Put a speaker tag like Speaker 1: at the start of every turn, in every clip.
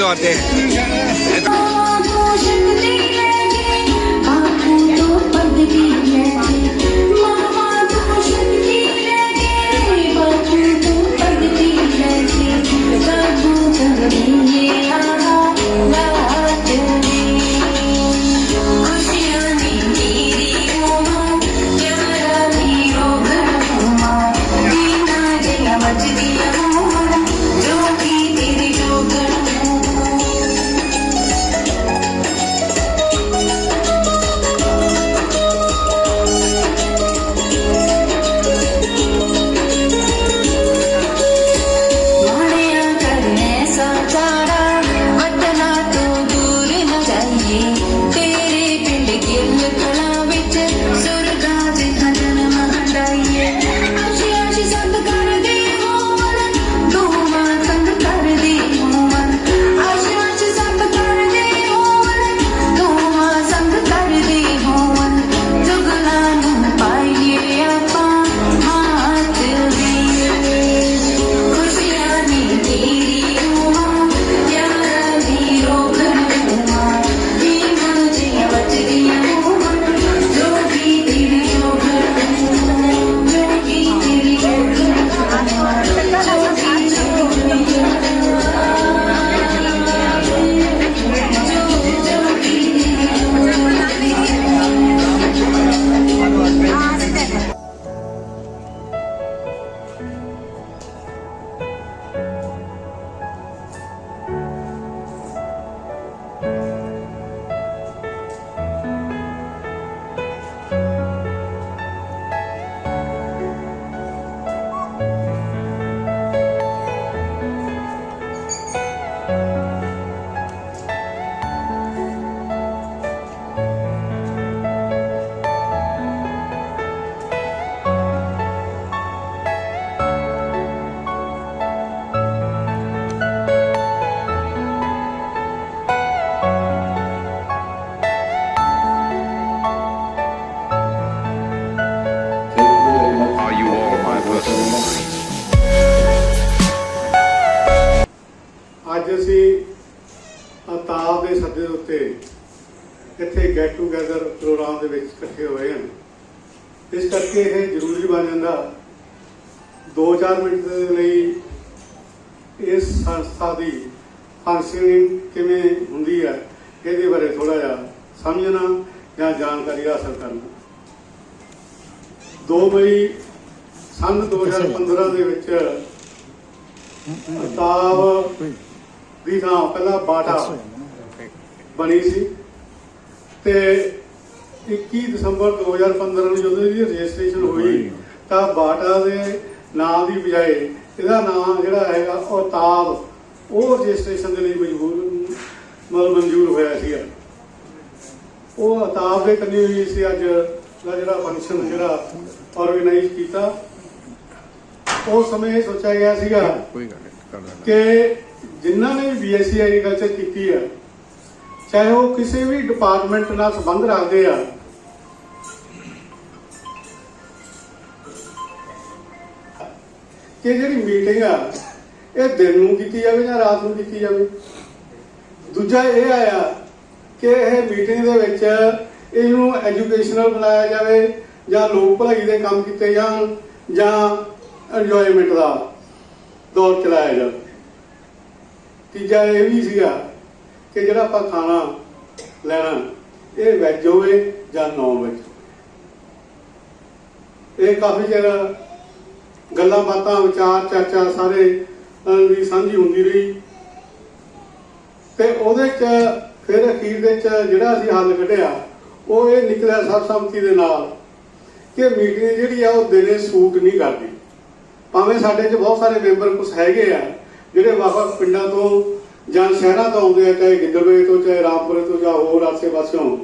Speaker 1: करवाते हैं।
Speaker 2: ਅੱਜ ਅਸੀਂ ਅਤਾਬ ਦੇ ਸੱਦੇ ਉੱਤੇ ਇੱਥੇ ਗੈਟ ਟੂਗੈਦਰ ਪ੍ਰੋਗਰਾਮ ਦੇ ਵਿੱਚ ਇਕੱਠੇ ਹੋਏ ਹਨ। ਇਸ ਕਰਕੇ ਇਹ ਜ਼ਰੂਰੀ ਬਣ ਜਾਂਦਾ 2-4 ਮਿੰਟ ਦੇ ਲਈ ਇਸ ਸੰਸਥਾ ਦੀ ਫੰਕਸ਼ਨਿੰਗ ਕਿਵੇਂ ਹੁੰਦੀ ਹੈ ਇਹਦੇ ਬਾਰੇ ਥੋੜਾ ਜਿਹਾ ਸਮਝਣਾ ਜਾਂ ਜਾਣਕਾਰੀ ਹਾਸਲ ਕਰਨਾ। 2 ਮਈ ਸੰਨ 2015 ਦੇ ਵਿੱਚ ਅਤਾਬ ਦੀ ਥਾਂ ਪਹਿਲਾਂ ਬਾਟਾ ਬਣੀ ਸੀ ਤੇ 21 ਦਸੰਬਰ 2015 ਨੂੰ ਜਦੋਂ ਇਹਦੀ ਰਜਿਸਟ੍ਰੇਸ਼ਨ ਹੋਈ ਤਾਂ ਬਾਟਾ ਦੇ ਨਾਂ ਦੀ ਬਜਾਏ ਇਹਦਾ ਨਾਮ ਜਿਹੜਾ ਹੈਗਾ ਅਤਾਬ ਉਹ ਰਜਿਸਟ੍ਰੇਸ਼ਨ ਦੇ ਲਈ ਮਨਜ਼ੂਰ ਹੋਇਆ ਸੀ। ਉਹ ਅਤਾਬ ਦੇ ਕੰਨੀ ਹੋਈ ਸੀ। ਅੱਜ ਦਾ ਜਿਹੜਾ ਫੰਕਸ਼ਨ ਜਿਹੜਾ ਆਰਗੇਨਾਈਜ਼ ਕੀਤਾ ਉਸ ਸਮੇਂ ਇਹ ਸੋਚਿਆ ਗਿਆ ਸੀਗਾ ਕਿ ਜਿਨ੍ਹਾਂ ਨੇ ਵੀ BSc ਐਗਰੀਕਲਚਰ ਕੀਤੀ ਹੈ ਚਾਹੇ ਉਹ ਕਿਸੇ ਵੀ ਡਿਪਾਰਟਮੈਂਟ ਨਾਲ ਸੰਬੰਧ ਰੱਖਦੇ ਆ ਕਿ ਜਿਹੜੀ ਮੀਟਿੰਗ ਆ ਇਹ ਦਿਨ ਨੂੰ ਕੀਤੀ ਜਾਵੇ ਜਾਂ ਰਾਤ ਨੂੰ ਕੀਤੀ ਜਾਵੇ। ਦੂਜਾ ਇਹ ਆਇਆ ਕਿ ਇਹ ਮੀਟਿੰਗ ਦੇ ਵਿੱਚ ਇਹਨੂੰ ਐਜੂਕੇਸ਼ਨਲ ਬਣਾਇਆ ਜਾਵੇ ਜਾਂ ਲੋਕ ਭਲਾਈ ਦੇ ਕੰਮ ਕੀਤੇ ਜਾਣ ਜਾਂ ਇੰਜੋਇਮੈਂਟ ਦਾ ਦੌਰ ਚਲਾਇਆ ਜਾਵੇ। ਤੀਜਾ ਇਹ ਵੀ ਸੀਗਾ ਕਿ ਜਿਹੜਾ ਆਪਾਂ ਖਾਣਾ ਲੈਣਾ ਇਹ ਵੈਜ ਹੋਵੇ ਜਾਂ ਨੌਨ ਵੈਜ। ਇਹ ਕਾਫੀ ਚਿਰ ਗੱਲਾਂ ਬਾਤਾਂ ਵਿਚਾਰ ਚਰਚਾ ਸਾਰੇ ਦੀ ਸਾਂਝੀ ਹੁੰਦੀ ਰਹੀ ਤੇ ਉਹਦੇ ਚ ਫਿਰ ਅਖੀਰ ਦੇ ਚ ਜਿਹੜਾ ਅਸੀਂ ਹੱਲ ਕੱਢਿਆ ਉਹ ਇਹ ਨਿਕਲਿਆ ਸਰਬਸੰਮਤੀ ਦੇ ਨਾਲ ਕਿ ਮੀਟਿੰਗ ਜਿਹੜੀ ਆ ਉਹ ਦਿਨੇ ਸੂਟ ਨਹੀਂ ਕਰਦੀ। ਭਾਵੇਂ ਸਾਡੇ ਚ ਬਹੁਤ ਸਾਰੇ ਮੈਂਬਰ ਕੁਛ ਹੈਗੇ ਆ ਜਿਹੜੇ ਵੱਖ-ਵੱਖ ਪਿੰਡਾਂ ਤੋਂ ਜਾਂ ਸ਼ਹਿਰਾਂ ਤੋਂ ਆਉਂਦੇ ਆ, ਚਾਹੇ ਗਿੱਦੜਵੇ ਤੋਂ ਚਾਹੇ ਰਾਮਪੁਰੇ ਤੋਂ ਜਾਂ ਹੋਰ ਆਸੇ ਪਾਸਿਓਂ,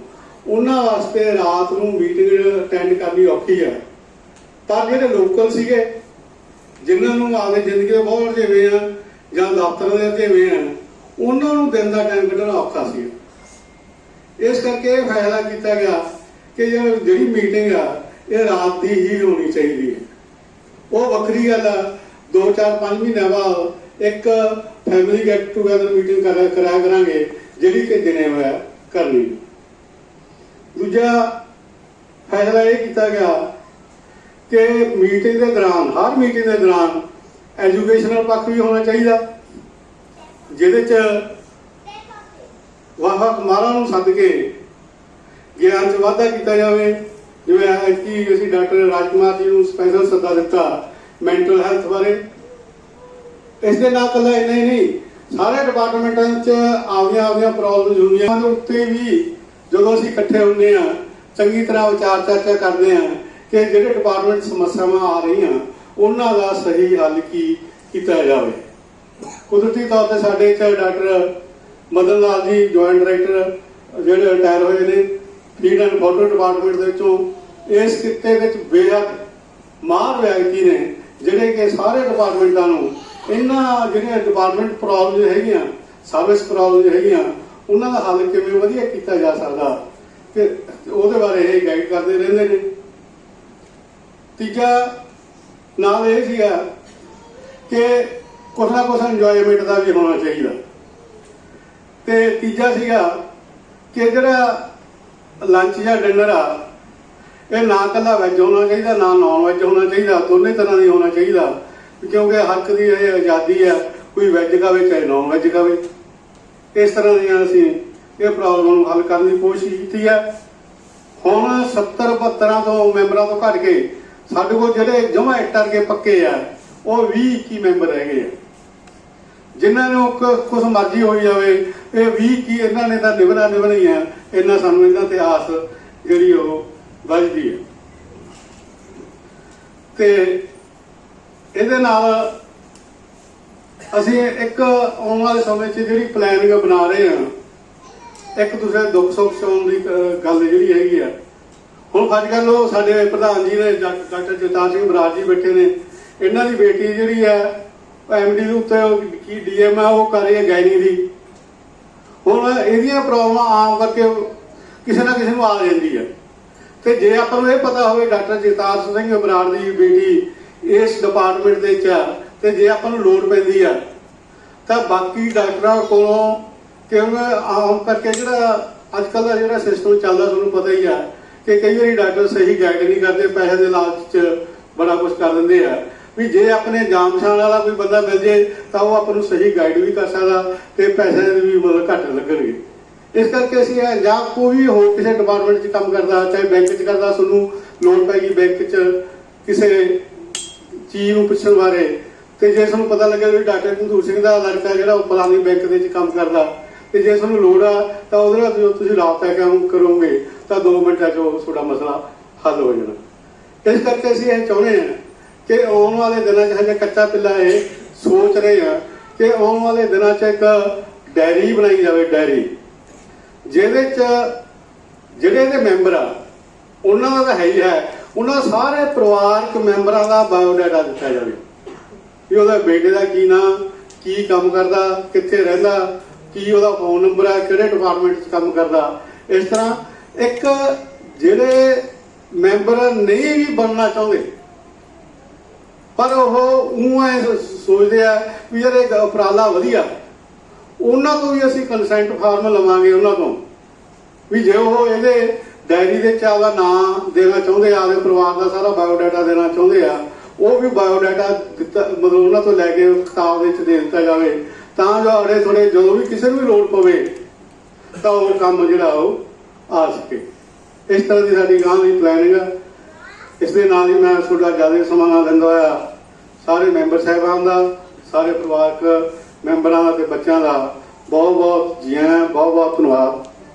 Speaker 2: ਉਹਨਾਂ ਵਾਸਤੇ ਰਾਤ ਨੂੰ ਮੀਟਿੰਗ ਅਟੈਂਡ ਕਰਨੀ ਔਖੀ ਹੈ। ਪਰ ਜਿਹੜੇ ਲੋਕਲ ਸੀਗੇ ਜਿਨ੍ਹਾਂ ਨੂੰ ਆਪਣੀ ਜ਼ਿੰਦਗੀ ਦੇ ਬਹੁਤ ਰੁਝੇਵੇਂ ਆ ਜਾਂ ਦਫ਼ਤਰ ਦੇ ਰੁਝੇਵੇਂ ਆ ਉਹਨਾਂ ਨੂੰ ਦਿਨ ਦਾ ਟਾਈਮ ਕੱਢਣਾ ਔਖਾ ਸੀ। ਇਸ ਕਰਕੇ ਇਹ ਫੈਸਲਾ ਕੀਤਾ ਗਿਆ ਕਿ ਜਿਹੜੀ ਮੀਟਿੰਗ ਆ ਇਹ ਰਾਤ ਦੀ ਹੀ ਹੋਣੀ ਚਾਹੀਦੀ ਹੈ। ਉਹ ਵੱਖਰੀ ਗੱਲ ਆ 2-4-5 ਮਹੀਨਿਆਂ ਬਾਅਦ ਇੱਕ ਫੈਮਿਲੀ ਗੈਟ ਟੂਗੇਦਰ ਮੀਟਿੰਗ ਕਰਾਇਆ ਕਰਾਂਗੇ, ਜਿਹੜੀ ਕਿ ਦਿਨੇ ਹੋਇਆ ਕਰਨੀ। ਦੂਜਾ ਫੈਸਲਾ ਇਹ ਕੀਤਾ ਗਿਆ ਕਿ ਮੀਟਿੰਗ ਦੇ ਦੌਰਾਨ, ਹਰ ਮੀਟਿੰਗ ਦੇ ਦੌਰਾਨ ਐਜੂਕੇਸ਼ਨਲ ਪੱਖ ਵੀ ਹੋਣਾ ਚਾਹੀਦਾ, ਜਿਹਦੇ 'ਚ ਵੱਖ-ਵੱਖ ਮਾਹਰਾਂ ਨੂੰ ਸੱਦ ਕੇ ਗਿਆਨ 'ਚ ਵਾਧਾ ਕੀਤਾ ਜਾਵੇ। ਜਿਵੇਂ ਕਿ ਅਸੀਂ ਡਾਕਟਰ ਰਾਜਕੁਮਾਰ ਜੀ ਨੂੰ ਸਪੈਸ਼ਲ ਸੱਦਾ ਦਿੱਤਾ ਮੈਂਟਲ ਹੈਲਥ ਬਾਰੇ। ਇਸ ਦੇ ਨਾਲ ਇਕੱਲਾ ਇੰਨਾ ਹੀ ਨਹੀਂ, ਸਾਰੇ ਡਿਪਾਰਟਮੈਂਟਾਂ 'ਚ ਆਪਦੀਆਂ ਪ੍ਰੋਬਲਮਸ ਹੁੰਦੀਆਂ ਹਨ, ਉੱਤੇ ਵੀ ਜਦੋਂ ਅਸੀਂ ਇਕੱਠੇ ਹੁੰਦੇ ਹਾਂ ਚੰਗੀ ਤਰ੍ਹਾਂ ਵਿਚਾਰ ਚਰਚਾ ਕਰਦੇ ਹਾਂ ਕਿ ਜਿਹੜੇ ਡਿਪਾਰਟਮੈਂਟ ਸਮੱਸਿਆਵਾਂ ਆ ਰਹੀਆਂ ਉਹਨਾਂ ਦਾ ਸਹੀ ਹੱਲ ਕੀ ਕੀਤਾ ਜਾਵੇ। ਕੁਦਰਤੀ ਤੌਰ ਤੇ ਸਾਡੇ 'ਚ doctor Madan Lal ji joint director ਜਿਹੜੇ ਰਿਟਾਇਰ ਹੋਏ ਨੇ ਫੀਡ ਐਂਡ ਫੋਡਰ ਡਿਪਾਰਟਮੈਂਟ ਦੇ ਵਿੱਚੋਂ, ਇਸ ਖਿੱਤੇ ਵਿੱਚ ਬੇਹੱਦ ਮਾਹਰ ਵਿਅਕਤੀ ਨੇ, ਜਿਹੜੇ ਕਿ ਸਾਰੇ ਡਿਪਾਰਟਮੈਂਟਾਂ ਨੂੰ ਇਹਨਾਂ ਜਿਹੜੀਆਂ ਡਿਪਾਰਟਮੈਂਟ ਪ੍ਰੋਬਲਮ ਹੈਗੀਆਂ, ਸਰਵਿਸ ਪ੍ਰੋਬਲਮ ਹੈਗੀਆਂ, ਉਹਨਾਂ ਦਾ ਹੱਲ ਕਿਵੇਂ ਵਧੀਆ ਕੀਤਾ ਜਾ ਸਕਦਾ ਕਿ ਉਹਦੇ ਬਾਰੇ ਇਹ ਗਾਈਡ ਕਰਦੇ ਰਹਿੰਦੇ ਨੇ। ਤੀਜਾ ਨਾਲ ਇਹ ਸੀਗਾ ਕਿ ਕੁਛ ਨਾ ਕੁਛ ਇੰਜੋਏਮੈਂਟ ਦਾ ਵੀ ਹੋਣਾ ਚਾਹੀਦਾ। ਤੇ ਤੀਜਾ ਸੀਗਾ ਕਿ ਜਿਹੜਾ ਲੰਚ ਜਾਂ ਡਿਨਰ ਆ, ਇਹ ਨਾ ਇਕੱਲਾ ਵੈਜ ਹੋਣਾ ਚਾਹੀਦਾ, ਨਾ ਨੌਨ ਵੈਜ ਹੋਣਾ ਚਾਹੀਦਾ, ਦੋਨੇ ਤਰ੍ਹਾਂ ਦੀ ਹੋਣਾ ਚਾਹੀਦਾ, ਕਿਉਂਕਿ ਹਰ ਇੱਕ ਦੀ ਇਹ ਆਜ਼ਾਦੀ ਆ, ਕੋਈ ਵੈਜ ਖਾਵੇ ਚਾਹੇ ਨੌਨ ਵੈਜ ਖਾਵੇ। ਇਸ ਤਰ੍ਹਾਂ ਦੀਆਂ ਅਸੀਂ ਇਹ ਪ੍ਰੋਬਲਮ ਨੂੰ ਹੱਲ ਕਰਨ ਦੀ ਕੋਸ਼ਿਸ਼ ਕੀਤੀ ਹੈ। ਹੁਣ 70-72 ਤੋਂ ਮੈਂਬਰਾਂ ਤੋਂ ਘੱਟ ਕੇ ਸਾਡੇ ਕੋਲ ਜਿਹੜੇ ਜਮਾਂ ਇੱਟਰ ਕੇ ਪੱਕੇ ਆ ਉਹ 20-21 ਮੈਂਬਰ ਹੈਗੇ ਆ, ਜਿਨ੍ਹਾਂ ਨੂੰ ਕੁਛ ਮਰਜ਼ੀ ਹੋਈ ਜਾਵੇ, ਇਹ 20-21 ਇਹਨਾਂ ਨੇ ਤਾਂ ਨਿਭਣਾ ਹੀ ਆ। ਇੰਨਾ ਸਾਨੂੰ ਇਹਨਾਂ ਤੇ ਆਸ ਜਿਹੜੀ ਉਹ ਵੱਜਦੀ ਹੈ। ਤੇ ਇਹਦੇ ਨਾਲ ਅਸੀਂ ਇੱਕ ਆਉਣ ਵਾਲੇ ਸਮੇਂ 'ਚ ਜਿਹੜੀ ਪਲੈਨਿੰਗ ਬਣਾ ਰਹੇ ਹਾਂ, ਇੱਕ ਦੂਸਰੇ ਦੁੱਖ ਸੁੱਖ ਸੁਣਨ ਦੀ ਗੱਲ ਜਿਹੜੀ ਹੈਗੀ ਆ। ਹੁਣ ਅੱਜ ਕੱਲ੍ਹ ਉਹ ਸਾਡੇ ਪ੍ਰਧਾਨ ਜੀ ਨੇ ਡਾਕਟਰ ਜਗਤਾਰ ਸਿੰਘ ਬਰਾੜ ਜੀ ਬੈਠੇ ਨੇ, ਇਹਨਾਂ ਦੀ ਬੇਟੀ ਜਿਹੜੀ ਹੈ MD ਦੇ ਉੱਤੇ ਕੀ DM ਆ, ਉਹ ਕਰ ਰਹੀ ਹੈ ਗਾਇਨੀ ਦੀ। ਹੁਣ ਇਹਦੀਆਂ ਪ੍ਰੋਬਲਮਾਂ ਆਮ ਕਰਕੇ ਕਿਸੇ ਨਾ ਕਿਸੇ ਨੂੰ ਆ ਜਾਂਦੀ ਹੈ, ਤੇ ਜੇ ਆਪਾਂ ਨੂੰ ਇਹ ਪਤਾ ਹੋਵੇ ਡਾਕਟਰ ਜਗਤਾਰ ਸਿੰਘ ਬਰਾੜ ਦੀ ਬੇਟੀ ਇਸ ਡਿਪਾਰਟਮੈਂਟ ਦੇ ਵਿੱਚ ਆ, ਤੇ ਜੇ ਆਪਾਂ ਨੂੰ ਲੋੜ ਪੈਂਦੀ ਆ ਤਾਂ ਬਾਕੀ ਡਾਕਟਰਾਂ ਕੋਲੋਂ, ਕਿਉਂਕਿ ਆਮ ਕਰਕੇ ਜਿਹੜਾ ਅੱਜ ਕੱਲ੍ਹ ਦਾ ਜਿਹੜਾ ਸਿਸਟਮ ਚੱਲਦਾ ਤੁਹਾਨੂੰ ਪਤਾ ਹੀ ਆ ਕਿ ਕਈ ਵਾਰੀ ਡਾਕਟਰ ਸਹੀ ਗਾਈਡ ਨਹੀਂ ਕਰਦੇ, ਪੈਸੇ ਦੇ ਲਾਲਚ 'ਚ ਬੜਾ ਕੁਝ ਕਰ ਦਿੰਦੇ ਆ। ਵੀ ਜੇ ਆਪਣੇ ਜਾਣ ਪਛਾਣ ਵਾਲਾ ਕੋਈ ਬੰਦਾ ਮਿਲ ਜੇ ਤਾਂ ਉਹ ਆਪਾਂ ਨੂੰ ਸਹੀ ਗਾਈਡ ਵੀ ਕਰ ਸਕਦਾ ਤੇ ਪੈਸੇ ਦੇ ਵੀ ਮਤਲਬ ਘੱਟ ਲੱਗਣਗੇ। ਇਸ ਕਰਕੇ ਅਸੀਂ ਜਾਂ ਕੋਈ ਹੋਰ ਕਿਸੇ ਡਿਪਾਰਟਮੈਂਟ 'ਚ ਕੰਮ ਕਰਦਾ, ਚਾਹੇ ਬੈਂਕ 'ਚ ਕਰਦਾ, ਤੁਹਾਨੂੰ ਲੋੜ ਪੈਗੀ ਬੈਂਕ 'ਚ ਕਿਸੇ ਚੀਜ਼ ਨੂੰ ਪੁੱਛਣ ਬਾਰੇ, ਤੇ ਜੇ ਤੁਹਾਨੂੰ ਪਤਾ ਲੱਗਿਆ ਵੀ ਡਾਕਟਰ ਘਨਦੂਰ ਸਿੰਘ ਦਾ ਲੜਕਾ ਜਿਹੜਾ ਉਹ ਫਲਾਣੀ ਬੈਂਕ ਦੇ ਵਿੱਚ ਕੰਮ ਕਰਦਾ, ਤੇ ਜੇ ਤੁਹਾਨੂੰ ਲੋੜ ਆ ਤਾਂ ਉਹਦੇ ਨਾਲ ਜੋ ਤੁਸੀਂ ਰਾਬਤਾ ਕਰੋਗੇ ਤਾਂ 2 ਮਿੰਟਾਂ 'ਚ ਤੁਹਾਡਾ ਮਸਲਾ ਹੱਲ ਹੋ ਜਾਣਾ। ਇਸ ਕਰਕੇ ਅਸੀਂ ਇਹ ਚਾਹੁੰਦੇ ਹਾਂ ਕਿ ਆਉਣ ਵਾਲੇ ਦਿਨਾਂ 'ਚ ਹਜੇ ਕੱਚਾ ਪਿੱਲਾ ਇਹ ਸੋਚ ਰਹੇ ਆ ਕਿ ਆਉਣ ਵਾਲੇ ਦਿਨਾਂ 'ਚ ਇੱਕ ਡਾਇਰੀ ਬਣਾਈ ਜਾਵੇ, ਡਾਇਰੀ ਜਿਹਦੇ 'ਚ ਜਿਹੜੇ ਇਹਦੇ ਮੈਂਬਰ ਆ ਉਹਨਾਂ ਦਾ ਤਾਂ ਹੈ ਹੀ ਹੈ, ਉਹਨਾਂ ਸਾਰੇ ਪਰਿਵਾਰਕ ਮੈਂਬਰਾਂ ਦਾ ਬਾਇਓਡਾਟਾ ਦਿੱਤਾ ਜਾਵੇ ਵੀ ਉਹਦਾ ਬੇਟੇ ਦਾ ਕੀ ਨਾਂ, ਕੀ ਕੰਮ ਕਰਦਾ, ਕਿੱਥੇ ਰਹਿੰਦਾ, ਕੀ ਉਹਦਾ ਫੋਨ ਨੰਬਰ ਹੈ, ਕਿਹੜੇ ਡਿਪਾਰਟਮੈਂਟ 'ਚ ਕੰਮ ਕਰਦਾ। ਇਸ ਤਰ੍ਹਾਂ ਇੱਕ ਜਿਹੜੇ ਮੈਂਬਰ ਨਹੀਂ ਵੀ ਬਣਨਾ ਚਾਹੁੰਦੇ ਪਰ ਉਹ ਐ ਸੋਚਦੇ ਆ ਵੀ ਯਾਰ ਇਹ ਉਪਰਾਲਾ ਵਧੀਆ, ਉਹਨਾਂ ਤੋਂ ਵੀ ਅਸੀਂ ਕੰਸੈਂਟ ਫਾਰਮ ਲਵਾਂਗੇ ਉਹਨਾਂ ਤੋਂ ਵੀ ਜੇ ਉਹ ਇਹਦੇ ਡਾਇਰੀ ਦੇ 'ਚ ਆਪਦਾ ਨਾਂ ਦੇਣਾ ਚਾਹੁੰਦੇ ਆ, ਆਪਦੇ ਪਰਿਵਾਰ ਦਾ ਸਾਰਾ ਬਾਇਓਡਾਟਾ ਦੇਣਾ ਚਾਹੁੰਦੇ ਆ, ਉਹ ਵੀ ਬਾਇਓਡਾਟਾ ਦਿੱਤਾ, ਮਤਲਬ ਉਹਨਾਂ ਤੋਂ ਲੈ ਕੇ ਕਿਤਾਬ ਵਿੱਚ ਦੇ ਦਿੱਤਾ ਜਾਵੇ, ਤਾਂ ਜੋ ਅੜੇ ਥੋੜੇ ਜਦੋਂ ਵੀ ਕਿਸੇ ਨੂੰ ਵੀ ਲੋੜ ਪਵੇ ਤਾਂ ਉਹ ਕੰਮ ਜਿਹੜਾ ਉਹ ਆ ਸਕੇ। ਇਸ ਤਰ੍ਹਾਂ ਦੀ ਸਾਡੀ ਗਾਂ ਦੀ ਪਲੈਨਿੰਗ ਆ। ਇਸ ਦੇ ਨਾਲ ਹੀ ਮੈਂ ਤੁਹਾਡਾ ਜ਼ਿਆਦਾ ਸਮਾਂ ਨਾ ਲੈਂਦਾ ਹੋਇਆ ਸਾਰੇ ਮੈਂਬਰ ਸਾਹਿਬਾਨ ਦਾ, ਸਾਰੇ ਪਰਿਵਾਰਕ ਮੈਂਬਰਾਂ ਦਾ ਤੇ ਬੱਚਿਆਂ ਦਾ ਬਹੁਤ ਬਹੁਤ ਜੀ ਆਇਆਂ, ਬਹੁਤ ਬਹੁਤ ਧੰਨਵਾਦ,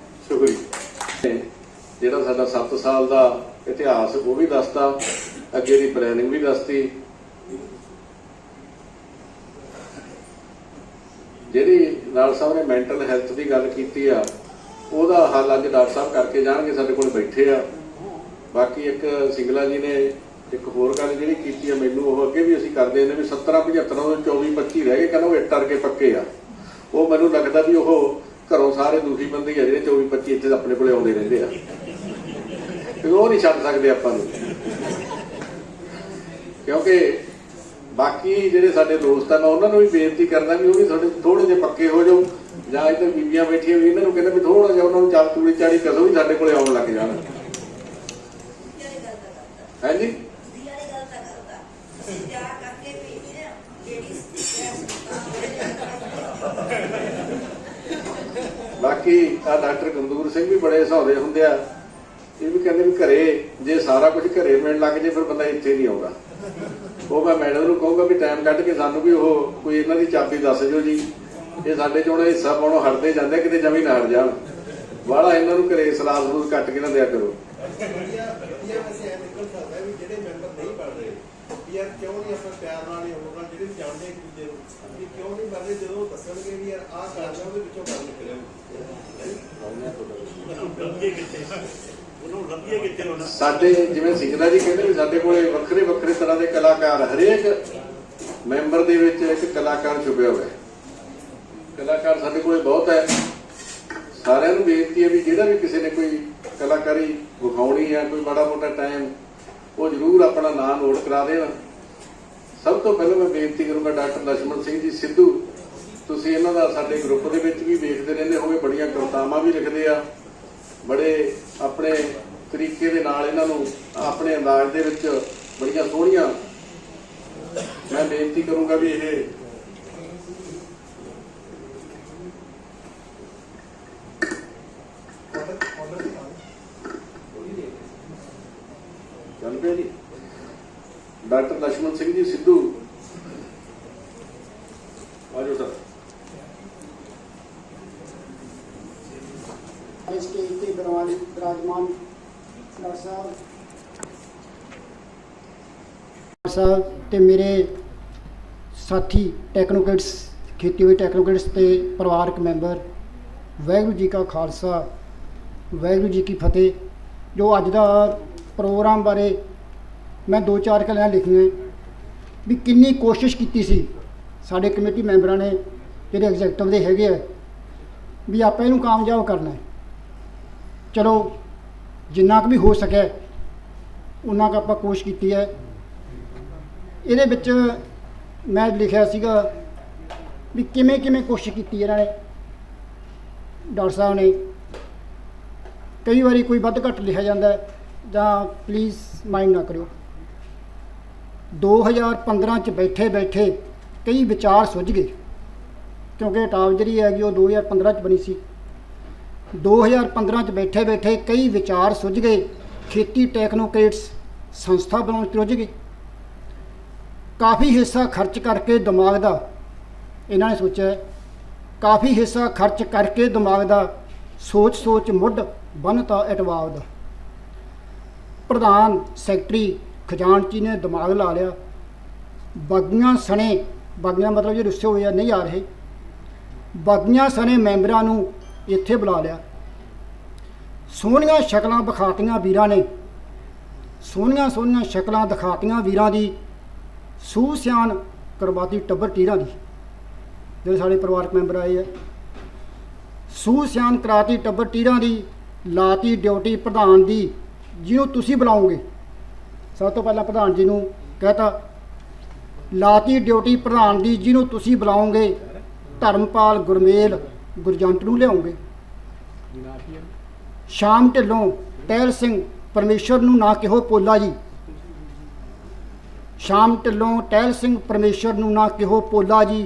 Speaker 2: ਸ਼ੁਕਰੀਆ।
Speaker 3: ਜਿਹੜਾ ਸਾਡਾ 7 ਸਾਲ ਦਾ ਇਤਿਹਾਸ ਉਹ ਵੀ ਦੱਸਦਾ, ਅੱਗੇ ਦੀ ਪਲੈਨਿੰਗ ਵੀ ਦੱਸਦੀ। ਜਿਹੜੀ ਡਾਕਟਰ ਸਾਹਿਬ ਨੇ ਮੈਂਟਲ ਹੈਲਥ ਦੀ ਗੱਲ ਕੀਤੀ ਆ, ਉਹਦਾ ਹੱਲ ਅੱਜ ਡਾਕਟਰ ਸਾਹਿਬ ਕਰਕੇ ਜਾਣਗੇ, ਸਾਡੇ ਕੋਲ ਬੈਠੇ ਆ। ਬਾਕੀ ਇੱਕ ਸਿੰਗਲਾ ਜੀ ਨੇ ਇੱਕ ਹੋਰ ਗੱਲ ਜਿਹੜੀ ਕੀਤੀ ਆ, ਮੈਨੂੰ ਉਹ ਅੱਗੇ ਵੀ ਅਸੀਂ ਕਰਦੇ ਨੇ ਵੀ 17-75 ਤੋਂ 24-25 ਰਹਿ ਗਏ, ਕਹਿੰਦਾ ਉਹ ਇੱਟ ਕੇ ਪੱਕੇ ਆ। ਉਹ ਮੈਨੂੰ ਲੱਗਦਾ ਵੀ ਉਹ ਘਰੋਂ ਸਾਰੇ ਦੂਸਰੀ ਬੰਦੇ ਆ ਜਿਹੜੇ 24-25 ਇੱਥੇ ਆਪਣੇ ਕੋਲੇ ਆਉਂਦੇ ਰਹਿੰਦੇ ਆ, ਤੇ ਉਹ ਨਹੀਂ ਛੱਡ ਸਕਦੇ ਆਪਾਂ ਨੂੰ, ਕਿਉਂਕਿ ਬਾਕੀ ਜਿਹੜੇ ਸਾਡੇ ਦੋਸਤ ਆ ਮੈਂ ਉਹਨਾਂ ਨੂੰ ਵੀ ਬੇਨਤੀ ਕਰਦਾ ਵੀ ਉਹ ਵੀ ਥੋੜੇ ਜਿਹੇ ਪੱਕੇ ਹੋ ਜਾਓ, ਜਾਂ ਇੱਧਰ ਬੀਬੀਆਂ ਬੈਠੀਆਂ ਵੀ ਇਹਨਾਂ ਨੂੰ ਕਹਿੰਦਾ ਵੀ ਥੋੜਾ ਜਿਹਾ ਉਹਨਾਂ ਨੂੰ ਚੱਲ ਤੂੜੀ ਚਾੜੀ ਕਦੋਂ ਵੀ ਸਾਡੇ ਕੋਲੇ ਆਉਣ ਲੱਗ ਜਾਣ। ਹਾਂਜੀ ਬਾਕੀ ਆ ਡਾਕਟਰ ਗੰਦੂਰ ਸਿੰਘ ਵੀ ਬੜੇ ਹਸਾਉਂਦੇ ਹੁੰਦੇ ਆ, ਇਹ ਵੀ ਕਹਿੰਦੇ ਵੀ ਘਰੇ ਜੇ ਸਾਰਾ ਕੁਝ ਘਰੇ ਮਿਲਣ ਲੱਗ ਜੇ ਫਿਰ ਬੰਦਾ ਇੱਥੇ ਨਹੀਂ ਆਉਂਦਾ। ਉਹ ਮੈਂ ਮੈਡਮ ਨੂੰ ਕਹੂੰਗਾ ਵੀ ਟਾਈਮ ਕੱਢ ਕੇ ਸਾਨੂੰ ਵੀ ਉਹ ਕੋਈ ਇਹਨਾਂ ਦੀ ਚਾਬੀ ਦੱਸ ਦਿਓ ਜੀ, ਇਹ ਸਾਡੇ ਚੋਂ ਹਿੱਸਾ ਪਾਉਣੋਂ ਹਟਦੇ ਜਾਂਦੇ, ਕਿਤੇ ਜਮੀ ਨਾ ਹਟ ਜਾਣ। ਵਾਲਾ ਇਹਨਾਂ ਨੂੰ ਘਰੇ ਸਲਾਦ ਸਲੂਦ ਕੱਟ ਕੇ ਨਾ ਦਿਆ ਕਰੋ।
Speaker 4: ਜਿਹੜੇ ਮੈਂਬਰ ਨਹੀਂ ਪੜ ਰਹੇ ਯਾਰ ਕਿਉਂ ਨਹੀਂ ਆਪਾਂ ਪਿਆਰ ਨਾਲ ਹੀ ਹੋਣਾ, ਜਿਹੜੇ ਵੀ ਜਾਣਦੇ ਇੱਕ ਦੂਜੇ ਨੂੰ ਵੀ ਕਿਉਂ ਨਹੀਂ ਪੜ ਰਹੇ, ਜਦੋਂ ਦੱਸਣਗੇ ਵੀ ਯਾਰ ਆਹ ਕਰਨਾ ਉਹਦੇ ਵਿੱਚੋਂ ਕਰ ਨਿਕਲਿਆ
Speaker 3: ਸਾਡੇ ਜਿਵੇਂ ਸਿੰਗਲਾ ਜੀ ਕਹਿੰਦੇ ਵੀ ਸਾਡੇ ਕੋਲੇ ਵੱਖਰੇ ਵੱਖਰੇ ਤਰ੍ਹਾਂ ਦੇ ਕਲਾਕਾਰ, ਹਰੇਕ ਮੈਂਬਰ ਦੇ ਵਿੱਚ ਇੱਕ ਕਲਾਕਾਰ ਛੁਪਿਆ ਹੋਇਆ ਹੈ। ਕਲਾਕਾਰ ਸਾਡੇ ਕੋਲੇ ਬਹੁਤ ਹੈ। ਸਾਰਿਆਂ ਨੂੰ ਬੇਨਤੀ ਹੈ ਵੀ ਜਿਹੜਾ ਵੀ ਕਿਸੇ ਨੇ ਕੋਈ ਕਲਾਕਾਰੀ ਵਿਖਾਉਣੀ ਹੈ, ਕੋਈ ਮਾੜਾ ਮੋਟਾ ਟਾਈਮ, ਉਹ ਜ਼ਰੂਰ ਆਪਣਾ ਨਾਮ ਨੋਟ ਕਰਾ ਦੇਣ। ਸਭ ਤੋਂ ਪਹਿਲਾਂ ਮੈਂ ਬੇਨਤੀ ਕਰੂੰਗਾ ਡਾਕਟਰ ਲਛਮਣ ਸਿੰਘ ਜੀ ਸਿੱਧੂ, ਤੁਸੀਂ ਇਹਨਾਂ ਦਾ ਸਾਡੇ ਗਰੁੱਪ ਦੇ ਵਿੱਚ ਵੀ ਵੇਖਦੇ ਰਹਿੰਦੇ ਹੋਗੇ, ਬੜੀਆਂ ਕਵਿਤਾਵਾਂ ਵੀ ਲਿਖਦੇ ਆ, ਬੜੇ ਆਪਣੇ ਤਰੀਕੇ ਦੇ ਨਾਲ ਇਹਨਾਂ ਨੂੰ ਆਪਣੇ ਅੰਦਾਜ਼ ਦੇ ਵਿੱਚ ਬੜੀਆਂ ਸੋਹਣੀਆਂ। ਮੈਂ ਬੇਨਤੀ ਕਰੂੰਗਾ ਵੀ ਇਹ ਚੱਲ ਪਿਆ ਜੀ। ਡਾਕਟਰ ਲਛਮਣ ਸਿੰਘ ਜੀ ਸਿੱਧੂ ਆਜੋ ਸਰ।
Speaker 5: स्टेज पे विराजमान डॉक्टर साहब ते मेरे साथी टैक्नोक्रेट्स, खेतीबाड़ी टैक्नोक्रेट्स ते परिवारक मैंबर, वाहिगुरू जी का खालसा वाहिगुरू जी की फतेह। जो अज का प्रोग्राम बारे मैं दो चार गल्लां लिखियां भी किन्नी कोशिश की सी साडे कमेटी मैंबरां ने, जिहड़े एग्जैक्टिव दे हैगे भी आपां इहनूं कामयाब करना है। चलो जिन्ना भी हो सके उन्ना क आपां कोशिश की है। इहदे विच मैं लिखिया सीगा भी किवें किवें कोशिश की इन्हां ने, डॉक्टर साहब ने। कई बारी कोई वध घट लिखा जाता है, जां प्लीज़ माइंड ना करो। 2015 च बैठे बैठे कई विचार सुझ गए, क्योंकि टाप जी है वो 2015 च बनी सी। 2015 च बैठे बैठे कई विचार सुझ गए, खेती टैक्नोक्रेट्स संस्था बनाने रुझ गई। काफ़ी हिस्सा खर्च करके दिमाग का इन्होंने सोचा है, काफ़ी हिस्सा खर्च करके दिमाग का सोच सोच मुढ़ बनता एटवाव का। प्रधान सैकटरी खजानची ने दिमाग ला लिया, बागियां सने, बागियां मतलब जो रुस्से हुए नहीं आ रहे, बागियां सने मैंबरां नूं इत्थे बुला लिया। सोहणियां शक्लां विखातियां वीरां ने, सोहणियां सोहणियां शक्लां दिखातियां वीरां दी, सूह सियान करवाती टब्बर टीरां दी। जो साडे परिवारक मैंबर आए है, सूह सियान कराती टब्बर टीरां दी, लाती ड्यूटी प्रधान दी जिन्हों तुसीं बुलाओगे। सब तो पहला प्रधान जी नूं कहता, लाती ड्यूटी प्रधान दी जिन्हों तुसीं बुलाओगे, धर्मपाल गुरमेल गुरजंट नूं लिआओगे। शाम ढिल्लों टहल सिंह परमेश्वर नूं ना कहो पोला जी, शाम ढिल्लों टहल सिंह परमेश्वर नूं ना कहो पोला जी।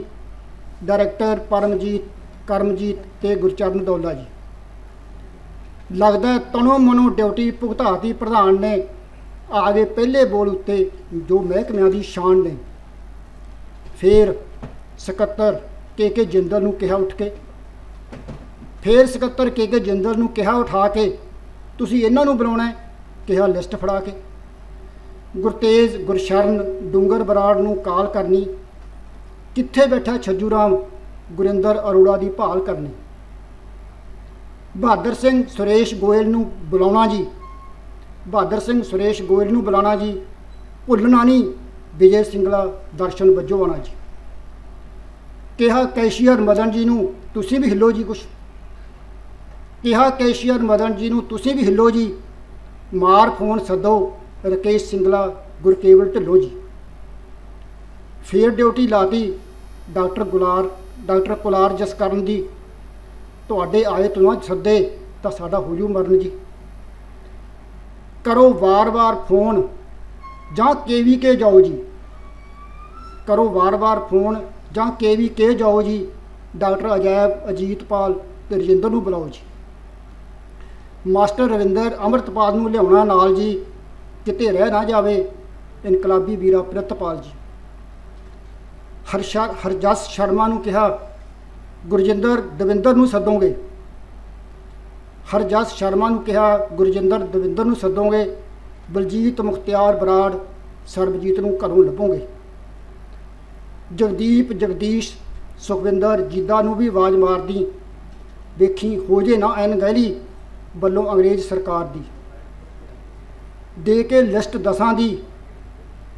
Speaker 5: डायरैक्टर परमजीत करमजीत ते गुरचरण दौला जी। लगदा तनों मनो ड्यूटी भुगताती प्रधान ने, आ गए पहले बोल उत्ते जो महकमियां दी शान ने। फिर सकत्तर के जिंदल नूं कहा उठ के, फिर सकत्तर के जिंदल नूं कहा उठा के, तुसीं इन्हां नूं बुलाउणा है, कहा लिस्ट फड़ा के। गुरतेज गुरशरण डूंगर बराड़ नूं काल करनी, कित्थे बैठा छज्जू राम गुरिंदर अरोड़ा की भाल करनी। बहादुर सिंह सुरेश गोयल नूं बुलाउणा जी, बहादुर सिंह सुरेश गोयल नूं बुलाना जी, भुलना नहीं विजय सिंगला दर्शन वजों आना जी। कहा कैशियर मदन जी नूं तुसीं भी हिलो जी कुछ, कहा कैशियर मदन जी नूं तुसीं भी हिलो जी, मार फोन सदो राकेश सिंगला गुरकेवल ढिल्लो जी। ਫੇਰ ਡਿਊਟੀ ਲਾਤੀ ਡਾਕਟਰ ਕੁਲਾਰ ਜਸਕਰਨ ਦੀ, ਤੁਹਾਡੇ ਆਏ ਤੋਂ ਨਾ ਸੱਦੇ ਤਾਂ ਸਾਡਾ ਹੋ ਜੂ ਮਰਨ ਜੀ। ਕਰੋ ਵਾਰ-ਵਾਰ ਫੋਨ ਜਾਂ KVK ਜਾਓ ਜੀ, ਕਰੋ ਵਾਰ-ਵਾਰ ਫੋਨ ਜਾਂ KVK ਜਾਓ ਜੀ। ਡਾਕਟਰ ਅਜੈਬ, ਅਜੀਤਪਾਲ ਤੇ ਰਜਿੰਦਰ ਨੂੰ ਬੁਲਾਓ ਜੀ। ਮਾਸਟਰ ਰਵਿੰਦਰ ਅੰਮ੍ਰਿਤਪਾਲ ਨੂੰ ਲਿਆਉਣਾ ਨਾਲ ਜੀ, ਕਿਤੇ ਰਹਿ ਨਾ ਜਾਵੇ ਇਨਕਲਾਬੀ ਵੀਰਾ ਪ੍ਰਿਤਪਾਲ ਜੀ। ਹਰਜਸ ਸ਼ਰਮਾ ਨੂੰ ਕਿਹਾ ਗੁਰਜਿੰਦਰ ਦਵਿੰਦਰ ਨੂੰ ਸੱਦੋਗੇ, ਹਰਜਸ ਸ਼ਰਮਾ ਨੂੰ ਕਿਹਾ ਗੁਰਜਿੰਦਰ ਦਵਿੰਦਰ ਨੂੰ ਸੱਦੋਗੇ। ਬਲਜੀਤ ਮੁਖਤਿਆਰ ਬਰਾੜ ਸਰਬਜੀਤ ਨੂੰ ਘਰੋਂ ਲੱਭੋਗੇ। ਜਗਦੀਪ ਜਗਦੀਸ਼ ਸੁਖਵਿੰਦਰ ਜੀਦਾ ਨੂੰ ਵੀ ਆਵਾਜ਼ ਮਾਰਦੀ, ਵੇਖੀ ਹੋ ਜੇ ਨਾ ਅਣਗਹਿਲੀ ਵੱਲੋਂ ਅੰਗਰੇਜ਼ ਸਰਕਾਰ ਦੀ। ਦੇ ਕੇ ਲਿਸਟ 10 ਦੀ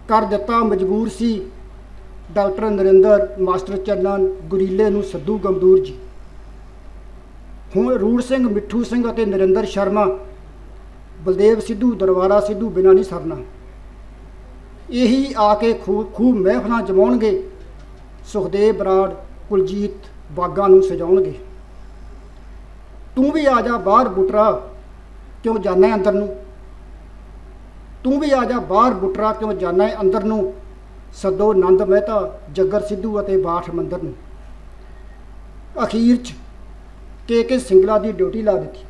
Speaker 5: ਕਰ ਦਿੱਤਾ ਮਜਬੂਰ ਸੀ, ਡਾਕਟਰ ਨਰਿੰਦਰ ਮਾਸਟਰ ਚੰਨਨ ਗੁਰੀਲੇ ਨੂੰ ਸੱਦੂ ਗਮਦੂਰ ਜੀ। ਹੁਣ ਰੂੜ ਸਿੰਘ, ਮਿੱਠੂ ਸਿੰਘ ਅਤੇ ਨਰਿੰਦਰ ਸ਼ਰਮਾ, ਬਲਦੇਵ ਸਿੱਧੂ, ਦਰਬਾਰਾ ਸਿੱਧੂ ਬਿਨਾਂ ਨਹੀਂ ਸਰਨਾ। ਇਹੀ ਆ ਕੇ ਖੂਬ ਮਹਿਫਲਾਂ ਜਮਾਉਣਗੇ, ਸੁਖਦੇਵ ਬਰਾੜ ਕੁਲਜੀਤ ਬਾਗਾਂ ਨੂੰ ਸਜਾਉਣਗੇ। ਤੂੰ ਵੀ ਆ ਜਾ ਬਾਹਰ ਬੁੱਟਰਾ ਕਿਉਂ ਜਾਣਾ ਅੰਦਰ ਨੂੰ, ਤੂੰ ਵੀ ਆ ਜਾ ਬਾਹਰ ਬੁੱਟਰਾ ਕਿਉਂ ਜਾਣਾ ਅੰਦਰ ਨੂੰ। ਸੱਦੋ ਨੰਦ ਮਹਿਤਾ, ਜੱਗਰ ਸਿੱਧੂ ਅਤੇ ਬਾਠ ਮੰਦਰ ਨੂੰ। ਅਖੀਰ 'ਚ KK ਸਿੰਗਲਾ ਦੀ ਡਿਊਟੀ ਲਾ ਦਿੱਤੀ,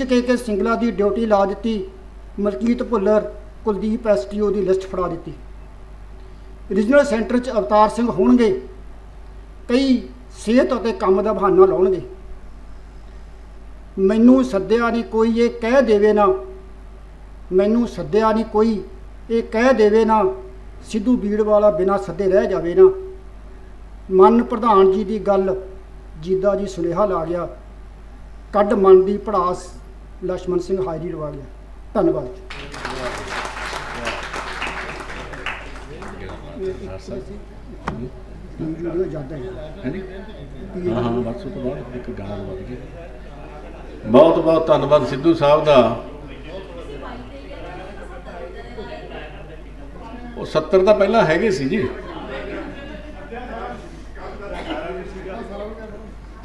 Speaker 5: KK ਸਿੰਗਲਾ ਦੀ ਡਿਊਟੀ ਲਾ ਦਿੱਤੀ। ਮਲਕੀਤ ਭੁੱਲਰ, ਕੁਲਦੀਪ STO ਦੀ ਲਿਸਟ ਫੜਾ ਦਿੱਤੀ। ਰੀਜਨਲ ਸੈਂਟਰ 'ਚ ਅਵਤਾਰ ਸਿੰਘ ਹੋਣਗੇ, ਕਈ ਸਿਹਤ ਅਤੇ ਕੰਮ ਦਾ ਬਹਾਨਾ ਲਾਉਣਗੇ। ਮੈਨੂੰ ਸੱਦਿਆ ਨਹੀਂ ਕੋਈ ਇਹ ਕਹਿ ਦੇਵੇ ਨਾ, ਮੈਨੂੰ ਸੱਦਿਆ ਨਹੀਂ ਕੋਈ ਇਹ ਕਹਿ ਦੇਵੇ ਨਾ, ਸਿੱਧੂ ਬੀੜ ਵਾਲਾ ਬਿਨਾਂ ਸੱਦੇ ਰਹਿ ਜਾਵੇ ਨਾ। ਮਨ ਪ੍ਰਧਾਨ ਜੀ ਦੀ ਗੱਲ ਜੀਦਾ ਜੀ ਸੁਨੇਹਾ ਲਾ ਗਿਆ, ਕੱਢ ਮਨ ਦੀ ਭੜਾਸ ਲక్ష్మణ ਸਿੰਘ ਹਾਜ਼ਰੀ ਲਵਾ ਗਿਆ। ਧੰਨਵਾਦ। ਵੀਡੀਓ ਜ਼ਿਆਦਾ ਹੈ
Speaker 3: ਹਾਂ ਬਸ ਉਹ ਤੋਂ ਬਾਅਦ ਇੱਕ ਗਾਣਾ ਲਵਾ ਕੇ ਬਹੁਤ ਬਹੁਤ ਧੰਨਵਾਦ ਸਿੱਧੂ ਸਾਹਿਬ ਦਾ। ਉਹ 70 ਤਾਂ ਪਹਿਲਾਂ ਹੈਗੇ ਸੀ ਜੀ,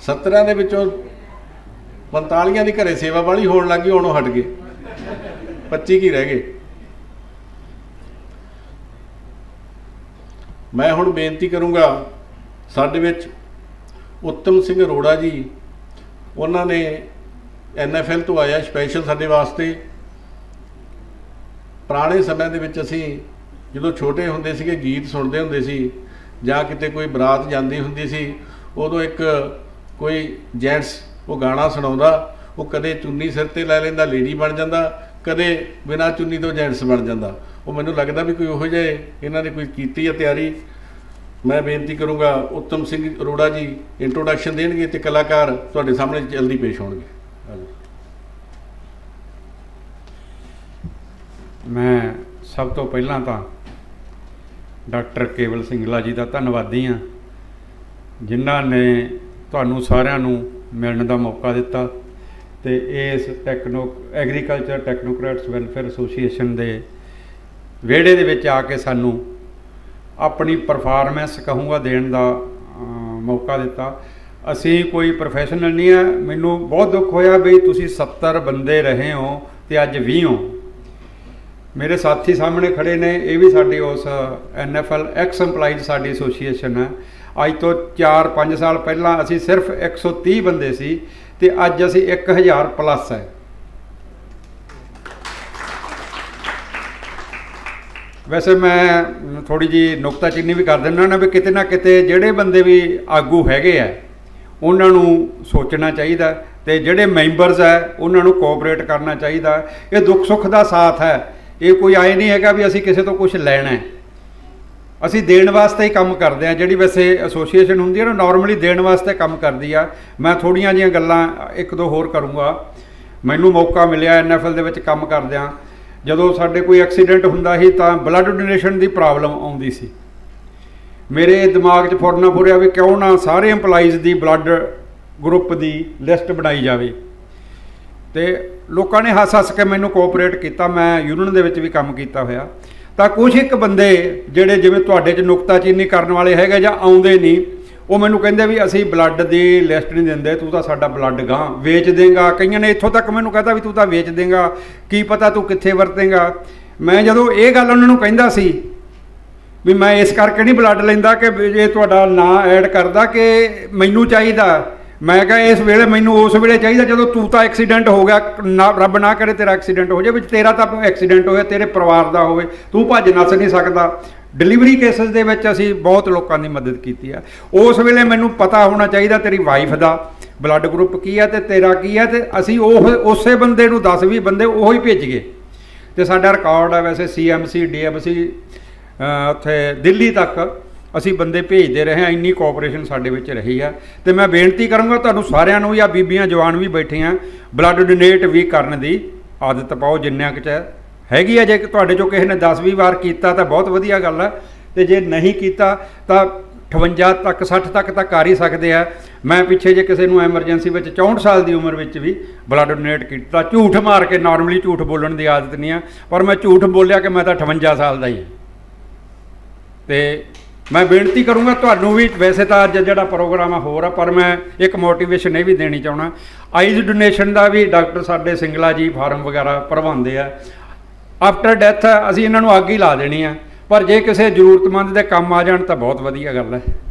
Speaker 3: 17 ਦੇ ਵਿੱਚੋਂ 45 ਦੀ ਘਰੇ ਸੇਵਾ ਵਾਲੀ ਹੋਣ ਲੱਗੀ, ਹੁਣ ਉਹ ਹਟ ਗਏ, 25 ਕੀ ਰਹਿ ਗਏ। ਮੈਂ ਹੁਣ ਬੇਨਤੀ ਕਰੂੰਗਾ, ਸਾਡੇ ਵਿੱਚ ਉੱਤਮ ਸਿੰਘ ਅਰੋੜਾ ਜੀ, ਉਹਨਾਂ ਨੇ NFL ਤੋਂ ਆਇਆ ਸਪੈਸ਼ਲ ਸਾਡੇ ਵਾਸਤੇ। ਪੁਰਾਣੇ ਸਮੇਂ ਦੇ ਵਿੱਚ ਅਸੀਂ ਜਦੋਂ ਛੋਟੇ ਹੁੰਦੇ ਸੀਗੇ ਗੀਤ ਸੁਣਦੇ ਹੁੰਦੇ ਸੀ ਜਾਂ ਕਿਤੇ ਕੋਈ ਬਰਾਤ ਜਾਂਦੀ ਹੁੰਦੀ ਸੀ, ਉਦੋਂ ਇੱਕ ਕੋਈ ਜੈਂਟਸ ਉਹ ਗਾਣਾ ਸੁਣਾਉਂਦਾ, ਉਹ ਕਦੇ ਚੁੰਨੀ ਸਿਰ ਤੇ ਲੈ ਲੈਂਦਾ ਲੇਡੀ ਬਣ ਜਾਂਦਾ, ਕਦੇ ਬਿਨਾਂ ਚੁੰਨੀ ਤੋਂ ਜੈਂਟਸ ਬਣ ਜਾਂਦਾ। ਉਹ ਮੈਨੂੰ ਲੱਗਦਾ ਵੀ ਕੋਈ ਉਹੋ ਜਿਹੇ ਇਹਨਾਂ ਨੇ ਕੋਈ ਕੀਤੀ ਹੈ ਤਿਆਰੀ। ਮੈਂ ਬੇਨਤੀ ਕਰੂੰਗਾ ਉੱਤਮ ਸਿੰਘ ਅਰੋੜਾ ਜੀ ਇੰਟਰੋਡਕਸ਼ਨ ਦੇਣਗੇ ਤੇ ਕਲਾਕਾਰ ਤੁਹਾਡੇ ਸਾਹਮਣੇ ਜਲਦੀ ਪੇਸ਼ ਹੋਣਗੇ।
Speaker 6: ਮੈਂ ਸਭ ਤੋਂ ਪਹਿਲਾਂ ਤਾਂ ਡਾਕਟਰ ਕੇਵਲ ਸਿੰਗਲਾ ਜੀ ਦਾ ਧੰਨਵਾਦੀ ਹਾਂ, ਜਿਨ੍ਹਾਂ ਨੇ ਤੁਹਾਨੂੰ ਸਾਰਿਆਂ ਨੂੰ ਮਿਲਣ ਦਾ ਮੌਕਾ ਦਿੱਤਾ ਤੇ ਇਸ ਐਗਰੀਕਲਚਰ ਟੈਕਨੋਕਰੇਟਸ ਵੈਲਫੇਅਰ ਐਸੋਸੀਏਸ਼ਨ ਦੇ ਵਿਹੜੇ ਦੇ ਵਿੱਚ ਆ ਕੇ ਸਾਨੂੰ ਆਪਣੀ ਪਰਫਾਰਮੈਂਸ ਕਹੂੰਗਾ ਦੇਣ ਦਾ ਮੌਕਾ ਦਿੱਤਾ। ਅਸੀਂ ਕੋਈ ਪ੍ਰੋਫੈਸ਼ਨਲ ਨਹੀਂ ਹੈ। ਮੈਨੂੰ ਬਹੁਤ ਦੁੱਖ ਹੋਇਆ ਵੀ ਤੁਸੀਂ 70 ਬੰਦੇ ਰਹੇ ਹੋ ਤੇ ਅੱਜ 20 ਹੋ। ਮੇਰੇ ਸਾਥੀ ਸਾਹਮਣੇ ਖੜੇ ਨੇ, ਇਹ ਵੀ ਸਾਡੀ ਉਸ NFL ਐਕਸ ਇੰਪਲਾਈਜ਼ ਸਾਡੀ ਐਸੋਸੀਏਸ਼ਨ ਹੈ। ਅੱਜ ਤੋਂ 4-5 ਸਾਲ ਪਹਿਲਾਂ ਅਸੀਂ ਸਿਰਫ 130 ਬੰਦੇ ਸੀ ਤੇ ਅੱਜ ਅਸੀਂ 1000 ਪਲੱਸ ਹੈ। ਵੈਸੇ ਮੈਂ ਥੋੜੀ ਜੀ ਨੁਕਤਾਚੀਨੀ ਵੀ ਕਰ ਦਿੰਦਾ ਨਾ ਵੀ ਕਿਤੇ ਨਾ ਕਿਤੇ ਜਿਹੜੇ ਬੰਦੇ ਵੀ ਆਗੂ ਹੈਗੇ ਆ ਉਹਨਾਂ ਨੂੰ ਸੋਚਣਾ ਚਾਹੀਦਾ ਤੇ ਜਿਹੜੇ ਮੈਂਬਰਸ ਹੈ ਉਹਨਾਂ ਨੂੰ ਕੋਆਪਰੇਟ ਕਰਨਾ ਚਾਹੀਦਾ। ਇਹ ਦੁੱਖ ਸੁੱਖ ਦਾ ਸਾਥ ਹੈ, ਇਹ ਕੋਈ ਆਏ ਨਹੀਂ ਹੈਗਾ ਵੀ ਅਸੀਂ ਕਿਸੇ ਤੋਂ ਕੁਝ ਲੈਣਾ ਹੈ। ਅਸੀਂ ਦੇਣ ਵਾਸਤੇ ਹੀ ਕੰਮ ਕਰਦੇ ਹਾਂ। ਜਿਹੜੀ ਵੈਸੇ ਐਸੋਸੀਏਸ਼ਨ ਹੁੰਦੀ ਹੈ ਨਾ ਨਾਰਮਲੀ ਦੇਣ ਵਾਸਤੇ ਕੰਮ ਕਰਦੀ ਆ। ਮੈਂ ਥੋੜ੍ਹੀਆਂ ਜਿਹੀਆਂ ਗੱਲਾਂ ਇੱਕ ਦੋ ਹੋਰ ਕਰੂੰਗਾ। ਮੈਨੂੰ ਮੌਕਾ ਮਿਲਿਆ NFL ਦੇ ਵਿੱਚ ਕੰਮ ਕਰਦਿਆਂ, ਜਦੋਂ ਸਾਡੇ ਕੋਈ ਐਕਸੀਡੈਂਟ ਹੁੰਦਾ ਸੀ ਤਾਂ ਬਲੱਡ ਡੋਨੇਸ਼ਨ ਦੀ ਪ੍ਰੋਬਲਮ ਆਉਂਦੀ ਸੀ। ਮੇਰੇ ਦਿਮਾਗ 'ਚ ਫੁਰਨਾ ਫੁਰਿਆ ਵੀ ਕਿਉਂ ਨਾ ਸਾਰੇ ਇੰਪਲਾਈਜ਼ ਦੀ ਬਲੱਡ ਗਰੁੱਪ ਦੀ ਲਿਸਟ ਬਣਾਈ ਜਾਵੇ ਤੇ ਲੋਕਾਂ ਨੇ ਹੱਸ ਹੱਸ ਕੇ ਮੈਨੂੰ ਕੋਆਪਰੇਟ ਕੀਤਾ। ਮੈਂ ਯੂਨੀਅਨ ਦੇ ਵਿੱਚ ਵੀ ਕੰਮ ਕੀਤਾ ਹੋਇਆ ਤਾਂ ਕੁਝ ਇੱਕ ਬੰਦੇ ਜਿਹੜੇ ਜਿਵੇਂ ਤੁਹਾਡੇ 'ਚ ਨੁਕਤਾਚੀਨੀ ਕਰਨ ਵਾਲੇ ਹੈਗੇ ਜਾਂ ਆਉਂਦੇ ਨਹੀਂ, ਉਹ ਮੈਨੂੰ ਕਹਿੰਦੇ ਵੀ ਅਸੀਂ ਬਲੱਡ ਦੀ ਲਿਸਟ ਨਹੀਂ ਦਿੰਦੇ, ਤੂੰ ਤਾਂ ਸਾਡਾ ਬਲੱਡ ਗਾਂ ਵੇਚ ਦੇਂਗਾ। ਕਈਆਂ ਨੇ ਇੱਥੋਂ ਤੱਕ ਮੈਨੂੰ ਕਹਿੰਦਾ ਵੀ ਤੂੰ ਤਾਂ ਵੇਚ ਦੇਂਗਾ, ਕੀ ਪਤਾ ਤੂੰ ਕਿੱਥੇ ਵਰਤੇਂਗਾ। ਮੈਂ ਜਦੋਂ ਇਹ ਗੱਲ ਉਹਨਾਂ ਨੂੰ ਕਹਿੰਦਾ ਸੀ ਵੀ ਮੈਂ ਇਸ ਕਰਕੇ ਨਹੀਂ ਬਲੱਡ ਲੈਂਦਾ ਕਿ ਜੇ ਤੁਹਾਡਾ ਨਾਂ ਐਡ ਕਰਦਾ ਕਿ ਮੈਨੂੰ ਚਾਹੀਦਾ, ਮੈਂ ਕਿਹਾ ਇਸ ਵੇਲੇ ਮੈਨੂੰ ਉਸ ਵੇਲੇ ਚਾਹੀਦਾ ਜਦੋਂ ਤੂੰ ਤਾਂ ਐਕਸੀਡੈਂਟ ਹੋ ਗਿਆ, ਨਾ ਰੱਬ ਨਾ ਕਰੇ ਤੇਰਾ ਐਕਸੀਡੈਂਟ ਹੋ ਜਾਏ, ਵਿੱਚ ਤੇਰਾ ਤਾਂ ਐਕਸੀਡੈਂਟ ਹੋਇਆ, ਤੇਰੇ ਪਰਿਵਾਰ ਦਾ ਹੋਵੇ, ਤੂੰ ਭੱਜ ਨੱਸ ਨਹੀਂ ਸਕਦਾ। ਡਿਲੀਵਰੀ ਕੇਸਿਸ ਦੇ ਵਿੱਚ ਅਸੀਂ ਬਹੁਤ ਲੋਕਾਂ ਦੀ ਮਦਦ ਕੀਤੀ ਆ। ਉਸ ਵੇਲੇ ਮੈਨੂੰ ਪਤਾ ਹੋਣਾ ਚਾਹੀਦਾ ਤੇਰੀ ਵਾਈਫ ਦਾ ਬਲੱਡ ਗਰੁੱਪ ਕੀ ਹੈ ਤੇ ਤੇਰਾ ਕੀ ਹੈ, ਤੇ ਅਸੀਂ ਉਸੇ ਬੰਦੇ ਨੂੰ 10-20 ਬੰਦੇ ਉਹੋ ਹੀ ਭੇਜ ਗਏ। ਤੇ ਸਾਡਾ ਰਿਕਾਰਡ ਹੈ ਵੈਸੇ CMC DFC ਉੱਥੇ ਦਿੱਲੀ ਤੱਕ ਅਸੀਂ ਬੰਦੇ ਭੇਜਦੇ ਰਹੇ ਹਾਂ, ਇੰਨੀ ਕੋਆਪਰੇਸ਼ਨ ਸਾਡੇ ਵਿੱਚ ਰਹੀ ਆ। ਤੇ ਮੈਂ ਬੇਨਤੀ ਕਰਾਂਗਾ ਤੁਹਾਨੂੰ ਸਾਰਿਆਂ ਨੂੰ, ਜਾਂ ਬੀਬੀਆਂ ਜਵਾਨ ਵੀ ਬੈਠੇ ਆ, ਬਲੱਡ ਡੋਨੇਟ ਵੀ ਕਰਨ ਦੀ ਆਦਤ ਪਾਓ ਜਿੰਨਿਆਂ ਕੁ 'ਚ ਹੈਗੀ ਆ। ਜੇ ਤੁਹਾਡੇ 'ਚੋਂ ਕਿਸੇ ਨੇ 10-20 ਵਾਰ ਕੀਤਾ ਤਾਂ ਬਹੁਤ ਵਧੀਆ ਗੱਲ ਹੈ, ਤੇ ਜੇ ਨਹੀਂ ਕੀਤਾ ਤਾਂ 58 ਤੱਕ 60 ਤੱਕ ਤਾਂ ਕਰ ਹੀ ਸਕਦੇ ਆ। ਮੈਂ ਪਿੱਛੇ ਜੇ ਕਿਸੇ ਨੂੰ ਐਮਰਜੈਂਸੀ ਵਿੱਚ 64 ਸਾਲ ਦੀ ਉਮਰ ਵਿੱਚ ਵੀ ਬਲੱਡ ਡੋਨੇਟ ਕੀਤਾ, ਝੂਠ ਮਾਰ ਕੇ। ਨਾਰਮਲੀ ਝੂਠ ਬੋਲਣ ਦੀ ਆਦਤ ਨਹੀਂ ਆ, ਪਰ ਮੈਂ ਝੂਠ ਬੋਲਿਆ ਕਿ ਮੈਂ ਤਾਂ 58 ਸਾਲ ਦਾ ਹੀ। ਤੇ ਮੈਂ ਬੇਨਤੀ ਕਰੂੰਗਾ ਤੁਹਾਨੂੰ ਵੀ, ਵੈਸੇ ਤਾਂ ਅੱਜ ਜਿਹੜਾ ਪ੍ਰੋਗਰਾਮ ਆ ਹੋਰ ਆ, ਪਰ ਮੈਂ ਇੱਕ ਮੋਟੀਵੇਸ਼ਨ ਇਹ ਵੀ ਦੇਣੀ ਚਾਹੁੰਦਾ। ਆਈਜ਼ ਡੋਨੇਸ਼ਨ ਦਾ ਵੀ ਡਾਕਟਰ ਸਾਡੇ ਸਿੰਗਲਾ ਜੀ ਫਾਰਮ ਵਗੈਰਾ ਭਰਵਾਉਂਦੇ ਆ। ਆਫਟਰ ਡੈਥ ਅਸੀਂ ਇਹਨਾਂ ਨੂੰ ਅੱਗ ਹੀ ਲਾ ਦੇਣੀ ਆ, ਪਰ ਜੇ ਕਿਸੇ ਜ਼ਰੂਰਤਮੰਦ ਦੇ ਕੰਮ ਆ ਜਾਣ ਤਾਂ ਬਹੁਤ ਵਧੀਆ ਗੱਲ ਹੈ।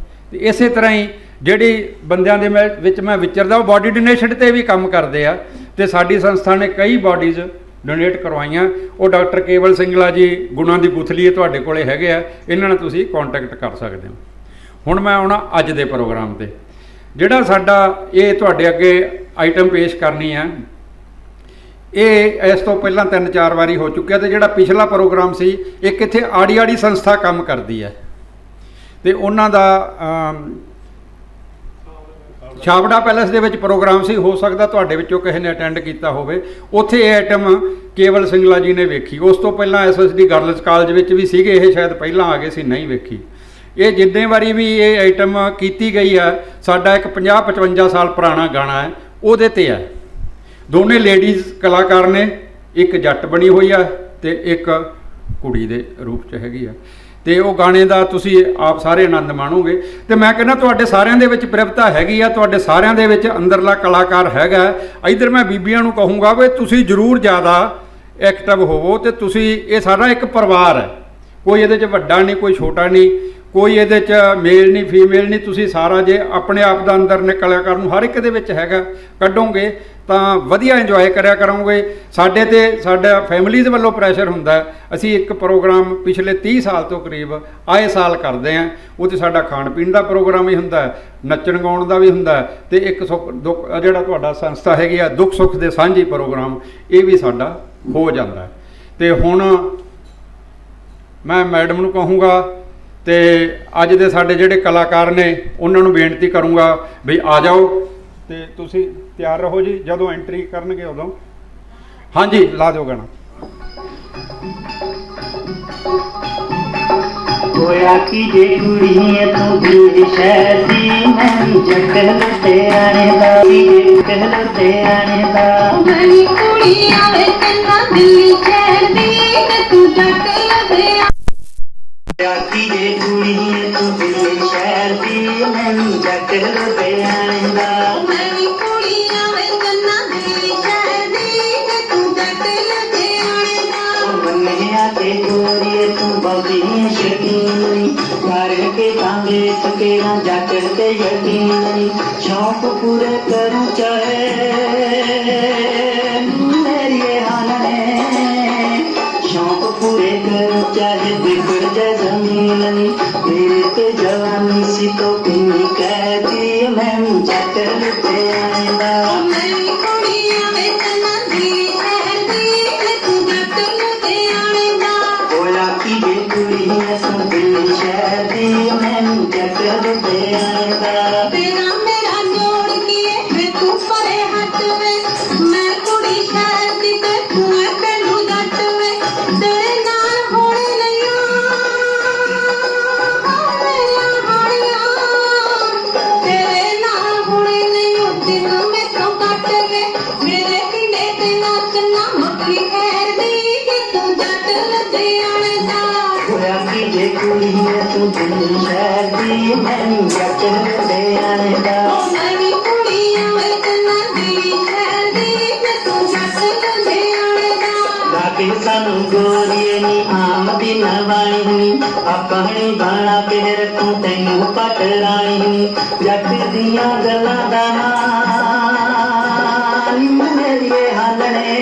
Speaker 6: ਤੇ ਇਸੇ ਤਰ੍ਹਾਂ ਹੀ ਜਿਹੜੀ ਬੰਦਿਆਂ ਦੇ ਵਿੱਚ ਮੈਂ ਵਿਚਰਦਾ, ਉਹ ਬਾਡੀ ਡੋਨੇਸ਼ਨ 'ਤੇ ਵੀ ਕੰਮ ਕਰਦੇ ਆ। ਤੇ ਸਾਡੀ ਸੰਸਥਾ ਨੇ ਕਈ ਬਾਡੀਜ਼ ਡੋਨੇਟ ਕਰਵਾਈਆਂ। ਉਹ ਡਾਕਟਰ ਕੇਵਲ ਸਿੰਗਲਾ ਜੀ ਗੁਣਾ ਦੀ ਗੁਥਲੀ ਤੁਹਾਡੇ ਕੋਲੇ ਹੈਗੇ ਆ, ਇਹਨਾਂ ਨਾਲ ਤੁਸੀਂ ਕੰਟੈਕਟ ਕਰ ਸਕਦੇ ਹੋ। ਹੁਣ ਮੈਂ ਆਉਣਾ ਅੱਜ ਦੇ ਪ੍ਰੋਗਰਾਮ 'ਤੇ, ਜਿਹੜਾ ਸਾਡਾ ਇਹ ਤੁਹਾਡੇ ਅੱਗੇ ਆਈਟਮ ਪੇਸ਼ ਕਰਨੀ ਹੈ। ਇਹ ਇਸ ਤੋਂ ਪਹਿਲਾਂ 3-4 ਵਾਰੀ ਹੋ ਚੁੱਕਿਆ, ਤੇ ਜਿਹੜਾ ਪਿਛਲਾ ਪ੍ਰੋਗਰਾਮ ਸੀ, ਇੱਕ ਇੱਥੇ ਆੜੀ ਸੰਸਥਾ ਕੰਮ ਕਰਦੀ ਹੈ, ਤੇ ਉਹਨਾਂ ਦਾ ਛਾਬੜਾ ਪੈਲੇਸ ਦੇ ਵਿੱਚ ਪ੍ਰੋਗਰਾਮ ਸੀ। ਹੋ ਸਕਦਾ ਤੁਹਾਡੇ ਵਿੱਚੋਂ ਕਿਸੇ ਨੇ ਅਟੈਂਡ ਕੀਤਾ ਹੋਵੇ। ਉੱਥੇ ਇਹ ਆਈਟਮ ਕੇਵਲ ਸਿੰਗਲਾ ਜੀ ਨੇ ਵੇਖੀ। ਉਸ ਤੋਂ ਪਹਿਲਾਂ SSD ਗਰਲਜ਼ ਕਾਲਜ ਵਿੱਚ ਵੀ ਸੀਗੇ, ਇਹ ਸ਼ਾਇਦ ਪਹਿਲਾਂ ਆ ਗਏ ਸੀ, ਨਹੀਂ ਵੇਖੀ। ਇਹ ਜਿੰਨੇ ਵਾਰੀ ਵੀ ਇਹ ਆਈਟਮ ਕੀਤੀ ਗਈ ਆ, ਸਾਡਾ ਇੱਕ 50-55 ਸਾਲ ਪੁਰਾਣਾ ਗਾਣਾ ਹੈ, ਉਹਦੇ 'ਤੇ ਹੈ। ਦੋਨੇ ਲੇਡੀਜ਼ ਕਲਾਕਾਰ ਨੇ, ਇੱਕ ਜੱਟ ਬਣੀ ਹੋਈ ਆ ਤੇ ਇੱਕ ਕੁੜੀ ਦੇ ਰੂਪ 'ਚ ਹੈਗੀ ਆ। ਤੇ ਉਹ ਗਾਣੇ ਦਾ ਤੁਸੀਂ ਆਪ ਸਾਰੇ ਆਨੰਦ ਮਾਣੋਗੇ। ਤੇ ਮੈਂ ਕਹਿੰਦਾ ਤੁਹਾਡੇ ਸਾਰਿਆਂ ਦੇ ਵਿੱਚ ਪ੍ਰਭਤਾ ਹੈਗੀ ਆ, ਤੁਹਾਡੇ ਸਾਰਿਆਂ ਦੇ ਵਿੱਚ ਅੰਦਰਲਾ ਕਲਾਕਾਰ ਹੈਗਾ। ਇੱਧਰ ਮੈਂ ਬੀਬੀਆਂ ਨੂੰ ਕਹੂੰਗਾ ਵੀ ਤੁਸੀਂ ਜ਼ਰੂਰ ਜ਼ਿਆਦਾ ਐਕਟਿਵ ਹੋਵੋ, ਤੇ ਤੁਸੀਂ, ਇਹ ਸਾਰਾ ਇੱਕ ਪਰਿਵਾਰ ਹੈ, ਕੋਈ ਇਹਦੇ 'ਚ ਵੱਡਾ ਨਹੀਂ, ਕੋਈ ਛੋਟਾ ਨਹੀਂ, ਕੋਈ ਇਹਦੇ 'ਚ ਮੇਲ ਨਹੀਂ ਫੀਮੇਲ ਨਹੀਂ। ਤੁਸੀਂ ਸਾਰਾ ਜੇ ਆਪਣੇ ਆਪ ਦਾ ਅੰਦਰ ਨੇ ਕਲਾਕਾਰ ਨੂੰ ਹਰ ਇੱਕ ਦੇ ਵਿੱਚ ਹੈਗਾ ਕੱਢੋਗੇ ਤਾਂ ਵਧੀਆ ਇੰਜੋਏ ਕਰਿਆ ਕਰੋਗੇ। ਸਾਡੇ ਤੇ ਸਾਡਾ ਫੈਮਿਲੀ ਦੇ ਵੱਲੋਂ ਪ੍ਰੈਸ਼ਰ ਹੁੰਦਾ। ਅਸੀਂ ਇੱਕ ਪ੍ਰੋਗਰਾਮ ਪਿਛਲੇ 30 ਸਾਲ ਤੋਂ ਕਰੀਬ ਆਏ ਸਾਲ ਕਰਦੇ ਹਾਂ। ਉਹ 'ਤੇ ਸਾਡਾ ਖਾਣ ਪੀਣ ਦਾ ਪ੍ਰੋਗਰਾਮ ਹੀ ਹੁੰਦਾ, ਨੱਚਣ ਗਾਉਣ ਦਾ ਵੀ ਹੁੰਦਾ, ਤੇ ਇੱਕ ਸੁੱਖ ਦੁੱਖ ਜਿਹੜਾ ਤੁਹਾਡਾ ਸੰਸਥਾ ਹੈਗੀ ਆ ਦੁੱਖ ਸੁੱਖ ਦੇ ਸਾਂਝੀ ਪ੍ਰੋਗਰਾਮ, ਇਹ ਵੀ ਸਾਡਾ ਹੋ ਜਾਂਦਾ। ਤੇ ਹੁਣ ਮੈਂ ਮੈਡਮ ਨੂੰ ਕਹੂੰਗਾ, ਤੇ ਅੱਜ ਦੇ ਸਾਡੇ ਜਿਹੜੇ ਕਲਾਕਾਰ ਨੇ ਉਹਨਾਂ ਨੂੰ ਬੇਨਤੀ ਕਰੂੰਗਾ ਵੀ ਆ ਜਾਓ, ਤੇ ਤੁਸੀਂ ਤਿਆਰ ਰਹੋ ਜੀ। ਜਦੋਂ ਐਂਟਰੀ ਕਰਨਗੇ ਉਦੋਂ ਹਾਂਜੀ ਲਾ ਦਿਓ ਗਾਣਾ।
Speaker 7: ਹੋਇਆ ਕੀ ਜੇ ਕੁੜੀਏ ਤੂੰ ਦਿਲ ਸ਼ੈਦੀ, ਮੈਂ ਜੱਟਲ ਤੇ ਆਣੇ ਦਾ, ਜੱਟਲ ਤੇ ਆਣੇ ਦਾ।
Speaker 8: ਬੜੀ ਕੁੜੀ ਆਵੇ ਤੈਨਾਂ ਦਿੱਲੀ ਸ਼ਹਿਦੀ, ਤੇ ਤੂੰ ਜੱਟਲ ਤੇ
Speaker 7: ਹੋਇਆ ਕੀ ਜੇ ਕੁੜੀਏ ਤੂੰ ਦਿਲ ਸ਼ੈਦੀ, ਮੈਂ ਜੱਟਲ ਤੇ ਆਣੇ ਦਾ।
Speaker 8: ਬੜੀ ਕੁੜੀ ਆਵੇ ਤੈਨਾਂ ਦਿੱਲੀ ਸ਼ਹਿਦੀ, ਤੇ ਤੂੰ ਜੱਟਲ ਤੇ ਆਣੇ ਦਾ।
Speaker 7: ਮੰਨਿਆ ਤੇ ਗੋਰੀਏ ਤੂੰ ਬੜੀ ਸ਼ਕੀਨੀ, ਕਰਕੇ ਤਾਂਗੇ ਤਕੇਰਾ ਜੱਟਲ ਤੇ ਯਕੀਨੀ। ਸ਼ੌਕ ਪੂਰੇ ਕਰੂ ਚਾਹੇ ਮੇਰੀ ਹਾਲਨੇ, ਸ਼ੌਕ ਪੂਰੇ ਕਰੂ ਚਾਹੇ ਬਿਗੜ ਜਾਏ ਜ਼ਮੀਨ। ਮੇਰੇ ਤੇ ਜਵਾਨੀ ਸੀ तो किन्नी कहती, मैं जटल ते आंदा।
Speaker 8: ਬੜੀ ਕੁੜੀ ਆਵੇ ਤੈਨਾਂ ਦਿੱਲੀ ਸ਼ਹਿਦੀ, ਤੇ ਤੂੰ ਜੱਟਲ ਤੇ ਆਣੇ ਦਾ।
Speaker 7: होया की जे कुड़ी असां दिल शहदी, मैं जटल ते आंदा।
Speaker 8: ਤੇਰਾ ਮੇਰਾ ਜੋੜ ਕੀਏ ਵੇ ਤੂੰ ਪਰੇ ਹੱਟ ਵੇ, ਮੈਂ ਕੁੜੀ ਸ਼ਹਿਰ ਦੀ ਤੇ ਤੂੰ ਐ ਪਿੰਡੂ ਜੱਟ ਵੇ। ਤੇਰੇ ਨਾਲ ਹੋਣੇ ਲਈਆਂ ਮੇਰੀਆਂ ਹਾਣੀਆਂ, ਤੇਰੇ ਨਾਲ ਹੋਣੇ ਨਹੀਂ ਦਿਨ ਮੈਥੋਂ ਕੱਟ ਵੇ। ਮੇਰੇ ਕਿੰਨੇ ਤੇ ਨੱਚਣਾ ਮੱਖੀ ਖੈਰ ਦੀ, ਤੇ ਤੂੰ ਜੱਟ ਲੱਦੇ ਆਣੇ ਦਾ।
Speaker 7: कुड़ी है तू दिल्ली शहर दी मैं जट लुधियाने दा
Speaker 8: ਉਹ ਮੈਂ ਵੀ ਕੁੜੀਆਂ ਵਿੱਚ ਨਦੀ ਸ਼ਹਿਰ ਦੀ ਤੇ ਤੂੰ ਜੱਟ ਲੁਧਿਆਣੇ ਦਾ
Speaker 7: लागे सानू गोरिए नी आम दी नवाणी नी अपनी बाणा पेर तू तैनू पटराणी नी जट दियां गल्लां दा नी मेरिए हालने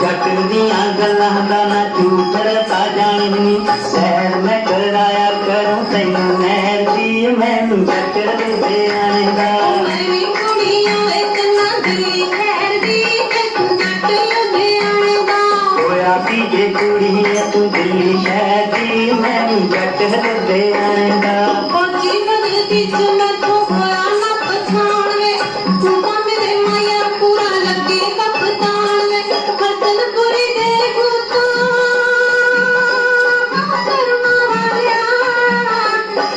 Speaker 7: जट दियां गल्लां दा ना झूठ रता जानी नी सैर मैं कराया करूं तैनू नहर दी मैनू जट लुधियाने दा
Speaker 8: ਉਹ ਮੈਂ ਵੀ ਕੁੜੀਆਂ ਵਿੱਚ ਨਦੀ ਸ਼ਹਿਰ ਦੀ ਤੇ ਤੂੰ ਜੱਟ ਲੁਧਿਆਣੇ ਦਾ
Speaker 7: होया पीजे कुड़ी है तू दिल्ली शहर दी मैं जट लुधियाने दा
Speaker 8: ਉਹ ਜੀਵਨ ਵਿੱਚ ਮੈਥੋਂ ਹੋਇਆ ਨਾ ਪਛਾਣ ਵੇ ਤੂੰ ਤਾਂ ਮੇਰੇ ਮਾਇਆ ਪੂਰਾ ਲੱਗੇ ਕਪਤਾਨ ਵੇ ਹਸਨਪੁਰੀ ਦੇ ਗੁੱਤਾਂ ਕਰਨਾ ਵਾਲਿਆ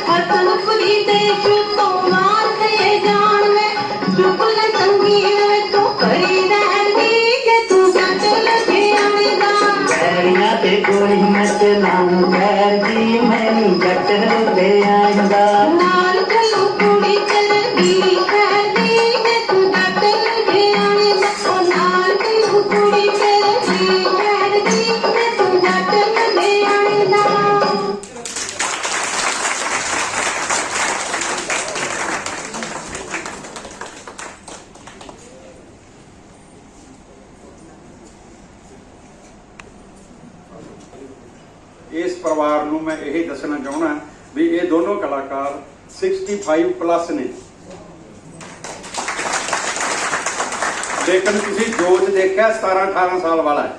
Speaker 8: ਹਸਨਪੁਰੀ ਦੇ ਜੁੱਤੋਂ ਮਾਰ ਕੇ ਜਾਣ ਵੇ ਚੁੱਕਲ ਸੰਗੀਨ ਵੇ ਤੂੰ ਕਰੀ ਰਹਿੰਦੀ ਕਿ ਤੂੰ ਜੱਟ ਲੁਧਿਆਣੇ ਦਾ
Speaker 7: पैरियां ते गोरी मत लाऊं पैर दी मैं जट लुधियाने दा
Speaker 8: ਨਾਲ ਚੱਲੂ ਕੁੜੀ ਚੱਲਦੀ ਸ਼ਹਿਰ ਦੀ ਤੇ ਤੂੰ ਜੱਟ ਲੁਧਿਆਣੇ ਦਾ ਉਹ ਨਾਲ ਚੱਲੂ ਕੁੜੀ ਚੱਲਦੀ ਸ਼ਹਿਰ ਦੀ ਤੇ ਤੂੰ ਜੱਟ ਲੁਧਿਆਣੇ ਦਾ
Speaker 6: ਇਸ ਪਰਿਵਾਰ ਨੂੰ ਮੈਂ ਇਹ ਦੱਸਣਾ ਚਾਹੁੰਦਾ ਵੀ ਇਹ ਦੋਨੋਂ ਕਲਾਕਾਰ 65 ਪਲੱਸ ਨੇ, ਲੇਕਿਨ ਤੁਸੀਂ ਜੋਜ ਦੇਖਿਆ 17-18 ਸਾਲ ਵਾਲਾ ਹੈ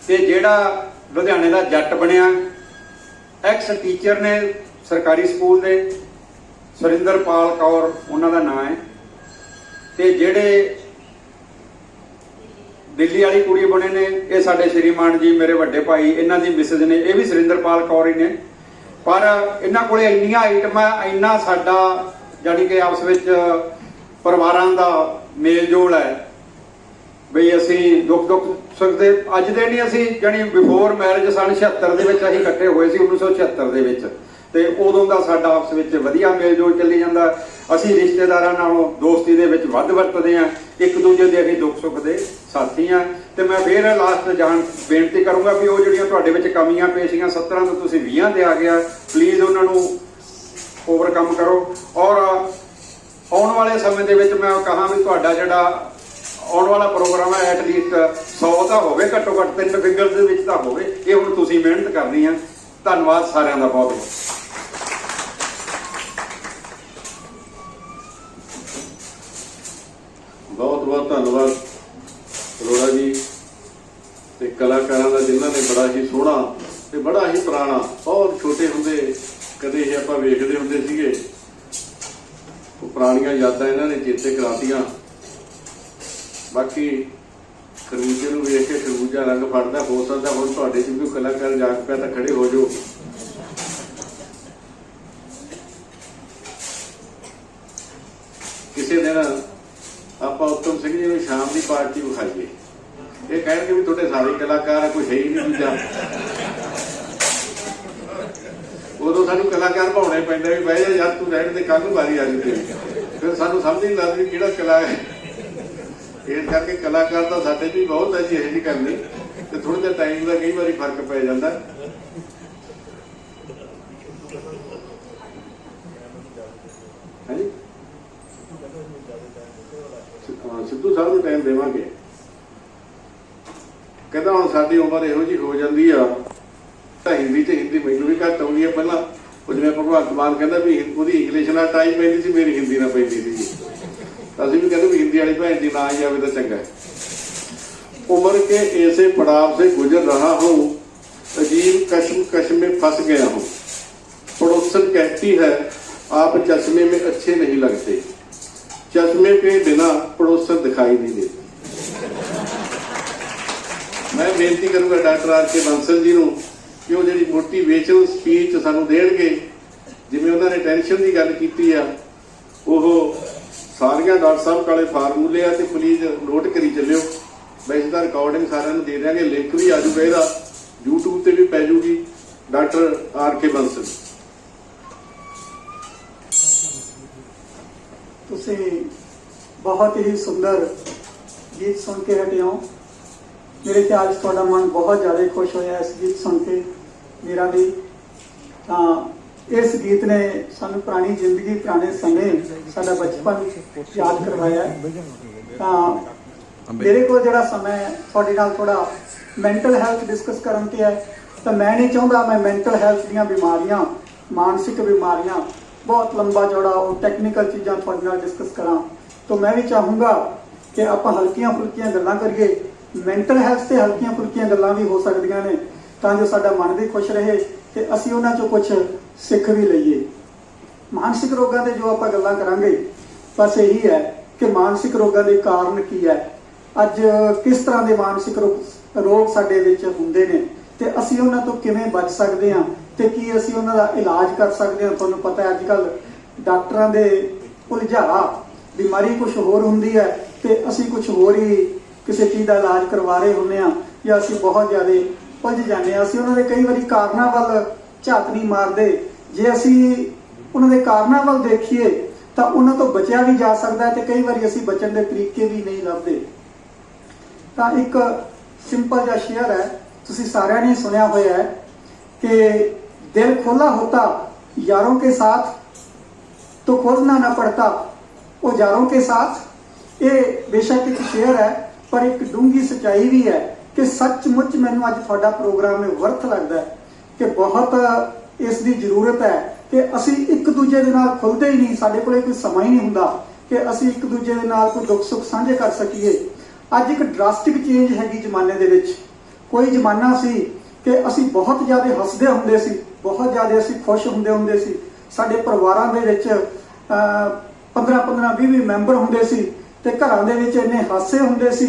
Speaker 6: ਤੇ ਜਿਹੜਾ ਲੁਧਿਆਣੇ ਦਾ ਜੱਟ ਬਣਿਆ। ਐਕਸ ਟੀਚਰ ਨੇ ਸਰਕਾਰੀ ਸਕੂਲ ਦੇ, ਸੁਰਿੰਦਰਪਾਲ ਕੌਰ ਉਹਨਾਂ ਦਾ ਨਾਂ ਹੈ, ਤੇ ਜਿਹੜੇ ਦਿੱਲੀ ਵਾਲੀ ਕੁੜੀ ਬਣੇ ਨੇ ਇਹ ਸਾਡੇ ਸ਼੍ਰੀਮਾਨ ਜੀ ਮੇਰੇ ਵੱਡੇ ਭਾਈ, ਇਹਨਾਂ ਦੀ ਮਿਸਿਸ ਨੇ, ਇਹ ਵੀ ਸੁਰਿੰਦਰਪਾਲ ਕੌਰ ਹੀ ਨੇ। ਪਰ ਇਹਨਾਂ ਕੋਲੇ ਇੰਨੀਆਂ ਆਈਟਮਾਂ, ਇੰਨਾ ਸਾਡਾ ਜਾਣੀ ਕਿ ਆਪਸ ਵਿੱਚ ਪਰਿਵਾਰਾਂ ਦਾ ਮੇਲ ਜੋਲ ਹੈ ਬਈ ਅਸੀਂ ਦੁੱਖ ਸੁੱਖ ਦੇ ਅੱਜ ਦੇ ਨਹੀਂ, ਅਸੀਂ ਜਾਣੀ ਬਿਫੋਰ ਮੈਰਿਜ ਸਨ 76 ਦੇ ਵਿੱਚ ਅਸੀਂ ਇਕੱਠੇ ਹੋਏ ਸੀ 1976 ਦੇ ਵਿੱਚ, ਤੇ ਉਦੋਂ ਦਾ ਸਾਡਾ ਆਪਸ ਵਿੱਚ ਵਧੀਆ ਮੇਲ ਜੋਲ ਚੱਲੀ ਜਾਂਦਾ। ਅਸੀਂ ਰਿਸ਼ਤੇਦਾਰਾਂ ਨਾਲੋਂ ਦੋਸਤੀ ਦੇ ਵਿੱਚ ਵੱਧ ਵਰਤਦੇ ਹਾਂ, ਇੱਕ ਦੂਜੇ ਦੇ ਅਸੀਂ ਦੁੱਖ ਸੁੱਖ ਦੇ ਸਾਥੀ ਹਾਂ। ਤੇ ਮੈਂ ਫੇਰ ਲਾਸਟ ਜਾਣ ਬੇਨਤੀ ਕਰੂੰਗਾ ਵੀ ਉਹ ਜਿਹੜੀਆਂ ਤੁਹਾਡੇ ਵਿੱਚ ਕਮੀਆਂ ਪੇਸ਼ੀਆਂ 17 ਤੋਂ ਤੁਸੀਂ 20 ਤੇ ਆ ਗਿਆ, ਪਲੀਜ਼ ਉਹਨਾਂ ਨੂੰ ਓਵਰਕਮ ਕਰੋ। ਔਰ ਆਉਣ ਵਾਲੇ ਸਮੇਂ ਦੇ ਵਿੱਚ ਮੈਂ ਕਹਾਂ ਵੀ ਤੁਹਾਡਾ ਜਿਹੜਾ ਆਉਣ ਵਾਲਾ ਪ੍ਰੋਗਰਾਮ ਹੈ ਐਟਲੀਸਟ 100 ਤਾਂ ਹੋਵੇ, ਘੱਟੋ ਘੱਟ 3 ਫਿਗਰ ਦੇ ਵਿੱਚ ਤਾਂ ਹੋਵੇ। ਇਹ ਹੁਣ ਤੁਸੀਂ ਮਿਹਨਤ ਕਰਨੀ ਆ। ਧੰਨਵਾਦ ਸਾਰਿਆਂ ਦਾ ਬਹੁਤ ਬਹੁਤ।
Speaker 3: ਬਹੁਤ ਬਹੁਤ ਧੰਨਵਾਦ ਅਰੋੜਾ ਜੀ ਤੇ ਕਲਾਕਾਰਾਂ ਦਾ ਜਿਨ੍ਹਾਂ ਨੇ ਬੜਾ ਹੀ ਸੋਹਣਾ ਤੇ ਬੜਾ ਹੀ ਪੁਰਾਣਾ, ਬਹੁਤ ਛੋਟੇ ਹੁੰਦੇ ਕਦੇ ਇਹ ਆਪਾਂ ਵੇਖਦੇ ਹੁੰਦੇ ਸੀਗੇ, ਉਹ ਪੁਰਾਣੀਆਂ ਯਾਦਾਂ ਇਹਨਾਂ ਨੇ ਚੇਤੇ ਕਰਾਤੀਆਂ। ਬਾਕੀ ਖਰਬੂਜੇ ਨੂੰ ਵੇਖ ਕੇ ਖਰਬੂਜਾ ਰੰਗ ਫੜਦਾ, ਹੋ ਸਕਦਾ ਹੁਣ ਤੁਹਾਡੇ 'ਚ ਵੀ ਕੋਈ ਕਲਾਕਾਰ ਜਾਗ ਪਿਆ ਤਾਂ ਖੜੇ ਹੋ ਜਾਓ। ਕਿਸੇ ਦਿਨ ਆਪਾਂ ਉੱਤਮ ਸਿੰਘ ਜੀ ਨੂੰ ਸ਼ਾਮ ਦੀ ਪਾਰਟੀ ਵਿਖਾਈਏ, ਇਹ ਕਹਿਣਗੇ ਵੀ ਤੁਹਾਡੇ ਸਾਰੇ ਕਲਾਕਾਰ ਆ, ਕੋਈ ਹੈ ਹੀ ਨਹੀਂ ਦੂਜਾ। ਉਦੋਂ ਸਾਨੂੰ ਕਲਾਕਾਰ ਭਾਉਣੇ ਪੈਂਦਾ ਵੀ ਬਹਿ ਜਾ ਯਾਰ ਤੂੰ ਰਹਿਣ ਦੇ, ਕੱਲ੍ਹ ਨੂੰ ਵਾਰੀ ਆ ਜੂਗੀ। ਫਿਰ ਸਾਨੂੰ ਸਮਝ ਨਹੀਂ ਲੱਗਦੀ ਕਿਹੜਾ ਕਲਾ ਹੈ। ਇਸ ਕਰਕੇ ਕਲਾਕਾਰ ਤਾਂ ਸਾਡੇ ਵੀ ਬਹੁਤ ਹੈ ਜੀ, ਇਹ ਨਹੀਂ ਕਰਨੀ, ਤੇ ਥੋੜਾ ਜਿਹਾ ਟਾਈਮ ਦਾ ਕਈ ਵਾਰੀ ਫਰਕ ਪੈ ਜਾਂਦਾ। ਹਾਂਜੀ ਸਿੱਧੂ ਸਾਹਿਬ ਨੂੰ ਟਾਈਮ ਦੇਵਾਂਗੇ। ਕਹਿੰਦਾ ਹੁਣ ਸਾਡੀ ਉਮਰ ਇਹੋ ਜਿਹੀ ਹੋ ਜਾਂਦੀ ਆ ਤਾਂ ਹਿੰਦੀ 'ਚ ਹਿੰਦੀ ਮੈਨੂੰ ਵੀ ਘੱਟ ਆਉਂਦੀ ਆ। ਪਹਿਲਾਂ ਉਹ ਜਿਵੇਂ ਭਗਵੰਤ ਮਾਨ ਕਹਿੰਦਾ ਵੀ ਉਹਦੀ ਇੰਗਲਿਸ਼ ਨਾਲ ਟਾਈਮ ਪੈਂਦੀ ਸੀ, ਮੇਰੀ ਹਿੰਦੀ ਨਾਲ ਪੈਂਦੀ ਸੀ। ਅਸੀਂ ਵੀ ਕਹਿੰਦੇ ਵੀ ਹਿੰਦੀ ਵਾਲੀ ਭੈਣ ਦੀ ਨਾ ਹੀ ਆਵੇ ਤਾਂ ਚੰਗਾ। उम्र के ऐसे पड़ाव से गुजर रहा हूँ, अजीब कश्मकश में फंस गया हूँ। पड़ोसन कहती है आप चश्मे में अच्छे नहीं लगते, चश्मे के बिना पड़ोसन दिखाई नहीं देते। मैं बेनती करूंगा डॉक्टर आर के बंसल जी कि वो जी मोटिवेशनल स्पीच सानू देणगे, जिवें उन्होंने टेंशन की गल की आ, वो सारिया डॉक्टर साहब काले फार्मूले आ, ते प्लीज नोट करी चलियो। वैसे तो रिकॉर्डिंग सारे दे देंगे, लिंक भी आ जूगा, ਇਹਦਾ YouTube ਤੇ भी पै जूगी, ਡਾਕਟਰ ਆਰ ਕੇ ਬੰਸਲ।
Speaker 9: ਤੁਸੀਂ ਬਹੁਤ ਹੀ ਸੁੰਦਰ ਗੀਤ ਸੁਣ ਕੇ ਹਟੇ ਹੋ। ਮੇਰੇ ਖਿਆਲ 'ਚ ਤੁਹਾਡਾ ਮਨ ਬਹੁਤ ਜ਼ਿਆਦਾ ਖੁਸ਼ ਹੋਇਆ ਇਸ ਗੀਤ ਸੁਣ ਕੇ, ਮੇਰਾ ਵੀ। ਤਾਂ ਇਸ ਗੀਤ ਨੇ ਸਾਨੂੰ ਪੁਰਾਣੀ ਜ਼ਿੰਦਗੀ, ਪੁਰਾਣੇ ਸਮੇਂ, ਸਾਡਾ ਬਚਪਨ ਯਾਦ ਕਰਵਾਇਆ। ਤਾਂ ਮੇਰੇ ਕੋਲ ਜਿਹੜਾ ਸਮਾਂ ਹੈ ਤੁਹਾਡੇ ਨਾਲ ਥੋੜਾ ਮੈਂਟਲ ਹੈਲਥ ਡਿਸਕਸ ਕਰਨ ਤੇ ਹੈ। ਤਾਂ ਮੈਂ ਨਹੀਂ ਚਾਹੁੰਦਾ ਮੈਂ ਮੈਂਟਲ ਹੈਲਥ ਦੀਆਂ ਬਿਮਾਰੀਆਂ, ਮਾਨਸਿਕ ਬਿਮਾਰੀਆਂ, ਬਹੁਤ ਲੰਬਾ ਚੌੜਾ ਉਹ ਟੈਕਨੀਕਲ ਚੀਜ਼ਾਂ ਤੁਹਾਡੇ ਨਾਲ ਡਿਸਕਸ ਕਰਾਂ। ਤਾਂ ਮੈਂ ਵੀ ਚਾਹੂੰਗਾ ਕਿ ਆਪਾਂ ਹਲਕੀਆਂ ਫੁਲਕੀਆਂ ਗੱਲਾਂ ਕਰੀਏ। ਮੈਂਟਲ ਹੈਲਥ ਤੇ ਹਲਕੀਆਂ ਫੁਲਕੀਆਂ ਗੱਲਾਂ ਵੀ ਹੋ ਸਕਦੀਆਂ ਨੇ, ਤਾਂ ਜੋ ਸਾਡਾ ਮਨ ਵੀ ਖੁਸ਼ ਰਹੇ ਤੇ ਅਸੀਂ ਉਹਨਾਂ ਚੋਂ ਕੁਝ ਸਿੱਖ ਵੀ ਲਈਏ। ਮਾਨਸਿਕ ਰੋਗਾਂ ਦੇ ਜੋ ਆਪਾਂ ਗੱਲਾਂ ਕਰਾਂਗੇ, ਬਸ ਇਹੀ ਹੈ ਕਿ ਮਾਨਸਿਕ ਰੋਗਾਂ ਦੇ ਕਾਰਨ ਕੀ ਹੈ, ਅੱਜ ਕਿਸ ਤਰ੍ਹਾਂ ਦੇ ਮਾਨਸਿਕ ਰੋਗ ਸਾਡੇ ਵਿੱਚ ਹੁੰਦੇ ਨੇ ਤੇ ਅਸੀਂ ਉਹਨਾਂ ਤੋਂ ਕਿਵੇਂ ਬਚ ਸਕਦੇ ਹਾਂ ਤੇ ਕੀ ਅਸੀਂ ਉਹਨਾਂ ਦਾ ਇਲਾਜ ਕਰ ਸਕਦੇ ਹਾਂ। ਤੁਹਾਨੂੰ ਪਤਾ ਹੈ ਅੱਜ ਕੱਲ੍ਹ ਡਾਕਟਰਾਂ ਦੇ ਉਲਝਾ, ਬਿਮਾਰੀ ਕੁਝ ਹੋਰ ਹੁੰਦੀ ਹੈ ਤੇ ਅਸੀਂ ਕੁਝ ਹੋਰ ਹੀ ਕਿਸੇ ਚੀਜ਼ ਦਾ ਇਲਾਜ ਕਰਵਾ ਰਹੇ ਹੁੰਦੇ ਹਾਂ, ਜਾਂ ਅਸੀਂ ਬਹੁਤ ਜ਼ਿਆਦਾ ਉਲਝ ਜਾਂਦੇ ਹਾਂ। ਅਸੀਂ ਉਹਨਾਂ ਦੇ ਕਈ ਵਾਰੀ ਕਾਰਨਾਂ ਵੱਲ ਝਾਤ ਨਹੀਂ ਮਾਰਦੇ। ਜੇ ਅਸੀਂ ਉਹਨਾਂ ਦੇ ਕਾਰਨਾਂ ਵੱਲ ਦੇਖੀਏ ਤਾਂ ਉਹਨਾਂ ਤੋਂ ਬਚਿਆ ਵੀ ਜਾ ਸਕਦਾ ਹੈ ਤੇ ਕਈ ਵਾਰੀ ਅਸੀਂ ਬਚਣ ਦੇ ਤਰੀਕੇ ਵੀ ਨਹੀਂ ਲੱਭਦੇ। ਤਾਂ ਇੱਕ ਸਿੰਪਲ ਜਿਹਾ ਸ਼ੇਅਰ ਹੈ, ਤੁਸੀਂ ਸਾਰਿਆਂ ਨੇ ਸੁਣਿਆ ਹੋਇਆ ਹੈ कि दिल खोला होता यारों के साथ तो खोलना ना पड़ता वो यारों के साथ। ये बेशक एक शेयर है पर एक डूंगी सच्चाई भी है कि सचमुच मैनू अज तुहाडा प्रोग्राम में वर्थ लगता है कि बहुत इसकी जरूरत है कि असी एक दूजे दे नाल खुलते ही नहीं, साडे कोले कोई समा ही नहीं हुंदा कि असी एक दूजे दे नाल कोई दुख सुख साझे कर सकीए। अज एक ड्रास्टिक चेंज हैगी जमाने दे विच। कोई जमाना सी कि असी बहुत ज़्यादा हसदे हुंदे सी, बहुत ज़्यादा असी खुश हुंदे सी। साडे परिवारां दे विच 15-15 20 मैंबर हुंदे सी ते घरां दे विच इन्ने हासे हुंदे सी,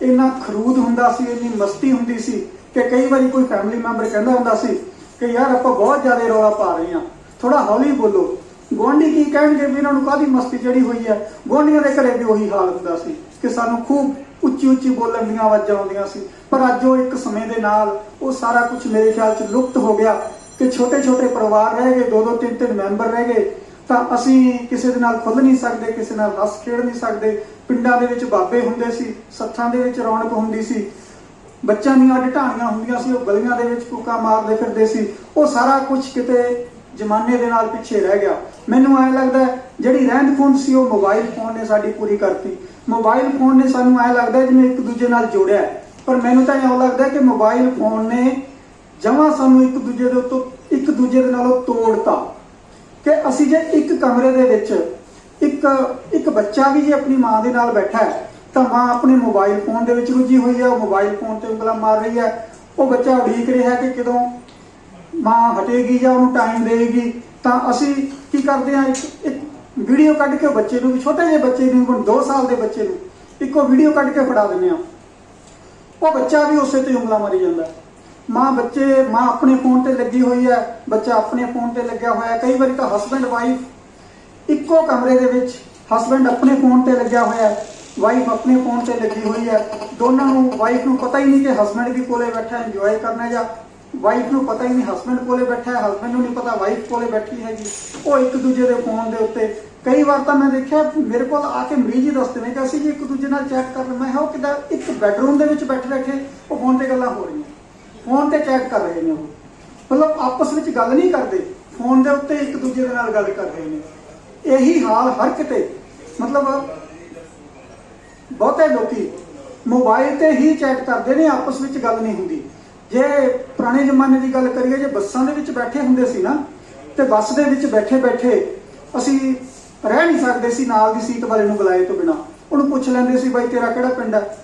Speaker 9: इन्ना खरूद हुंदा सी, इन्नी मस्ती हुंदी सी कि कई बारी कोई फैमिली मैंबर कहंदा हुंदा सी कि यार आपां बहुत ज़्यादा रौला पा रहे हां, थोड़ा हौली बोलो। गुआंढी की कहणगे भी इन्हां नूं काहदी मस्ती चढ़ी हुई है। गुआंढियां दे घरे भी उही हाल हुंदा सी कि सानूं खूब ਉੱਚੀ ਉੱਚੀ ਬੋਲਣ ਦੀਆਂ ਆਵਾਜ਼ਾਂ ਆਉਂਦੀਆਂ ਸੀ। ਪਰ ਅੱਜ ਉਹ ਇੱਕ ਸਮੇਂ ਦੇ ਨਾਲ ਉਹ ਸਾਰਾ ਕੁਝ ਮੇਰੇ ਖਿਆਲ 'ਚ ਲੁਪਤ ਹੋ ਗਿਆ ਕਿ ਛੋਟੇ ਛੋਟੇ ਪਰਿਵਾਰ ਰਹਿ ਗਏ, 2-2 3-3 ਮੈਂਬਰ ਰਹਿ ਗਏ। ਤਾਂ ਅਸੀਂ ਕਿਸੇ ਦੇ ਨਾਲ ਖੁੱਲ੍ਹ ਨਹੀਂ ਸਕਦੇ, ਕਿਸੇ ਨਾਲ ਹੱਸ ਖੇਡ ਨਹੀਂ ਸਕਦੇ। ਪਿੰਡਾਂ ਦੇ ਵਿੱਚ ਬਾਬੇ ਹੁੰਦੇ ਸੀ, ਸੱਥਾਂ ਦੇ ਵਿੱਚ ਰੌਣਕ ਹੁੰਦੀ ਸੀ, ਬੱਚਿਆਂ ਦੀਆਂ ਢਾਣੀਆਂ ਹੁੰਦੀਆਂ ਸੀ, ਉਹ ਗਲੀਆਂ ਦੇ ਵਿੱਚ ਕੁੱਕਾ ਮਾਰਦੇ ਫਿਰਦੇ ਸੀ। ਉਹ ਸਾਰਾ ਕੁਝ ਕਿਤੇ ਜ਼ਮਾਨੇ ਦੇ ਨਾਲ ਪਿੱਛੇ ਰਹਿ ਗਿਆ। ਮੈਨੂੰ ਐਂ ਲੱਗਦਾ ਜਿਹੜੀ ਰਹਿੰਦ ਖੂੰਹਦ ਸੀ ਉਹ ਮੋਬਾਈਲ ਫੋਨ ਨੇ ਸਾਡੀ ਪੂਰੀ ਕਰਤੀ। ਮੋਬਾਈਲ ਫੋਨ ਨੇ ਸਾਨੂੰ ਐਂ ਲੱਗਦਾ ਜਿਵੇਂ ਇੱਕ ਦੂਜੇ ਨਾਲ ਜੋੜਿਆ, ਪਰ ਮੈਨੂੰ ਤਾਂ ਇਉਂ ਲੱਗਦਾ ਕਿ ਮੋਬਾਈਲ ਫੋਨ ਨੇ ਜਮਾਂ ਸਾਨੂੰ ਇੱਕ ਦੂਜੇ ਦੇ ਨਾਲੋਂ ਤੋੜਤਾ। ਕਿ ਅਸੀਂ ਜੇ ਇੱਕ ਕਮਰੇ ਦੇ ਵਿੱਚ ਇੱਕ ਬੱਚਾ ਵੀ ਜੇ ਆਪਣੀ ਮਾਂ ਦੇ ਨਾਲ ਬੈਠਾ ਹੈ ਤਾਂ ਮਾਂ ਆਪਣੇ ਮੋਬਾਈਲ ਫੋਨ ਦੇ ਵਿੱਚ ਰੁੱਝੀ ਹੋਈ ਹੈ, ਉਹ ਮੋਬਾਈਲ ਫੋਨ ਤੇ ਉਂਗਲਾਂ ਮਾਰ ਰਹੀ ਹੈ। ਉਹ ਬੱਚਾ ਉਡੀਕ ਰਿਹਾ ਕਿ ਕਦੋਂ ਮਾਂ ਹਟੇਗੀ ਜਾਂ ਉਹਨੂੰ ਟਾਈਮ ਦੇਵੇਗੀ। ਤਾਂ ਅਸੀਂ ਕੀ ਕਰਦੇ ਹਾਂ, ਇੱਕ ਵੀਡੀਓ ਕੱਢ ਕੇ ਬੱਚੇ ਨੂੰ ਵੀ, ਛੋਟੇ ਜਿਹੇ ਬੱਚੇ ਨੂੰ, 2 ਸਾਲ ਦੇ ਬੱਚੇ ਨੂੰ ਇੱਕੋ ਵੀਡੀਓ ਕੱਢ ਕੇ ਫੜਾ ਦਿੰਦੇ ਹਾਂ। ਉਹ ਬੱਚਾ ਵੀ ਉਸੇ ਤੇ ਉਂਗਲਾਂ ਮਾਰੀ ਜਾਂਦਾ। ਮਾਂ ਆਪਣੇ ਫੋਨ ਤੇ ਲੱਗੀ ਹੋਈ ਹੈ, ਬੱਚਾ ਆਪਣੇ ਫੋਨ ਤੇ ਲੱਗਿਆ ਹੋਇਆ। ਕਈ ਵਾਰੀ ਤਾਂ ਹਸਬੈਂਡ ਵਾਈਫ ਇੱਕੋ ਕਮਰੇ ਦੇ ਵਿੱਚ, ਹਸਬੈਂਡ ਆਪਣੇ ਫੋਨ ਤੇ ਲੱਗਿਆ ਹੋਇਆ, ਵਾਈਫ ਆਪਣੇ ਫੋਨ ਤੇ ਲੱਗੀ ਹੋਈ ਹੈ। ਦੋਨਾਂ ਨੂੰ, ਵਾਈਫ ਨੂੰ ਪਤਾ ਹੀ ਨਹੀਂ ਕਿ ਹਸਬੈਂਡ ਵੀ ਕੋਲੇ ਬੈਠਾ ਇੰਜੋਏ ਕਰਨਾ, ਜਾਂ ਵਾਈਫ ਨੂੰ ਪਤਾ ਹੀ ਨਹੀਂ ਹਸਬੈਂਡ ਕੋਲੇ ਬੈਠਾ ਹੈ, ਹਸਬੈਂਡ ਨੂੰ ਨਹੀਂ ਪਤਾ ਵਾਈਫ ਕੋਲੇ ਬੈਠੀ ਹੈਗੀ। ਉਹ ਇੱਕ ਦੂਜੇ ਦੇ ਫੋਨ ਦੇ ਉੱਤੇ, ਕਈ ਵਾਰ ਤਾਂ ਮੈਂ ਦੇਖਿਆ ਮੇਰੇ ਕੋਲ ਆ ਕੇ ਮਰੀਜ਼ ਹੀ ਦੱਸਦੇ ਨੇ ਕਿ ਅਸੀਂ ਜੀ ਇੱਕ ਦੂਜੇ ਨਾਲ ਚੈਟ ਕਰ ਰਹੇ। ਮੈਂ ਕਿਹਾ ਉਹ ਕਿੱਦਾਂ, ਇੱਕ ਬੈਡਰੂਮ ਦੇ ਵਿੱਚ ਬੈਠੇ ਉਹ ਫੋਨ ਤੇ ਗੱਲਾਂ ਹੋ ਰਹੀਆਂ, ਫੋਨ ਤੇ ਚੈਟ ਕਰ ਰਹੇ ਨੇ। ਉਹ ਮਤਲਬ ਆਪਸ ਵਿੱਚ ਗੱਲ ਨਹੀਂ ਕਰਦੇ, ਫੋਨ ਦੇ ਉੱਤੇ ਇੱਕ ਦੂਜੇ ਦੇ ਨਾਲ ਗੱਲ ਕਰ ਰਹੇ ਨੇ। ਇਹੀ ਹਾਲ ਹਰ ਕਿਤੇ, ਮਤਲਬ ਬਹੁਤੇ ਲੋਕੀ ਮੋਬਾਈਲ ਤੇ ਹੀ ਚੈਟ ਕਰਦੇ ਨੇ, ਆਪਸ ਵਿੱਚ ਗੱਲ ਨਹੀਂ ਹੁੰਦੀ। ਜੇ ਪੁਰਾਣੇ ਜ਼ਮਾਨੇ ਦੀ ਗੱਲ ਕਰੀਏ, ਜੇ ਬੱਸਾਂ ਦੇ ਵਿੱਚ ਬੈਠੇ ਹੁੰਦੇ ਸੀ ਨਾ, ਤੇ ਬੱਸ ਦੇ ਵਿੱਚ ਬੈਠੇ ਬੈਠੇ ਅਸੀਂ ਰਹਿ ਨਹੀਂ ਸਕਦੇ ਸੀ ਨਾਲ ਦੀ ਸੀਟ ਵਾਲੇ ਨੂੰ ਬੁਲਾਏ ਤੋਂ ਬਿਨਾਂ। ਉਹਨੂੰ ਪੁੱਛ ਲੈਂਦੇ ਸੀ, ਬਾਈ ਤੇਰਾ ਕਿਹੜਾ ਪਿੰਡ ਹੈ?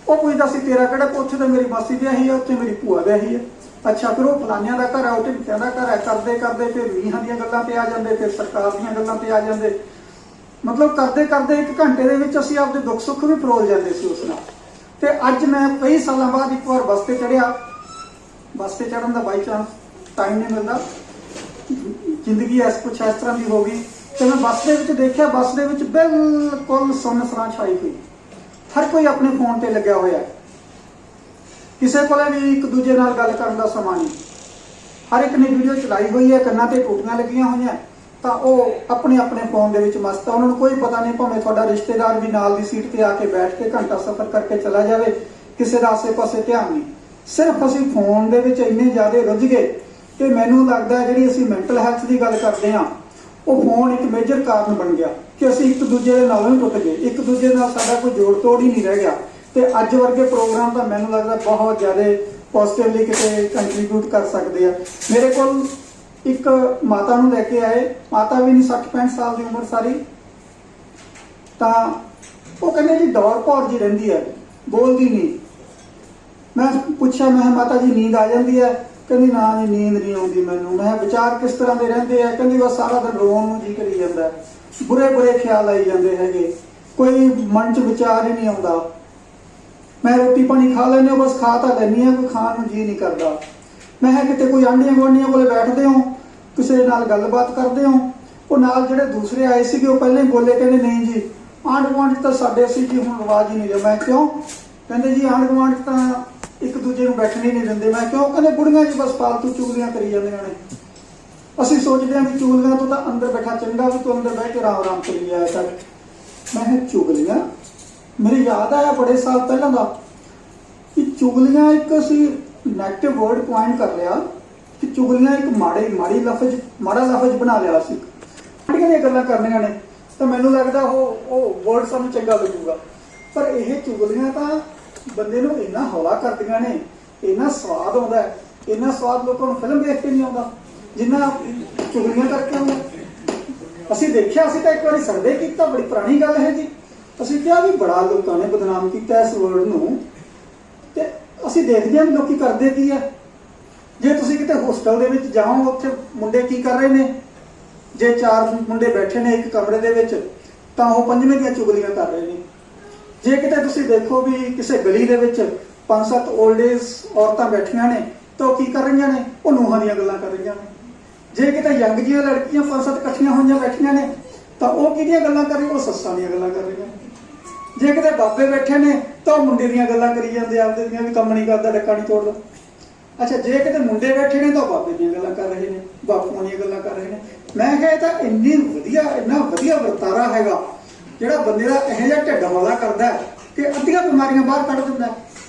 Speaker 9: ਉਹ ਪੁੱਛਦਾ ਸੀ ਤੇਰਾ ਕਿਹੜਾ? ਪੁੱਛਦਾ ਮੇਰੀ ਮਾਸੀ ਵਿਆਹੀ ਹੈ, ਉੱਥੇ ਮੇਰੀ ਭੂਆ ਵਿਆਹੀ ਹੈ। ਅੱਛਾ, ਫਿਰ ਉਹ ਫਲਾਨਿਆਂ ਦਾ ਘਰ ਹੈ, ਉਹ ਢਿੰਕਿਆਂ ਦਾ ਘਰ ਹੈ। ਕਰਦੇ ਕਰਦੇ ਫਿਰ ਮੀਹਾਂ ਦੀਆਂ ਗੱਲਾਂ ਤੇ ਆ ਜਾਂਦੇ, ਫਿਰ ਸਰਕਾਰ ਦੀਆਂ ਗੱਲਾਂ ਤੇ ਆ ਜਾਂਦੇ। ਮਤਲਬ ਕਰਦੇ ਕਰਦੇ 1 ਘੰਟੇ ਦੇ ਵਿੱਚ ਅਸੀਂ ਆਪਦੇ ਦੁੱਖ ਸੁੱਖ ਵੀ ਫਰੋਲ ਜਾਂਦੇ ਸੀ ਉਸ ਨਾਲ। ਤੇ ਅੱਜ ਮੈਂ ਕਈ ਸਾਲਾਂ ਬਾਅਦ ਇੱਕ ਵਾਰ ਬੱਸ ਤੇ ਚੜਿਆ। ਬੱਸ ਤੇ ਚੜਨ ਦਾ ਬਾਈ ਚਾਂਸ ਟਾਈਮ ਨਹੀਂ ਮਿਲਦਾ, ਜ਼ਿੰਦਗੀ ਕੁਛ ਇਸ ਤਰ੍ਹਾਂ ਦੀ ਹੋ ਗਈ। ਤੇ ਮੈਂ ਬੱਸ ਦੇ ਵਿੱਚ ਦੇਖਿਆ, ਬੱਸ ਦੇ ਵਿੱਚ ਬਿਲਕੁਲ ਸੁੰਨਸਾਨ ਛਾਈ ਹੋਈ, ਹਰ ਕੋਈ ਆਪਣੇ ਫੋਨ ਤੇ ਲੱਗਿਆ ਹੋਇਆ, ਕਿਸੇ ਕੋਲੇ ਵੀ ਇੱਕ ਦੂਜੇ ਨਾਲ ਗੱਲ ਕਰਨ ਦਾ ਸਮਾਂ ਨਹੀਂ। ਹਰ ਇੱਕ ਨੇ ਵੀਡੀਓ ਚਲਾਈ ਹੋਈ ਹੈ, ਕੰਨਾਂ ਤੇ ਟੂਟੀਆਂ ਲੱਗੀਆਂ ਹੋਈਆਂ, ਤਾਂ ਉਹ ਆਪਣੇ ਆਪਣੇ ਫੋਨ ਦੇ ਵਿੱਚ ਮਸਤ ਆ। ਉਹਨਾਂ ਨੂੰ ਕੋਈ ਪਤਾ ਨਹੀਂ, ਭਾਵੇਂ ਤੁਹਾਡਾ ਰਿਸ਼ਤੇਦਾਰ ਵੀ ਨਾਲ ਦੀ ਸੀਟ ਤੇ ਆ ਕੇ ਬੈਠ ਕੇ ਘੰਟਾ ਸਫ਼ਰ ਕਰਕੇ ਚਲਾ ਜਾਵੇ, ਕਿਸੇ ਦਾ ਆਸੇ-ਪਾਸੇ ਧਿਆਨ ਨਹੀਂ। ਸਿਰਫ ਅਸੀਂ ਫੋਨ ਦੇ ਵਿੱਚ ਇੰਨੇ ਜ਼ਿਆਦਾ ਰੁੱਝ ਗਏ ਕਿ ਮੈਨੂੰ ਲੱਗਦਾ ਜਿਹੜੀ ਅਸੀਂ ਮੈਂਟਲ ਹੈਲਥ ਦੀ ਗੱਲ ਕਰਦੇ ਹਾਂ, ਉਹ ਫੋਨ ਇੱਕ ਮੇਜਰ ਕਾਰਨ ਬਣ ਗਿਆ ਕਿ ਅਸੀਂ ਇੱਕ ਦੂਜੇ ਦੇ ਨਾਲੋਂ ਹੀ ਟੁੱਟ ਗਏ, ਇੱਕ ਦੂਜੇ ਨਾਲ ਸਾਡਾ ਕੋਈ ਜੋੜ ਤੋੜ ਹੀ ਨਹੀਂ ਰਹਿ ਗਿਆ। ਤੇ ਅੱਜ ਵਰਗੇ ਪ੍ਰੋਗਰਾਮ ਤਾਂ ਮੈਨੂੰ ਲੱਗਦਾ ਬਹੁਤ ਜ਼ਿਆਦਾ ਪੋਜ਼ਿਟਿਵਲੀ ਕਿਤੇ ਕੰਟਰੀਬਿਊਟ ਕਰ ਸਕਦੇ ਆ। ਮੇਰੇ ਕੋਲ ਇੱਕ ਮਾਤਾ ਨੂੰ ਲੈ ਕੇ ਆਏ, ਮਾਤਾ ਵੀ ਨਹੀਂ 60-65 ਸਾਲ ਦੀ ਉਮਰ ਸਾਰੀ, ਤਾਂ ਉਹ ਕਹਿੰਦੇ ਜੀ ਦੌੜ ਭੌੜ ਜੀ ਰਹਿੰਦੀ ਹੈ, ਬੋਲਦੀ ਨਹੀਂ। ਮੈਂ ਪੁੱਛਿਆ, ਮੈਂ ਮਾਤਾ ਜੀ ਨੀਂਦ ਆ ਜਾਂਦੀ ਹੈ? ਕਹਿੰਦੀ ਨਾ ਜੀ ਨੀਂਦ ਨਹੀਂ ਆਉਂਦੀ ਮੈਨੂੰ। ਮੈਂ ਵਿਚਾਰ ਕਿਸ ਤਰ੍ਹਾਂ ਦੇ ਰਹਿੰਦੇ ਆ? ਕਹਿੰਦੀ ਬਸ ਸਾਰਾ ਦਿਨ ਰੋਣ ਨੂੰ ਜੀ ਕਰੀ ਜਾਂਦਾ, ਬੁਰੇ ਬੁਰੇ ਖਿਆਲ ਆਈ ਜਾਂਦੇ ਹੈਗੇ, ਕੋਈ ਮਨ 'ਚ ਵਿਚਾਰ ਹੀ ਨਹੀਂ ਆਉਂਦਾ। ਮੈਂ ਰੋਟੀ ਪਾਣੀ ਖਾ ਲੈਂਦੀ ਹਾਂ, ਬਸ ਖਾ ਤਾਂ ਲੈਂਦੀ ਹਾਂ, ਕੋਈ ਖਾਣ ਨੂੰ ਜੀ ਨਹੀਂ ਕਰਦਾ। ਮੈਂ ਕਿਹਾ ਕਿਤੇ ਕੋਈ ਆਂਢੀਆਂ ਗੁਆਂਢੀਆਂ ਕੋਲੇ ਬੈਠਦੇ ਹੋ, ਕਿਸੇ ਨਾਲ ਗੱਲਬਾਤ ਕਰਦੇ ਹੋ? ਉਹ ਨਾਲ ਜਿਹੜੇ ਦੂਸਰੇ ਆਏ ਸੀਗੇ ਉਹ ਪਹਿਲਾਂ ਹੀ ਬੋਲੇ, ਕਹਿੰਦੇ ਨਹੀਂ ਜੀ ਆਂਢ ਗੁਆਂਢ ਤਾਂ ਸਾਡੇ ਅਸੀਂ ਜੀ ਹੁਣ ਰਿਵਾਜ ਹੀ ਨਹੀਂ ਰਿਹਾ। ਮੈਂ ਕਿਉਂ? ਕਹਿੰਦੇ ਜੀ ਆਂਢ ਗੁਆਂਢ ਤਾਂ ਇੱਕ ਦੂਜੇ ਨੂੰ ਬੈਠਣ ਹੀ ਨਹੀਂ ਦਿੰਦੇ। ਮੈਂ ਕਿਉਂ? ਕਹਿੰਦੇ ਬੁੜੀਆਂ ਜੀ ਬਸ ਫਾਲਤੂ ਚੁਗਲੀਆਂ ਕਰੀ ਜਾਂਦੀਆਂ ਨੇ। ਅਸੀਂ ਸੋਚਦੇ ਹਾਂ ਵੀ ਚੁਗਲੀਆਂ ਤੋਂ ਤਾਂ ਅੰਦਰ ਬੈਠਾ ਚੰਗਾ, ਵੀ ਤੂੰ ਅੰਦਰ ਬਹਿ ਕੇ ਆਰਾਮ ਕਰੀ ਜਾਇਆ ਕਰ। ਮੈਂ ਕਿਹਾ ਚੁਗਲੀਆਂ? ਮੇਰੇ ਯਾਦ ਆਇਆ ਬੜੇ ਸਾਲ ਪਹਿਲਾਂ ਦਾ ਕਿ ਚੁਗਲੀਆਂ ਇੱਕ ਅਸੀਂ ਨੈਗੇਟਿਵ ਵਰਡ ਪੁਆਇੰਟ ਕਰ ਲਿਆ ਕਿ ਚੁਗਲੀਆਂ ਇੱਕ ਮਾੜਾ ਲਫ਼ਜ਼ ਬਣਾ ਲਿਆ ਸੀ। ਜਿਹੜੀਆਂ ਦੀਆਂ ਗੱਲਾਂ ਕਰਨੀਆਂ ਨੇ ਤਾਂ ਮੈਨੂੰ ਲੱਗਦਾ ਉਹ ਵਰਡ ਸਾਨੂੰ ਚੰਗਾ ਲੱਗੂਗਾ, ਪਰ ਇਹ ਚੁਗਲੀਆਂ ਤਾਂ ਬੰਦੇ ਨੂੰ ਇੰਨਾ ਹੌਲਾ ਕਰਦੀਆਂ ਨੇ, ਇੰਨਾ ਸਵਾਦ ਆਉਂਦਾ ਹੈ, ਇੰਨਾ ਸਵਾਦ ਲੋਕਾਂ ਨੂੰ ਫਿਲਮ ਦੇਖ ਕੇ ਨਹੀਂ ਆਉਂਦਾ ਜਿੰਨਾ ਚੁਗਲੀਆਂ ਕਰਕੇ ਆਉਂਦਾ। ਅਸੀਂ ਦੇਖਿਆ, ਅਸੀਂ ਤਾਂ ਇੱਕ ਵਾਰੀ ਸਰਵੇ ਕੀਤਾ, ਬੜੀ ਪੁਰਾਣੀ ਗੱਲ ਹੈ ਜੀ। ਅਸੀਂ ਕਿਹਾ ਵੀ ਬੜਾ ਲੋਕਾਂ ਨੇ ਬਦਨਾਮ ਕੀਤਾ ਇਸ ਵਰਡ ਨੂੰ, ਤੇ ਅਸੀਂ ਦੇਖਦੇ ਹਾਂ ਵੀ ਲੋਕੀ ਕਰਦੇ ਕੀ ਹੈ। ਜੇ ਤੁਸੀਂ ਕਿਤੇ ਹੋਸਟਲ ਦੇ ਵਿੱਚ ਜਾਓ, ਉੱਥੇ ਮੁੰਡੇ ਕੀ ਕਰ ਰਹੇ ਨੇ? ਜੇ 4 ਮੁੰਡੇ ਬੈਠੇ ਨੇ ਇੱਕ ਕਮਰੇ ਦੇ ਵਿੱਚ, ਤਾਂ ਉਹ 5ਵੇਂ ਦੀਆਂ ਚੁਗਲੀਆਂ ਕਰ ਰਹੇ ਨੇ। ਜੇ ਕਿਤੇ ਤੁਸੀਂ ਦੇਖੋ ਵੀ ਕਿਸੇ ਗਲੀ ਦੇ ਵਿੱਚ 5-7 올ਡ ਏਜ ਔਰਤਾਂ ਬੈਠੀਆਂ ਨੇ, ਤਾਂ ਉਹ ਕੀ ਕਰ ਰਹੀਆਂ ਨੇ? ਉਹ ਨੂੰਹਾਂ ਦੀਆਂ ਗੱਲਾਂ ਕਰ ਰਹੀਆਂ ਨੇ। ਜੇ ਕਿਤੇ ਯੰਗ ਜੀਆਂ ਲੜਕੀਆਂ 5-7 ਇਕੱਠੀਆਂ ਹੋਈਆਂ ਬੈਠੀਆਂ ਨੇ, ਤਾਂ ਉਹ ਕਿਹਦੀਆਂ ਗੱਲਾਂ ਕਰ ਰਹੀਆਂ? ਉਹ ਸੱਸਾਂ ਦੀਆਂ ਗੱਲਾਂ ਕਰ ਰਹੀਆਂ ਨੇ। ਜੇ ਕਿਤੇ ਬਾਬੇ ਬੈਠੇ ਨੇ, ਤਾਂ ਉਹ ਮੁੰਡੇ ਦੀਆਂ ਗੱਲਾਂ ਕਰੀ ਜਾਂਦੇ, ਆਪਦੇ ਦੀਆਂ ਵੀ ਕੰਮ ਨਹੀਂ ਕਰਦਾ, ਡੱਕਾ ਨਹੀਂ ਤੋੜਦਾ। ਅੱਛਾ, ਜੇ ਕਿਤੇ ਮੁੰਡੇ ਬੈਠੇ ਨੇ ਤਾਂ ਬਾਬੇ ਦੀਆਂ ਗੱਲਾਂ ਕਰ ਰਹੇ ਨੇ, ਬਾਪੂਆਂ ਦੀਆਂ ਗੱਲਾਂ ਕਰ ਰਹੇ ਨੇ। ਮੈਂ ਕਿਹਾ ਇਹ ਤਾਂ ਇੰਨਾ ਵਧੀਆ ਵਰਤਾਰਾ ਹੈਗਾ ਜਿਹੜਾ ਬੰਦੇ ਦਾ ਇਹੋ ਜਿਹਾ ਢਿੱਡ ਹੌਲਾ ਕਰਦਾ ਕਿ ਅੱਧੀਆਂ ਬਿਮਾਰੀਆਂ ਬਾਹਰ ਕੱਢ ਦਿੰਦਾ।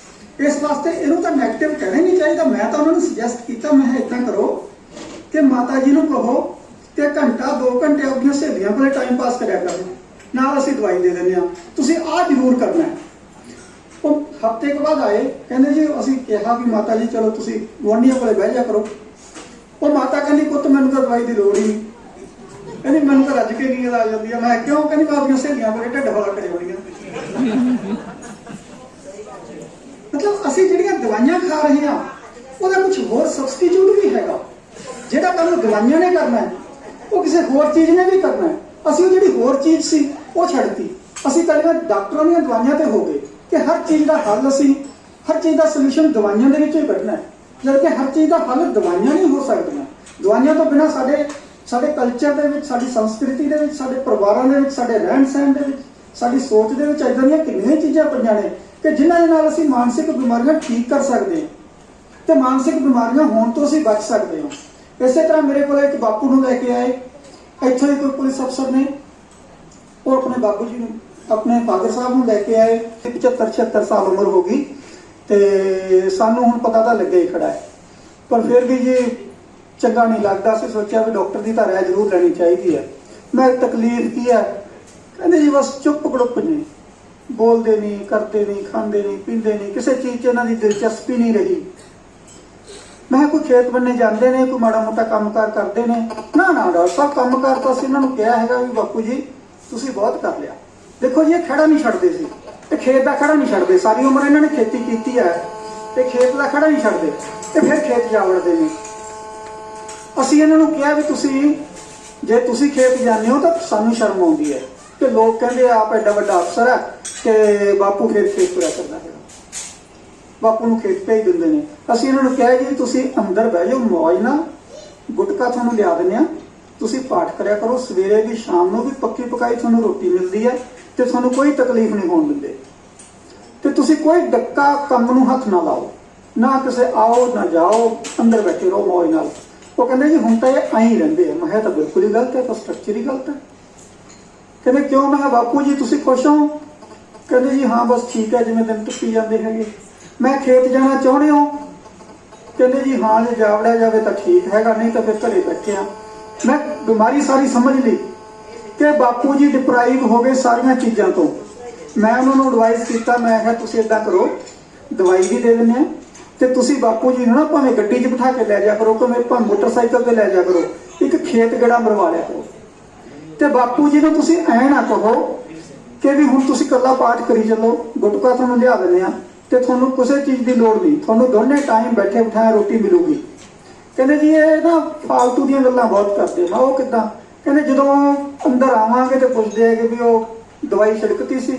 Speaker 9: ਇਸ ਵਾਸਤੇ ਇਹਨੂੰ ਤਾਂ ਨੈਗੇਟਿਵ ਕਹਿਣਾ ਹੀ ਨਹੀਂ ਚਾਹੀਦਾ। ਮੈਂ ਤਾਂ ਉਹਨਾਂ ਨੂੰ ਸੁਜੈਸਟ ਕੀਤਾ, ਮੈਂ ਇੱਦਾਂ ਕਰੋ ਕਿ ਮਾਤਾ ਜੀ ਨੂੰ ਕਹੋ ਕਿ ਘੰਟਾ 2 ਘੰਟੇ ਆਪਣੀਆਂ ਸਹੇਲੀਆਂ ਕੋਲੇ ਟਾਈਮ ਪਾਸ ਕਰਿਆ ਕਰੋ, ਨਾਲ ਅਸੀਂ ਦਵਾਈ ਦੇ ਦਿੰਦੇ ਹਾਂ, ਤੁਸੀਂ ਆਹ ਜ਼ਰੂਰ ਕਰਨਾ ਹੈ। ਉਹ ਹਫ਼ਤੇ ਕੁ ਬਾਅਦ ਆਏ, ਕਹਿੰਦੇ ਜੀ ਅਸੀਂ ਕਿਹਾ ਵੀ ਮਾਤਾ ਜੀ ਚਲੋ ਤੁਸੀਂ ਗੁਆਂਢੀਆਂ ਕੋਲੇ ਬਹਿ ਜਾ ਕਰੋ। ਉਹ ਮਾਤਾ ਕਹਿੰਦੀ ਪੁੱਤ ਮੈਨੂੰ ਤਾਂ ਦਵਾਈ ਦੀ ਲੋੜ ਹੀ ਨਹੀਂ, ਕਹਿੰਦੀ ਮੈਨੂੰ ਤਾਂ ਰੱਜ ਕੇ ਨੀਂਦ ਆ ਜਾਂਦੀ ਆ। ਮੈਂ ਕਿਉਂ? ਕਹਿੰਦੀ ਮੈਂ ਆਪਣੀਆਂ ਸਹੇਲੀਆਂ ਕੋਲੇ ਢਿੱਡ ਹੌਲਾ ਕਰੇ ਹੋਣੀਆਂ। ਮਤਲਬ ਅਸੀਂ ਜਿਹੜੀਆਂ ਦਵਾਈਆਂ ਖਾ ਰਹੇ ਹਾਂ ਉਹਦਾ ਕੁਝ ਹੋਰ ਸਬਸਟੀਟਿਊਟ ਵੀ ਹੈਗਾ। ਜਿਹੜਾ ਕੰਮ ਦਵਾਈਆਂ ਨੇ ਕਰਨਾ ਹੈ ਉਹ ਕਿਸੇ ਹੋਰ ਚੀਜ਼ ਨੇ ਵੀ ਕਰਨਾ ਹੈ। ਅਸੀਂ ਉਹ ਜਿਹੜੀ ਹੋਰ ਚੀਜ਼ ਸੀ ਉਹ ਛੱਡਤੀ। ਅਸੀਂ ਪਹਿਲਾਂ ਡਾਕਟਰਾਂ ਦੀਆਂ ਦਵਾਈਆਂ ਤੇ ਹੋ ਗਏ ਕਿ ਹਰ ਚੀਜ਼ ਦਾ ਹੱਲ ਅਸੀਂ, ਹਰ ਚੀਜ਼ ਦਾ ਸੋਲੂਸ਼ਨ ਦਵਾਈਆਂ ਦੇ ਵਿੱਚੋਂ ਹੀ ਕੱਢਣਾ ਹੈ, ਜਦਕਿ ਹਰ ਚੀਜ਼ ਦਾ ਹੱਲ ਦਵਾਈਆਂ ਨਹੀਂ ਹੋ ਸਕਦੀਆਂ। ਦਵਾਈਆਂ ਤੋਂ ਬਿਨਾਂ ਸਾਡੇ ਕਲਚਰ ਦੇ ਵਿੱਚ, ਸਾਡੀ ਸੰਸਕ੍ਰਿਤੀ ਦੇ ਵਿੱਚ, ਸਾਡੇ ਪਰਿਵਾਰਾਂ ਦੇ ਵਿੱਚ, ਸਾਡੇ ਰਹਿਣ ਸਹਿਣ ਦੇ ਵਿੱਚ, ਸਾਡੀ ਸੋਚ ਦੇ ਵਿੱਚ ਇੱਦਾਂ ਦੀਆਂ ਕਿੰਨੀਆਂ ਚੀਜ਼ਾਂ ਪਈਆਂ ਨੇ ਕਿ ਜਿਨ੍ਹਾਂ ਦੇ ਨਾਲ ਅਸੀਂ ਮਾਨਸਿਕ ਬਿਮਾਰੀਆਂ ਠੀਕ ਕਰ ਸਕਦੇ ਹਾਂ ਤੇ ਮਾਨਸਿਕ ਬਿਮਾਰੀਆਂ ਹੋਣ ਤੋਂ ਅਸੀਂ ਬਚ ਸਕਦੇ ਹਾਂ। ਇਸੇ ਤਰ੍ਹਾਂ ਮੇਰੇ ਕੋਲ ਇੱਕ ਬਾਪੂ ਨੂੰ ਲੈ ਕੇ ਆਏ, ਇੱਥੋਂ ਹੀ ਕੋਈ ਪੁਲਿਸ ਅਫਸਰ ਨੇ, ਉਹ ਆਪਣੇ ਬਾਪੂ ਜੀ ਨੂੰ, ਆਪਣੇ ਫਾਦਰ ਸਾਹਿਬ ਨੂੰ ਲੈ ਕੇ ਆਏ। 75-76 ਸਾਲ ਉਮਰ ਹੋ ਗਈ ਤੇ ਸਾਨੂੰ ਹੁਣ ਪਤਾ ਤਾਂ ਲੱਗਿਆ ਹੀ ਖੜਾ ਹੈ, ਪਰ ਫਿਰ ਵੀ ਜੇ ਚੰਗਾ ਨਹੀਂ ਲੱਗਦਾ, ਅਸੀਂ ਸੋਚਿਆ ਵੀ ਡਾਕਟਰ ਦੀ ਤਾਂ ਰਾਏ ਜ਼ਰੂਰ ਲੈਣੀ ਚਾਹੀਦੀ ਹੈ। ਮੈਂ ਤਕਲੀਫ ਕੀ ਹੈ? ਕਹਿੰਦੇ ਜੀ ਬਸ ਚੁੱਪ ਗੜੁੱਪ ਜੀ, ਬੋਲਦੇ ਨਹੀਂ, ਕਰਦੇ ਨਹੀਂ, ਖਾਂਦੇ ਨਹੀਂ, ਪੀਂਦੇ ਨਹੀਂ, ਕਿਸੇ ਚੀਜ਼ 'ਚ ਇਹਨਾਂ ਦੀ ਦਿਲਚਸਪੀ ਨਹੀਂ ਰਹੀ। ਮੈਂ ਕੋਈ ਖੇਤ ਬੰਨੇ ਜਾਂਦੇ ਨੇ, ਕੋਈ ਮਾੜਾ ਮੋਟਾ ਕੰਮਕਾਰ ਕਰਦੇ ਨੇ? ਨਾ ਡਾਕਟਰ ਸਾਹਿਬ ਕੰਮਕਾਰ ਤਾਂ ਅਸੀਂ ਇਹਨਾਂ ਨੂੰ ਕਿਹਾ ਹੈਗਾ ਵੀ ਬਾਪੂ ਜੀ ਤੁਸੀਂ ਬਹੁਤ ਕਰ ਲਿਆ। ਦੇਖੋ ਜੀ ਇਹ ਖੜਾ ਨਹੀਂ ਛੱਡਦੇ ਸੀ, ਤੇ ਖੇਤ ਦਾ ਖੜਾ ਨਹੀਂ ਛੱਡਦੇ। ਸਾਰੀ ਉਮਰ ਇਹਨਾਂ ਨੇ ਖੇਤੀ ਕੀਤੀ ਹੈ ਤੇ ਖੇਤ ਦਾ ਖੜਾ ਨਹੀਂ ਛੱਡਦੇ, ਤੇ ਫਿਰ ਖੇਤ ਜਾ ਵੜਦੇ ਨੇ। ਅਸੀਂ ਇਹਨਾਂ ਨੂੰ ਕਿਹਾ ਵੀ ਜੇ ਤੁਸੀਂ ਖੇਤ ਜਾਂਦੇ ਹੋ ਤਾਂ ਸਾਨੂੰ ਸ਼ਰਮ ਆਉਂਦੀ ਹੈ ਕਿ ਲੋਕ ਕਹਿੰਦੇ ਆਪ ਐਡਾ ਵੱਡਾ ਅਫਸਰ ਹੈ ਕਿ ਬਾਪੂ ਖੇਤ ਪੂਰਾ ਕਰਦਾ ਹੈ, ਬਾਪੂ ਨੂੰ ਖੇਤ ਭੇਜ ਦਿੰਦੇ ਨੇ। ਅਸੀਂ ਇਹਨਾਂ ਨੂੰ ਕਿਹਾ ਜੀ ਤੁਸੀਂ ਅੰਦਰ ਬਹਿ ਜਾਓ, ਮੌਜ ਨਾਲ, ਗੁਟਕਾ ਤੁਹਾਨੂੰ ਲਿਆ ਦਿੰਦੇ ਆ, ਤੁਸੀਂ ਪਾਠ ਕਰਿਆ ਕਰੋ, ਸਵੇਰੇ ਵੀ ਸ਼ਾਮ ਨੂੰ ਵੀ ਪੱਕੀ ਪਕਾਈ ਤੁਹਾਨੂੰ ਰੋਟੀ ਮਿਲਦੀ ਹੈ ਤੇ ਤੁਹਾਨੂੰ ਕੋਈ ਤਕਲੀਫ ਨਹੀਂ ਹੋਣ ਦਿੰਦੇ, ਤੇ ਤੁਸੀਂ ਕੋਈ ਡੱਕਾ ਕੰਮ ਨੂੰ ਹੱਥ ਨਾ ਲਾਓ, ਨਾ ਕਿਸੇ ਆਓ ਨਾ ਜਾਓ, ਅੰਦਰ ਬੈਠੇ ਰਹੋ ਮੌਜ ਨਾਲ। ਉਹ ਕਹਿੰਦੇ ਜੀ ਹੁਣ ਤਾਂ ਇਹ ਐਂ ਹੀ ਰਹਿੰਦੇ ਆ। ਮੈਂ ਕਿਹਾ ਤਾਂ ਬਿਲਕੁਲ ਹੀ ਗਲਤ ਹੈ, ਤਾਂ ਸਟਰਕਚਰ ਹੀ ਗਲਤ ਹੈ। ਕਹਿੰਦੇ ਕਿਉਂ? ਮੈਂ ਕਿਹਾ ਬਾਪੂ ਜੀ ਤੁਸੀਂ ਖੁਸ਼ ਹੋ? ਕਹਿੰਦੇ ਜੀ ਹਾਂ ਬਸ ਠੀਕ ਹੈ, ਜਿਵੇਂ ਦਿਨ ਟੱਪੀ ਜਾਂਦੇ ਹੈਗੇ। ਮੈਂ ਖੇਤ ਜਾਣਾ ਚਾਹੁੰਦੇ ਹੋ? ਕਹਿੰਦੇ ਜੀ ਹਾਂ, ਜੇ ਜਾਵੜਿਆ ਜਾਵੇ ਤਾਂ ਠੀਕ ਹੈਗਾ, ਨਹੀਂ ਤਾਂ ਫਿਰ ਘਰੇ ਬੈਠੇ ਆ। ਮੈਂ ਬਿਮਾਰੀ ਸਾਰੀ ਸਮਝ ਲਈ ਕਿ ਬਾਪੂ ਜੀ ਡਿਪਰਾਈਵ ਹੋ ਗਏ ਸਾਰੀਆਂ ਚੀਜ਼ਾਂ ਤੋਂ। ਮੈਂ ਉਹਨਾਂ ਨੂੰ ਐਡਵਾਈਸ ਕੀਤਾ, ਮੈਂ ਕਿਹਾ ਤੁਸੀਂ ਏਦਾਂ ਕਰੋ, ਦਵਾਈ ਵੀ ਦੇ ਦਿੰਦੇ ਆ ਤੇ ਤੁਸੀਂ ਬਾਪੂ ਜੀ ਨੂੰ ਨਾ ਭਾਵੇਂ ਗੱਡੀ 'ਚ ਬਿਠਾ ਕੇ ਲੈ ਜਾ ਕਰੋ, ਭਾਵੇਂ ਮੋਟਰਸਾਈਕਲ ਤੇ ਲੈ ਜਾ ਕਰੋ, ਇੱਕ ਖੇਤ ਗੇੜਾ ਮਰਵਾ ਲਿਆ ਕਰੋ। ਤੇ ਬਾਪੂ ਜੀ ਨੂੰ ਤੁਸੀਂ ਐ ਨਾ ਕਹੋ ਕਿ ਵੀ ਹੁਣ ਤੁਸੀਂ ਇਕੱਲਾ ਪਾਠ ਕਰੀ ਚੱਲੋ, ਗੁਟਕਾ ਤੁਹਾਨੂੰ ਲਿਆ ਦਿੰਦੇ ਆ ਤੇ ਤੁਹਾਨੂੰ ਕਿਸੇ ਚੀਜ਼ ਦੀ ਲੋੜ ਨਹੀਂ, ਤੁਹਾਨੂੰ ਦੋਨੇ ਟਾਈਮ ਬੈਠੇ ਬਿਠਾਏ ਰੋਟੀ ਮਿਲੂਗੀ। ਕਹਿੰਦੇ ਜੀ ਇਹ ਨਾ ਫਾਲਤੂ ਦੀਆਂ ਗੱਲਾਂ ਬਹੁਤ ਕਰਦੇ। ਮੈਂ ਉਹ ਕਿੱਦਾਂ? ਕਹਿੰਦੇ ਜਦੋਂ ਅੰਦਰ ਆਵਾਂਗੇ ਤੇ ਪੁੱਛਦੇ ਆ ਕਿ ਵੀ ਉਹ ਦਵਾਈ ਛਿੜਕਤੀ ਸੀ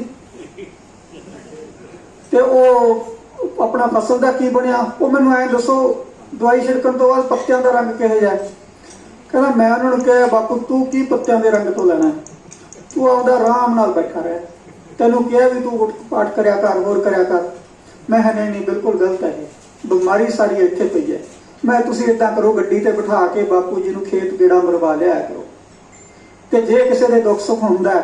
Speaker 9: ਤੇ ਉਹ ਆਪਣਾ ਫਸਲ ਦਾ ਕੀ ਬਣਿਆ, ਉਹ ਮੈਨੂੰ ਐਂ ਦੱਸੋ ਦਵਾਈ ਛਿੜਕਣ ਤੋਂ ਬਾਅਦ ਪੱਤਿਆਂ ਦਾ ਰੰਗ ਕਿਹੋ ਜਿਹਾ? ਕਹਿੰਦਾ ਮੈਂ ਉਹਨਾਂ ਨੂੰ ਕਿਹਾ ਬਾਪੂ ਤੂੰ ਕੀ ਪੱਤਿਆਂ ਦੇ ਰੰਗ ਤੋਂ ਲੈਣਾ, ਤੂੰ ਆਪਦਾ ਆਰਾਮ ਨਾਲ ਬੈਠਾ ਰਹਿ, ਤੈਨੂੰ ਕਿਹਾ ਵੀ ਤੂੰ ਪਾਠ ਕਰਿਆ ਕਰ, ਹੋਰ ਕਰਿਆ ਕਰ। ਮੈਂ ਕਿਹਾ ਨਹੀਂ ਬਿਲਕੁਲ ਗਲਤ ਹੈ, ਬਿਮਾਰੀ ਸਾਰੀ ਇੱਥੇ ਪਈ ਹੈ। ਮੈਂ ਤੁਸੀਂ ਏਦਾਂ ਕਰੋ, ਗੱਡੀ ਤੇ ਬਿਠਾ ਕੇ ਬਾਪੂ ਜੀ ਨੂੰ ਖੇਤ ਗੇੜਾ ਮਰਵਾ ਲਿਆ ਕਰੋ ਤੇ ਜੇ ਕਿਸੇ ਦੇ ਦੁੱਖ ਸੁੱਖ ਹੁੰਦਾ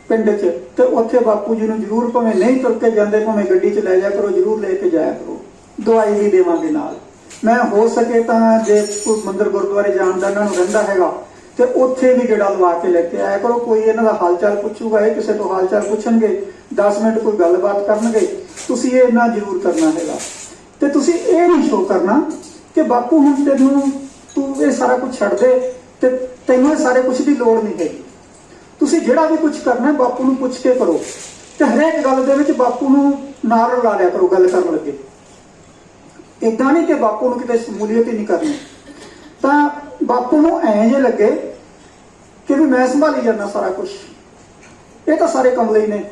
Speaker 9: ਪਿੰਡ 'ਚ ਤੇ ਉੱਥੇ ਬਾਪੂ ਜੀ ਨੂੰ ਜ਼ਰੂਰ, ਭਾਵੇਂ ਨਹੀਂ ਤੁਰ ਕੇ ਜਾਂਦੇ, ਭਾਵੇਂ ਗੱਡੀ 'ਚ ਲੈ ਜਾ ਕਰੋ, ਜ਼ਰੂਰ ਲੈ ਕੇ ਜਾਇਆ ਕਰੋ, ਦਵਾਈ ਵੀ ਦੇਵਾਂਗੇ ਨਾਲ। ਮੈਂ ਹੋ ਸਕੇ ਤਾਂ ਜੇ ਕੋਈ ਮੰਦਿਰ ਗੁਰਦੁਆਰੇ ਜਾਣ ਦਾ ਇਹਨਾਂ ਨੂੰ ਰਹਿੰਦਾ ਹੈਗਾ ਤੇ ਉੱਥੇ ਵੀ ਗੇੜਾ ਲਵਾ ਕੇ ਲੈ ਕੇ ਆਇਆ ਕਰੋ। ਕੋਈ ਇਹਨਾਂ ਦਾ ਹਾਲ ਚਾਲ ਪੁੱਛੂਗਾ, ਇਹ ਕਿਸੇ ਤੋਂ ਹਾਲ ਚਾਲ ਪੁੱਛਣਗੇ, 10 ਮਿੰਟ ਕੋਈ ਗੱਲਬਾਤ ਕਰਨਗੇ, ਤੁਸੀਂ ਇਹ ਇੰਨਾ ਜ਼ਰੂਰ ਕਰਨਾ ਹੈਗਾ। ਤੇ ਤੁਸੀਂ ਇਹ ਨਹੀਂ ਸ਼ੋਅ ਕਰਨਾ ਕਿ ਬਾਪੂ ਹੁਣ ਤੂੰ ਇਹ ਸਾਰਾ ਕੁਝ ਛੱਡ ਦੇ ਤੇ ਤੈਨੂੰ ਇਹ ਸਾਰੇ ਕੁਝ ਦੀ ਲੋੜ ਨਹੀਂ ਹੈਗੀ। ਤੁਸੀਂ ਜਿਹੜਾ ਵੀ ਕੁਝ ਕਰਨਾ ਬਾਪੂ ਨੂੰ ਪੁੱਛ ਕੇ ਕਰੋ ਤੇ ਹਰੇਕ ਗੱਲ ਦੇ ਵਿੱਚ ਬਾਪੂ ਨੂੰ ਨਾਲ ਰਲਾ ਲਿਆ ਕਰੋ ਗੱਲ ਕਰਨ ਲੱਗੇ। ਏਦਾਂ ਨਹੀਂ ਕਿ ਬਾਪੂ ਨੂੰ ਕਿਤੇ ਸ਼ਮੂਲੀਅਤ ਹੀ ਨਹੀਂ ਕਰਨੀ। ਤਾਂ ਬਾਪੂ ਨੂੰ ਐਂ ਜੇ ਲੱਗੇ ਕਿ ਵੀ ਮੈਂ ਸੰਭਾਲੀ ਜਾਂਦਾ ਸਾਰਾ ਕੁਝ, ਇਹ ਤਾਂ ਸਾਰੇ ਕਮਲੇ ਹੀ ਨੇ,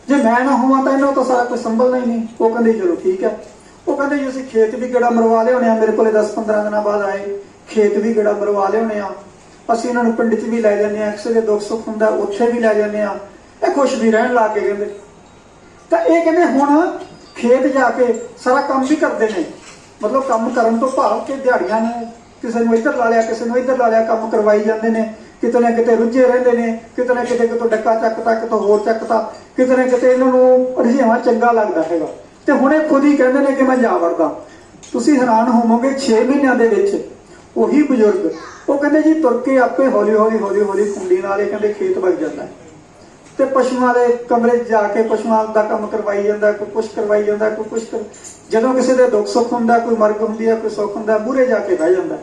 Speaker 9: ਜੇ ਮੈਂ ਨਾ ਹੋਵਾਂ ਤਾਂ ਇਹਨਾਂ ਤੋਂ ਸਾਰਾ ਕੁਝ ਸੰਭਲਣਾ ਹੀ ਨਹੀਂ। ਉਹ ਕਹਿੰਦੇ ਚਲੋ ਠੀਕ ਹੈ। ਉਹ ਕਹਿੰਦੇ ਜੀ ਅਸੀਂ ਖੇਤ ਵੀ ਗੇੜਾ ਮਰਵਾ ਲਿਆਉਣੇ ਆ, ਮੇਰੇ ਕੋਲੇ 10-15 ਦਿਨਾਂ ਬਾਅਦ ਆਏ, ਖੇਤ ਵੀ ਗੇੜਾ ਮਰਵਾ ਲਿਆਉਣੇ ਆ, ਅਸੀਂ ਇਹਨਾਂ ਨੂੰ ਪਿੰਡ 'ਚ ਵੀ ਲੈ ਜਾਂਦੇ ਆ, ਕਿਸੇ ਦੇ ਦੁੱਖ ਸੁੱਖ ਹੁੰਦਾ ਉੱਥੇ ਵੀ ਲੈ ਜਾਂਦੇ ਆ, ਇਹ ਖੁਸ਼ ਵੀ ਰਹਿਣ ਲੱਗ ਕੇ ਕਹਿੰਦੇ। ਤਾਂ ਇਹ ਕਹਿੰਦੇ ਹੁਣ ਖੇਤ ਜਾ ਕੇ ਸਾਰਾ ਕੰਮ ਵੀ ਕਰਦੇ ਨੇ, ਮਤਲਬ ਕੰਮ ਕਰਨ ਤੋਂ ਭਾਵ ਕਿ ਦਿਹਾੜੀਆਂ ਨੂੰ ਕਿਸੇ ਨੂੰ ਇੱਧਰ ਲਾ ਲਿਆ, ਕਿਸੇ ਨੂੰ ਇੱਧਰ ਲਾ ਲਿਆ, ਕੰਮ ਕਰਵਾਈ ਜਾਂਦੇ ਨੇ, ਕਿਤੇ ਨਾ ਕਿਤੇ ਰੁੱਝੇ ਰਹਿੰਦੇ ਨੇ, ਕਿਤੇ ਨਾ ਕਿਤੇ ਕਿਤੋਂ ਡੱਕਾ ਚੱਕਤਾ, ਕਿਤੋਂ ਹੋਰ ਚੱਕਤਾ, ਕਿਤੇ ਨਾ ਕਿਤੇ ਇਹਨਾਂ ਨੂੰ ਰੁਝੇਵਾਂ ਚੰਗਾ ਲੱਗਦਾ ਹੈਗਾ। ਤੇ ਹੁਣ ਇਹ ਖੁਦ ਹੀ ਕਹਿੰਦੇ ਨੇ ਕਿ ਮੈਂ ਜਾ ਵੜਦਾ। ਤੁਸੀਂ ਹੈਰਾਨ ਹੋਵੋਗੇ 6 ਮਹੀਨਿਆਂ ਦੇ ਵਿੱਚ ਉਹੀ ਬਜ਼ੁਰਗ, ਉਹ ਕਹਿੰਦੇ ਜੀ ਤੁਰ ਕੇ ਆਪੇ ਹੌਲੀ ਹੌਲੀ ਖੁੰਡੀ ਨਾਲ ਇਹ ਕਹਿੰਦੇ ਖੇਤ ਵਗ ਜਾਂਦਾ ਤੇ ਪਸ਼ੂਆਂ ਦੇ ਕਮਰੇ 'ਚ ਜਾ ਕੇ ਪਸ਼ੂਆਂ ਦਾ ਕੰਮ ਕਰਵਾਈ ਜਾਂਦਾ, ਕੋਈ ਕੁਛ ਕਰਵਾਈ ਜਾਂਦਾ, ਕੋਈ ਕੁਛ ਜਦੋਂ ਕਿਸੇ ਦੇ ਦੁੱਖ ਸੁੱਖ ਹੁੰਦਾ, ਕੋਈ ਮਰਗ ਹੁੰਦੀ ਹੈ, ਕੋਈ ਸੁੱਖ ਹੁੰਦਾ, ਮੂਹਰੇ ਜਾ ਕੇ ਬਹਿ ਜਾਂਦਾ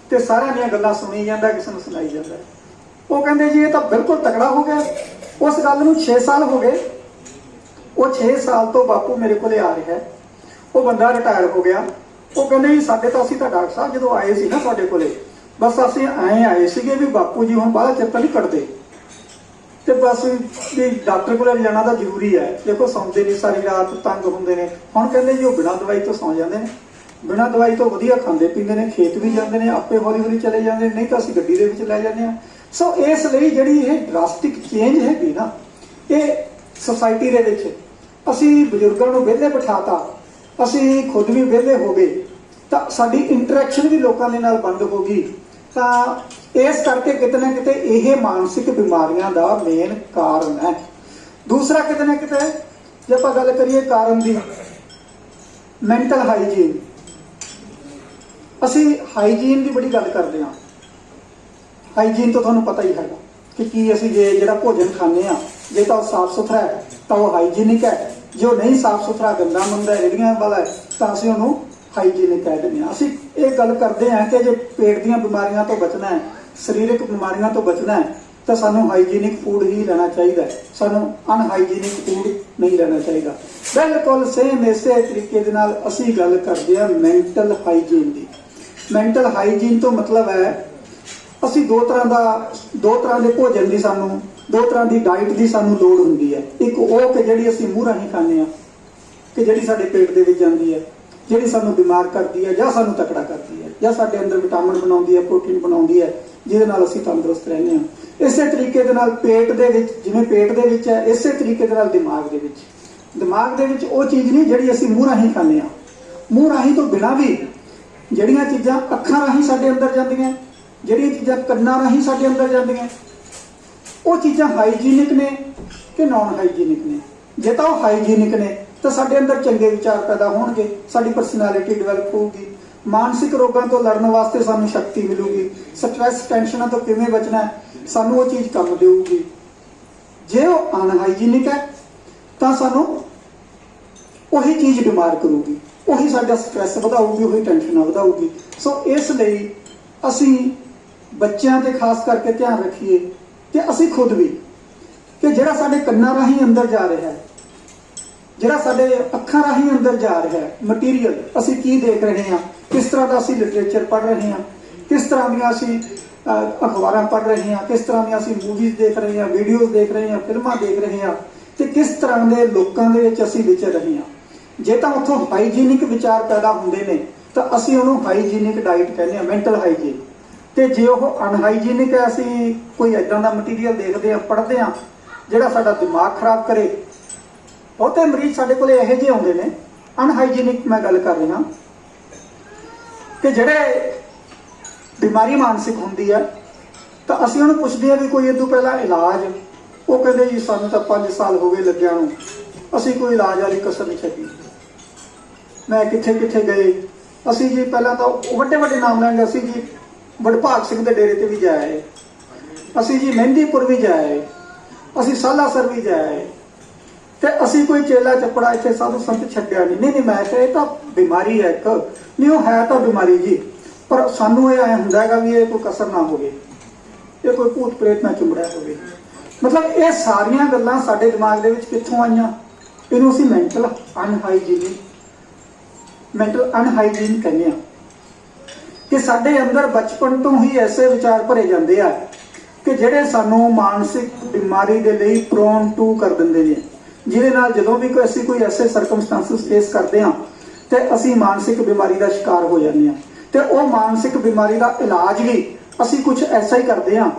Speaker 9: ਤੇ ਸਾਰਿਆਂ ਦੀਆਂ ਗੱਲਾਂ ਸੁਣੀ ਜਾਂਦਾ, ਕਿਸੇ ਨੂੰ ਸੁਣਾਈ ਜਾਂਦਾ। ਉਹ ਕਹਿੰਦੇ ਜੀ ਇਹ ਤਾਂ ਬਿਲਕੁਲ ਤਕੜਾ ਹੋ ਗਿਆ। ਉਸ ਗੱਲ ਨੂੰ 6 ਸਾਲ ਹੋ ਗਏ। ਉਹ 6 ਸਾਲ ਤੋਂ ਬਾਪੂ ਮੇਰੇ ਕੋਲੇ ਆ ਰਿਹਾ। ਉਹ ਬੰਦਾ ਰਿਟਾਇਰ ਹੋ ਗਿਆ। ਉਹ ਕਹਿੰਦੇ ਜੀ ਸਾਡੇ ਤਾਂ ਅਸੀਂ ਤਾਂ ਡਾਕਟਰ ਸਾਹਿਬ ਜਦੋਂ ਆਏ ਸੀ ਨਾ ਤੁਹਾਡੇ ਕੋਲੇ, ਬਸ ਅਸੀਂ ਐਂ ਆਏ ਸੀਗੇ ਵੀ ਬਾਪੂ ਜੀ ਹੁਣ ਬਾਹਲਾ ਚਿਰ ਤਾਂ ਨਹੀਂ ਕੱਢਦੇ ਤੇ ਬਸ ਵੀ ਡਾਕਟਰ ਕੋਲ ਜਾਣਾ ਤਾਂ ਜ਼ਰੂਰੀ ਹੈ। ਦੇਖੋ ਸੌਂਦੇ ਨਹੀਂ ਸਾਰੀ ਰਾਤ, ਤੰਗ ਹੁੰਦੇ ਨੇ। ਹੁਣ ਕਹਿੰਦੇ ਜੀ ਉਹ ਬਿਨਾਂ ਦਵਾਈ ਤੋਂ ਸੌਂ ਜਾਂਦੇ ਨੇ, ਬਿਨਾਂ ਦਵਾਈ ਤੋਂ ਵਧੀਆ ਖਾਂਦੇ ਪੀਂਦੇ ਨੇ, ਖੇਤ ਵੀ ਜਾਂਦੇ ਨੇ, ਆਪੇ ਹੌਲੀ ਚਲੇ ਜਾਂਦੇ ਨੇ, ਨਹੀਂ ਤਾਂ ਅਸੀਂ ਗੱਡੀ ਦੇ ਵਿੱਚ ਲੈ ਜਾਂਦੇ ਹਾਂ। ਸੋ ਇਸ ਲਈ ਜਿਹੜੀ ਇਹ ਡਰਾਸਟਿਕ ਚੇਂਜ ਹੈਗੀ ਨਾ, ਇਹ ਸੋਸਾਇਟੀ ਦੇ ਵਿੱਚ ਅਸੀਂ ਬਜ਼ੁਰਗਾਂ ਨੂੰ ਵਿਹਲੇ ਬਿਠਾਤਾ, ਅਸੀਂ ਖੁਦ ਵੀ ਵਿਹਲੇ ਹੋ ਗਏ, ਤਾਂ ਸਾਡੀ ਇੰਟਰੈਕਸ਼ਨ ਵੀ ਲੋਕਾਂ ਦੇ ਨਾਲ ਬੰਦ ਹੋ ਗਈ। ਤਾਂ ਇਸ ਕਰਕੇ ਕਿਤੇ ਨਾ ਕਿਤੇ ਇਹ ਮਾਨਸਿਕ ਬਿਮਾਰੀਆਂ ਦਾ ਮੇਨ ਕਾਰਨ ਹੈ। ਦੂਸਰਾ ਕਿਤੇ ਨਾ ਕਿਤੇ ਜੇ ਆਪਾਂ ਗੱਲ ਕਰੀਏ ਕਾਰਨ ਦੀ, ਮੈਂਟਲ ਹਾਈਜੀਨ, ਅਸੀਂ ਹਾਈਜੀਨ ਦੀ ਬੜੀ ਗੱਲ ਕਰਦੇ ਹਾਂ। ਹਾਈਜੀਨ ਤੋਂ ਤੁਹਾਨੂੰ ਪਤਾ ਹੀ ਹੈਗਾ ਕਿ ਕੀ ਅਸੀਂ ਜਿਹੜਾ ਭੋਜਨ ਖਾਂਦੇ ਆ, ਜੇ ਤਾਂ ਉਹ ਸਾਫ਼ ਸੁਥਰਾ ਹੈ ਤਾਂ ਉਹ ਹਾਈਜੀਨਿਕ ਹੈ, ਜੋ ਨਹੀਂ ਸਾਫ਼ ਸੁਥਰਾ ਗੰਦਾ ਮੰਦਾ ਰੇਹੜੀਆਂ ਵਾਲਾ ਹੈ ਤਾਂ ਅਸੀਂ ਉਹਨੂੰ ਹਾਈਜੀਨਿਕ ਕਹਿ ਦਿੰਦੇ ਹਾਂ। ਅਸੀਂ ਇਹ ਗੱਲ ਕਰਦੇ ਹਾਂ ਕਿ ਜੇ ਪੇਟ ਦੀਆਂ ਬਿਮਾਰੀਆਂ ਤੋਂ ਬਚਣਾ ਹੈ, ਸਰੀਰਕ ਬਿਮਾਰੀਆਂ ਤੋਂ ਬਚਣਾ ਹੈ ਤਾਂ ਸਾਨੂੰ ਹਾਈਜੀਨਿਕ ਫੂਡ ਹੀ ਲੈਣਾ ਚਾਹੀਦਾ ਹੈ, ਸਾਨੂੰ ਅਨਹਾਈਜੀਨਿਕ ਫੂਡ ਨਹੀਂ ਲੈਣਾ ਚਾਹੀਦਾ। ਬਿਲਕੁਲ ਸੇਮ ਇਸੇ ਤਰੀਕੇ ਦੇ ਨਾਲ ਅਸੀਂ ਗੱਲ ਕਰਦੇ ਹਾਂ ਮੈਂਟਲ ਹਾਈਜੀਨ ਦੀ। ਮੈਂਟਲ ਹਾਈਜੀਨ ਤੋਂ ਮਤਲਬ ਹੈ ਅਸੀਂ ਦੋ ਤਰ੍ਹਾਂ ਦੇ ਭੋਜਨ ਦੀ, ਸਾਨੂੰ 2 ਤਰ੍ਹਾਂ ਦੀ ਡਾਈਟ ਦੀ ਸਾਨੂੰ ਲੋੜ ਹੁੰਦੀ ਹੈ। ਇੱਕ ਉਹ ਕਿ ਜਿਹੜੀ ਅਸੀਂ ਮੂੰਹ ਰਾਹੀਂ ਖਾਂਦੇ ਹਾਂ, ਕਿ ਜਿਹੜੀ ਸਾਡੇ ਪੇਟ ਦੇ ਵਿੱਚ ਜਾਂਦੀ ਹੈ, ਜਿਹੜੀ ਸਾਨੂੰ ਬਿਮਾਰ ਕਰਦੀ ਹੈ ਜਾਂ ਸਾਨੂੰ ਤਕੜਾ ਕਰਦੀ ਹੈ, ਜਾਂ ਸਾਡੇ ਅੰਦਰ ਵਿਟਾਮਿਨ ਬਣਾਉਂਦੀ ਹੈ, ਪ੍ਰੋਟੀਨ ਬਣਾਉਂਦੀ ਹੈ, ਜਿਹਦੇ ਨਾਲ ਅਸੀਂ ਤੰਦਰੁਸਤ ਰਹਿੰਦੇ ਹਾਂ। ਇਸੇ ਤਰੀਕੇ ਦੇ ਨਾਲ ਪੇਟ ਦੇ ਵਿੱਚ, ਜਿਵੇਂ ਪੇਟ ਦੇ ਵਿੱਚ ਹੈ, ਇਸੇ ਤਰੀਕੇ ਦੇ ਨਾਲ ਦਿਮਾਗ ਦੇ ਵਿੱਚ ਉਹ ਚੀਜ਼ ਨਹੀਂ ਜਿਹੜੀ ਅਸੀਂ ਮੂੰਹ ਰਾਹੀਂ ਖਾਂਦੇ ਹਾਂ। ਮੂੰਹ ਰਾਹੀਂ ਤੋਂ ਬਿਨਾਂ ਵੀ ਜਿਹੜੀਆਂ ਚੀਜ਼ਾਂ ਅੱਖਾਂ ਰਾਹੀਂ ਸਾਡੇ ਅੰਦਰ ਜਾਂਦੀਆਂ, ਜਿਹੜੀਆਂ ਚੀਜ਼ਾਂ ਕੰਨਾਂ ਰਾਹੀਂ ਸਾਡੇ ਅੰਦਰ ਜਾਂਦੀਆਂ, ਉਹ ਚੀਜ਼ਾਂ ਹਾਈਜੀਨਿਕ ਨੇ ਕਿ ਨਾਨ ਹਾਈਜੀਨਿਕ ਨੇ। ਜੇ ਤਾਂ ਉਹ ਹਾਈਜੀਨਿਕ ਨੇ ਤਾਂ ਸਾਡੇ ਅੰਦਰ ਚੰਗੇ ਵਿਚਾਰ ਪੈਦਾ ਹੋਣਗੇ, ਸਾਡੀ ਪਰਸਨੈਲਿਟੀ ਡਿਵੈਲਪ ਹੋਊਗੀ, ਮਾਨਸਿਕ ਰੋਗਾਂ ਤੋਂ ਲੜਨ ਵਾਸਤੇ ਸਾਨੂੰ ਸ਼ਕਤੀ ਮਿਲੂਗੀ, ਸਟ੍ਰੈਸ ਟੈਨਸ਼ਨਾਂ ਤੋਂ ਕਿਵੇਂ ਬਚਣਾ ਹੈ ਸਾਨੂੰ ਉਹ ਚੀਜ਼ ਕੰਮ ਦੇਊਗੀ। ਜੇ ਉਹ ਅਨਹਾਈਜੀਨਿਕ ਹੈ ਤਾਂ ਸਾਨੂੰ ਉਹੀ ਚੀਜ਼ ਬਿਮਾਰ ਕਰੂਗੀ, ਉਹੀ ਸਾਡਾ ਸਟ੍ਰੈਸ ਵਧਾਊਗੀ, ਉਹੀ ਟੈਨਸ਼ਨਾਂ ਵਧਾਊਗੀ। ਸੋ ਇਸ ਲਈ ਅਸੀਂ ਬੱਚਿਆਂ ਤੇ ਖਾਸ ਕਰਕੇ ਧਿਆਨ ਰੱਖੀਏ ਤੇ ਅਸੀਂ ਖੁਦ ਵੀ, ਕਿ ਜਿਹੜਾ ਸਾਡੇ ਕੰਨਾਂ ਰਾਹੀਂ ਅੰਦਰ ਜਾ ਰਿਹਾ ਹੈ, ਜਿਹੜਾ ਸਾਡੇ ਅੱਖਾਂ ਰਾਹੀਂ ਅੰਦਰ ਜਾ ਰਿਹਾ ਹੈ ਮਟੀਰੀਅਲ, ਅਸੀਂ ਕੀ ਦੇਖ ਰਹੇ ਹਾਂ, ਕਿਸ ਤਰ੍ਹਾਂ ਦਾ ਅਸੀਂ ਲਿਟਰੇਚਰ ਪੜ੍ਹ ਰਹੇ ਹਾਂ, ਕਿਸ ਤਰ੍ਹਾਂ ਦੀਆਂ ਅਸੀਂ ਅਖਬਾਰਾਂ ਪੜ੍ਹ ਰਹੇ ਹਾਂ, ਕਿਸ ਤਰ੍ਹਾਂ ਦੀਆਂ ਅਸੀਂ ਮੂਵੀਜ਼ ਦੇਖ ਰਹੇ ਹਾਂ, ਵੀਡੀਓਜ਼ ਦੇਖ ਰਹੇ ਹਾਂ, ਫਿਲਮਾਂ ਦੇਖ ਰਹੇ ਹਾਂ, ਤੇ ਕਿਸ ਤਰ੍ਹਾਂ ਦੇ ਲੋਕਾਂ ਦੇ ਵਿੱਚ ਅਸੀਂ ਵਿਚਰ ਰਹੇ ਹਾਂ। ਜੇ ਤਾਂ ਉੱਥੋਂ ਹਾਈਜੀਨਿਕ ਵਿਚਾਰ ਪੈਦਾ ਹੁੰਦੇ ਨੇ ਤਾਂ ਅਸੀਂ ਉਹਨੂੰ ਹਾਈਜੀਨਿਕ ਡਾਈਟ ਕਹਿੰਦੇ ਹਾਂ, ਮੈਂਟਲ ਹਾਈਜੀਨ। ਤੇ ਜੇ ਉਹ ਅਨਹਾਈਜੀਨਿਕ ਹੈ, ਅਸੀਂ ਕੋਈ ਐਦਾਂ ਦਾ ਮਟੀਰੀਅਲ ਦੇਖਦੇ ਹਾਂ, ਪੜ੍ਹਦੇ ਹਾਂ ਜਿਹੜਾ ਸਾਡਾ ਦਿਮਾਗ ਖਰਾਬ ਕਰੇ। ਬਹੁਤੇ ਮਰੀਜ਼ ਸਾਡੇ ਕੋਲ ਇਹੋ ਜਿਹੇ ਆਉਂਦੇ ਨੇ, ਅਨਹਾਈਜੀਨਿਕ ਮੈਂ ਗੱਲ ਕਰ ਰਿਹਾ, ਕਿ ਜਿਹੜੇ ਬਿਮਾਰੀ ਮਾਨਸਿਕ ਹੁੰਦੀ ਹੈ ਤਾਂ ਅਸੀਂ ਉਹਨੂੰ ਪੁੱਛਦੇ ਹਾਂ ਵੀ ਕੋਈ ਇਹ ਤੋਂ ਪਹਿਲਾਂ ਇਲਾਜ, ਉਹ ਕਹਿੰਦੇ ਜੀ ਸਾਨੂੰ ਤਾਂ 5 ਸਾਲ ਹੋ ਗਏ ਲੱਗਿਆ ਨੂੰ, ਅਸੀਂ ਕੋਈ ਇਲਾਜ ਵਾਲੀ ਕਸਰ ਨਹੀਂ ਛੱਡੀ। ਮੈਂ ਕਿੱਥੇ ਕਿੱਥੇ ਗਏ, ਅਸੀਂ ਜੀ ਪਹਿਲਾਂ ਤਾਂ ਵੱਡੇ ਵੱਡੇ ਨਾਮ ਲੈਂਦੇ, ਅਸੀਂ ਜੀ ਵਡਭਾਗ ਸਿੰਘ ਦੇ ਡੇਰੇ ਤੇ ਵੀ ਜਾਏ, ਅਸੀਂ ਜੀ ਮਹਿੰਦੀਪੁਰ ਵੀ ਜਾਏ, ਅਸੀਂ ਸਾਲਾਸਰ ਵੀ ਜਾਏ, ਤੇ ਅਸੀਂ ਕੋਈ ਚੇਲਾ ਚੱਪੜਾ ਇੱਥੇ ਸਾਧੂ ਸੰਤ ਛੱਡਿਆ ਨਹੀਂ। ਨਹੀਂ ਮੈਂ ਕਿਹਾ ਇਹ ਤਾਂ ਬਿਮਾਰੀ ਹੈ ਇੱਕ, ਨਹੀਂ ਉਹ ਹੈ ਤਾਂ ਬਿਮਾਰੀ ਜੀ, ਪਰ ਸਾਨੂੰ ਇਹ ਐਂ ਹੁੰਦਾ ਹੈਗਾ ਵੀ ਇਹ ਕੋਈ ਕਸਰ ਨਾ ਹੋਵੇ, ਇਹ ਕੋਈ ਭੂਤ ਪ੍ਰੇਤ ਨਾ ਚੁੰਬੜਿਆ ਹੋਵੇ। ਮਤਲਬ ਇਹ ਸਾਰੀਆਂ ਗੱਲਾਂ ਸਾਡੇ ਦਿਮਾਗ ਦੇ ਵਿੱਚ ਕਿੱਥੋਂ ਆਈਆਂ? ਇਹਨੂੰ ਅਸੀਂ ਮੈਂਟਲ ਅਨਹਾਈਜੀਨ ਕਹਿੰਦੇ ਆ, ਕਿ ਸਾਡੇ ਅੰਦਰ ਬਚਪਨ ਤੋਂ ਹੀ ਐਸੇ ਵਿਚਾਰ ਭਰੇ ਜਾਂਦੇ ਆ ਕਿ ਜਿਹੜੇ ਸਾਨੂੰ ਮਾਨਸਿਕ ਬਿਮਾਰੀ ਦੇ ਲਈ ਪ੍ਰੋਨ ਟੂ ਕਰ ਦਿੰਦੇ ਨੇ, ਜਿਹਦੇ ਨਾਲ ਜਦੋਂ ਵੀ ਅਸੀਂ ਕੋਈ ਐਸੇ ਸਰਕਮਸਟੈਂਸਸ ਫੇਸ ਕਰਦੇ ਹਾਂ ਤੇ ਅਸੀਂ ਮਾਨਸਿਕ ਬਿਮਾਰੀ ਦਾ ਸ਼ਿਕਾਰ ਹੋ ਜਾਂਦੇ ਹਾਂ। ਤੇ ਉਹ ਮਾਨਸਿਕ ਬਿਮਾਰੀ ਦਾ ਇਲਾਜ ਵੀ ਅਸੀਂ ਕੁਝ ਐਸਾ ਹੀ ਕਰਦੇ ਹਾਂ